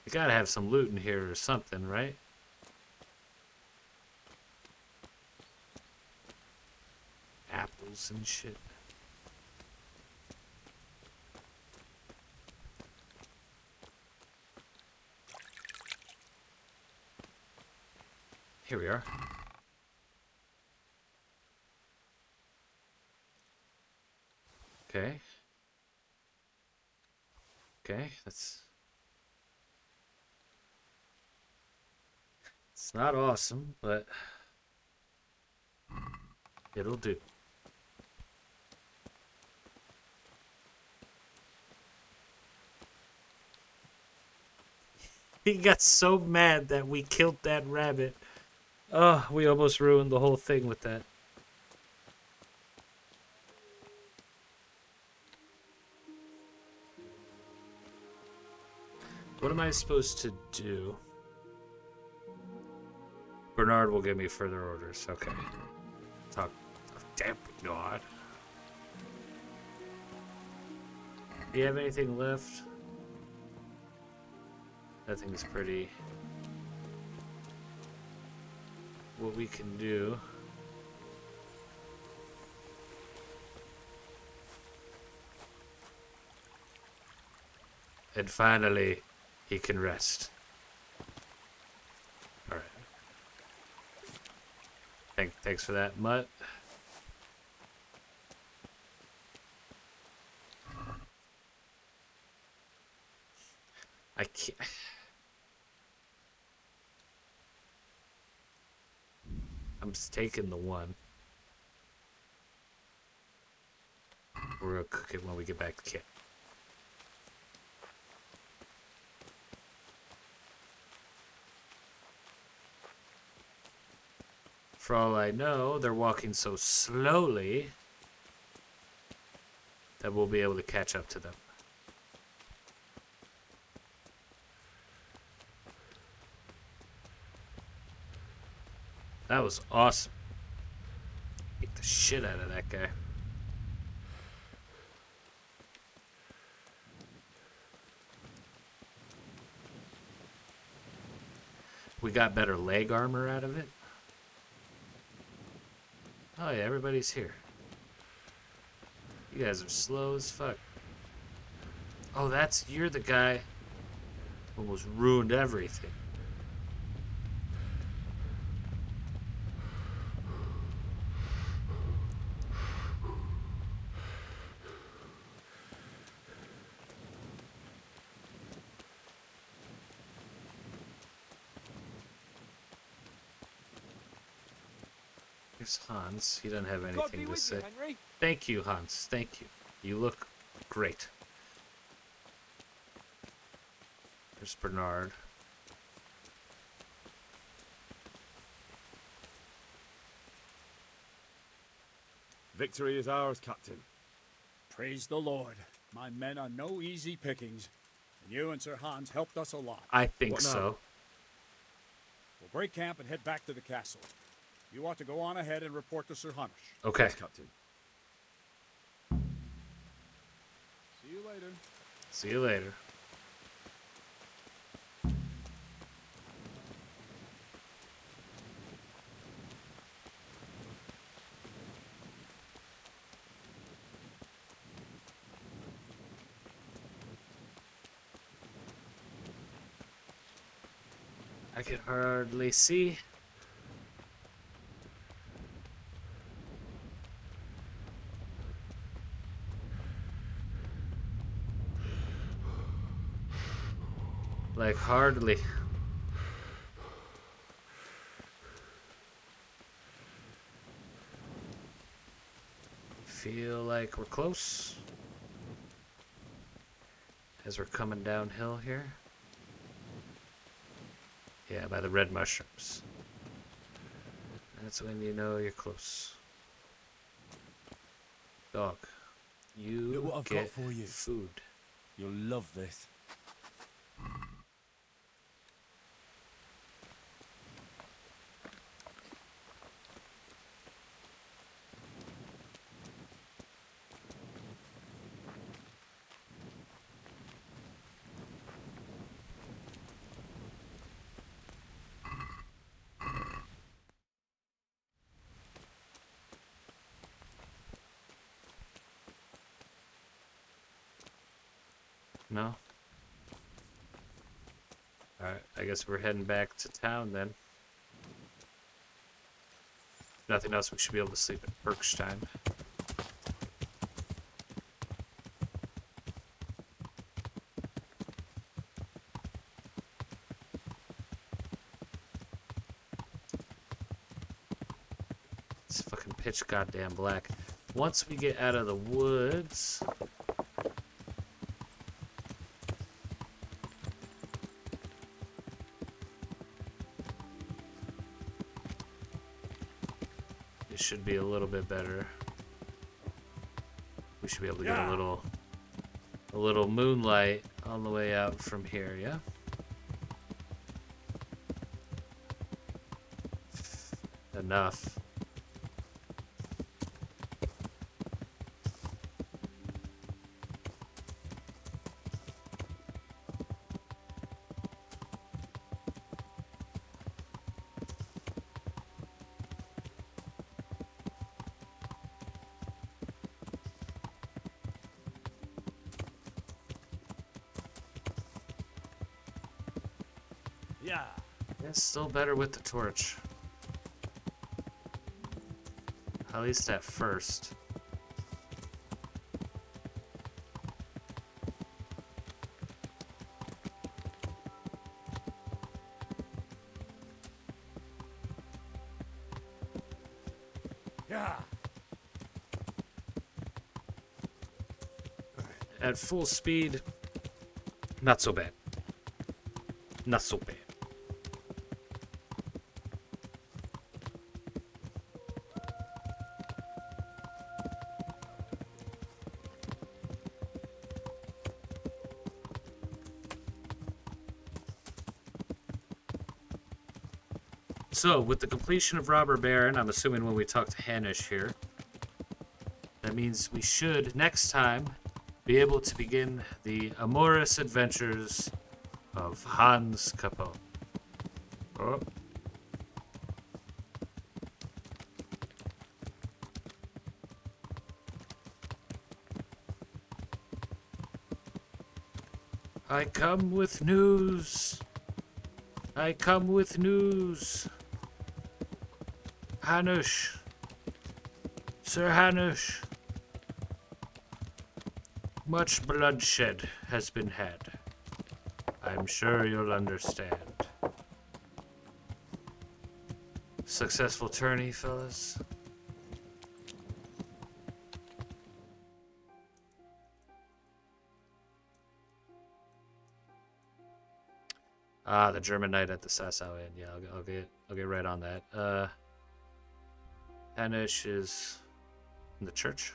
You gotta have some loot in here or something, right? Apples and shit. Here we are. Okay. Okay, that's... It's not awesome, but... it'll do. He got so mad that we killed that rabbit. Oh, we almost ruined the whole thing with that. What am I supposed to do? Bernard will give me further orders. Okay. Talk. Damn Bernard. Do you have anything left? That thing's pretty. What we can do. And finally, he can rest. Alright. Thanks for that, Mutt. I can't... I'm just taking the one. We're gonna cook it when we get back to camp. For all I know, they're walking so slowly that we'll be able to catch up to them. That was awesome. Beat the shit out of that guy. We got better leg armor out of it. Oh yeah, everybody's here. You guys are slow as fuck. Oh, you're the guy. Almost ruined everything. Here's Hans. He doesn't have anything to say. Thank you, Hans. Thank you. You look great. There's Bernard. Victory is ours, Captain. Praise the Lord. My men are no easy pickings. And you and Sir Hans helped us a lot. I think so. We'll break camp and head back to the castle. You ought to go on ahead and report to Sir Hanush. Okay. Yes, Captain. See you later. See you later. I can hardly see. Like hardly. Feel like we're close. As we're coming downhill here. Yeah, by the red mushrooms. That's when you know you're close. Dog, you Look what I've get got for you. Food. You'll love this. No? Alright, I guess we're heading back to town then. Nothing else, we should be able to sleep at Berkstein. It's fucking pitch goddamn black. Once we get out of the woods... should be a little bit better. We should be able to get a little moonlight on the way out from here, yeah? Enough. Yeah. It's still better with the torch. At least at first. Yeah. At full speed, not so bad. Not so bad. So, with the completion of Robber Baron, I'm assuming when we talk to Hanish here, that means we should, next time, be able to begin the amorous adventures of Hans Capone. Oh. I come with news. I come with news. Hanush. Sir Hanush. Much bloodshed has been had. I'm sure you'll understand. Successful tourney, fellas? Ah, the German knight at the Sassau Inn. Yeah, I'll get right on that. Hanush is in the church.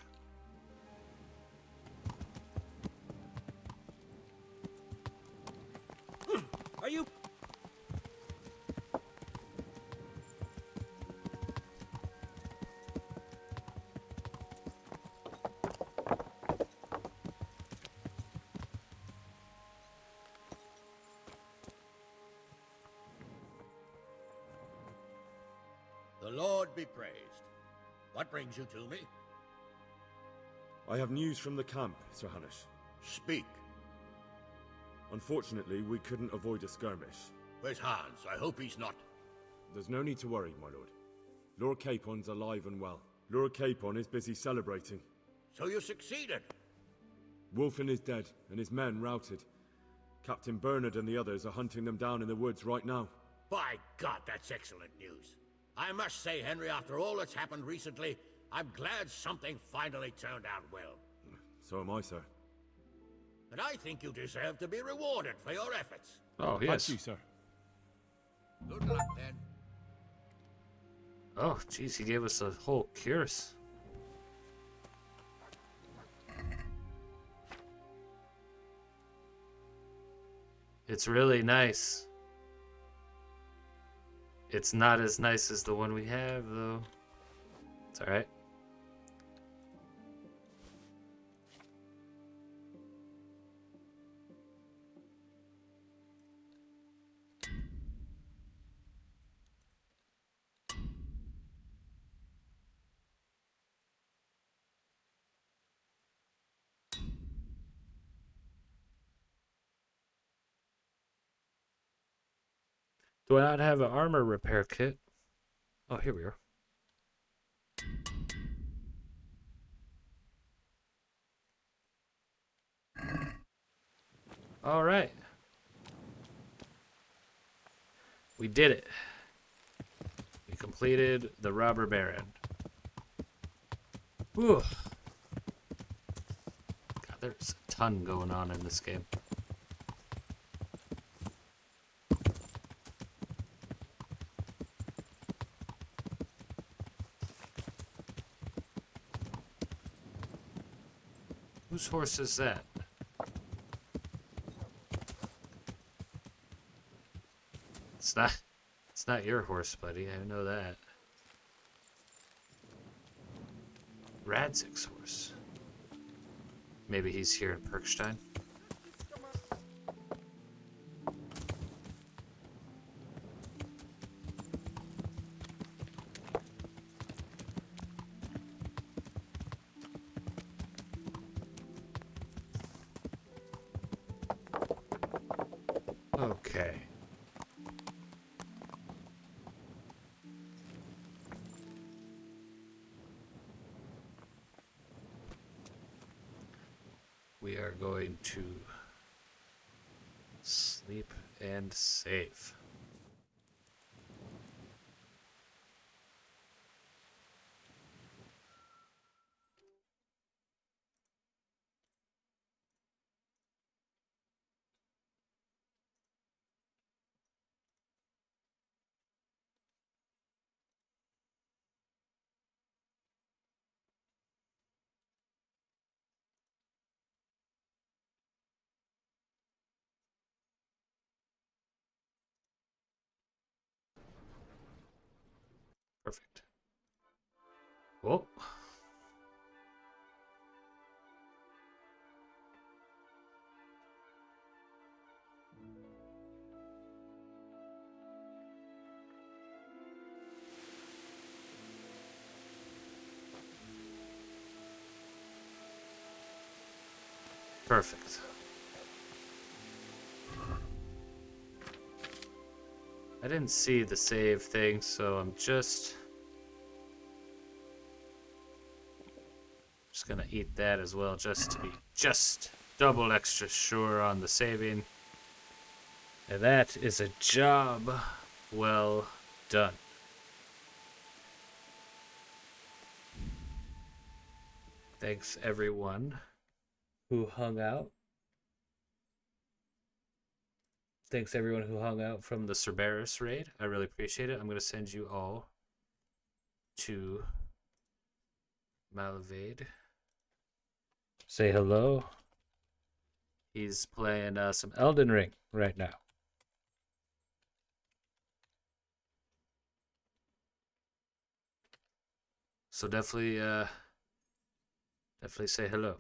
Are you? The Lord be praised. What brings you to me? I have news from the camp, Sir Hanush. Speak. Unfortunately, we couldn't avoid a skirmish. Where's Hans? I hope he's not. There's no need to worry, my lord. Lord Capon's alive and well. Lord Capon is busy celebrating. So you succeeded? Wulfin is dead, and his men routed. Captain Bernard and the others are hunting them down in the woods right now. By God, that's excellent news. I must say, Henry, after all that's happened recently, I'm glad something finally turned out well. So am I, sir. And I think you deserve to be rewarded for your efforts. Oh, yes. Thank you, sir. Good luck, then. Oh, jeez, he gave us a whole curse. It's really nice. It's not as nice as the one we have, though. It's alright. Do I not have an armor repair kit? Oh, here we are. All right. We did it. We completed the Robber Baron. Whew. God, there's a ton going on in this game. Whose horse is that? It's not your horse, buddy. I know that. Radzig's horse. Maybe he's here in Perkstein. Okay. We are going to sleep and save. Perfect. Whoa. Perfect. I didn't see the save thing, so I'm just gonna eat that as well, just to be just double extra sure on the saving. And that is a job well done. Thanks everyone who hung out. Thanks everyone who hung out from the Cerberus raid. I really appreciate it. I'm going to send you all to Malavade. Say hello. He's playing some Elden Ring right now. So definitely say hello.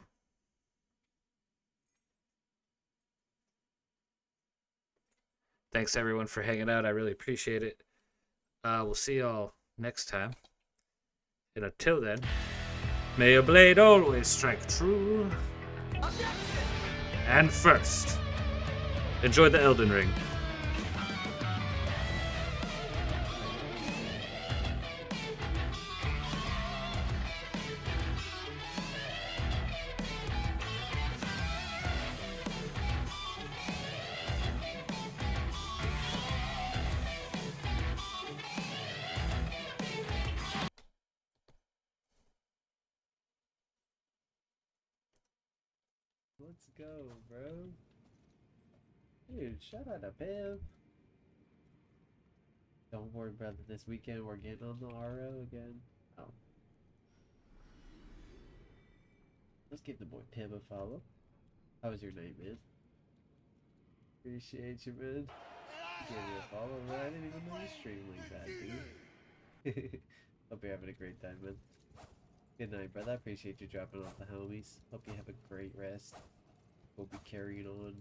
Thanks everyone for hanging out. I really appreciate it. We'll see y'all next time. And until then, may your blade always strike true and first. Enjoy the Elden Ring. Let's go, bro. Dude, shout out to Bev. Don't worry, brother. This weekend we're getting on the RO again. Oh. Let's give the boy Pim a follow. How was your night, man? Appreciate you, man. Give me a follow, man. I didn't even know you streamed like that, dude. Hope you're having a great time, man. Good night, brother. I appreciate you dropping off the homies. Hope you have a great rest. We'll be carrying on.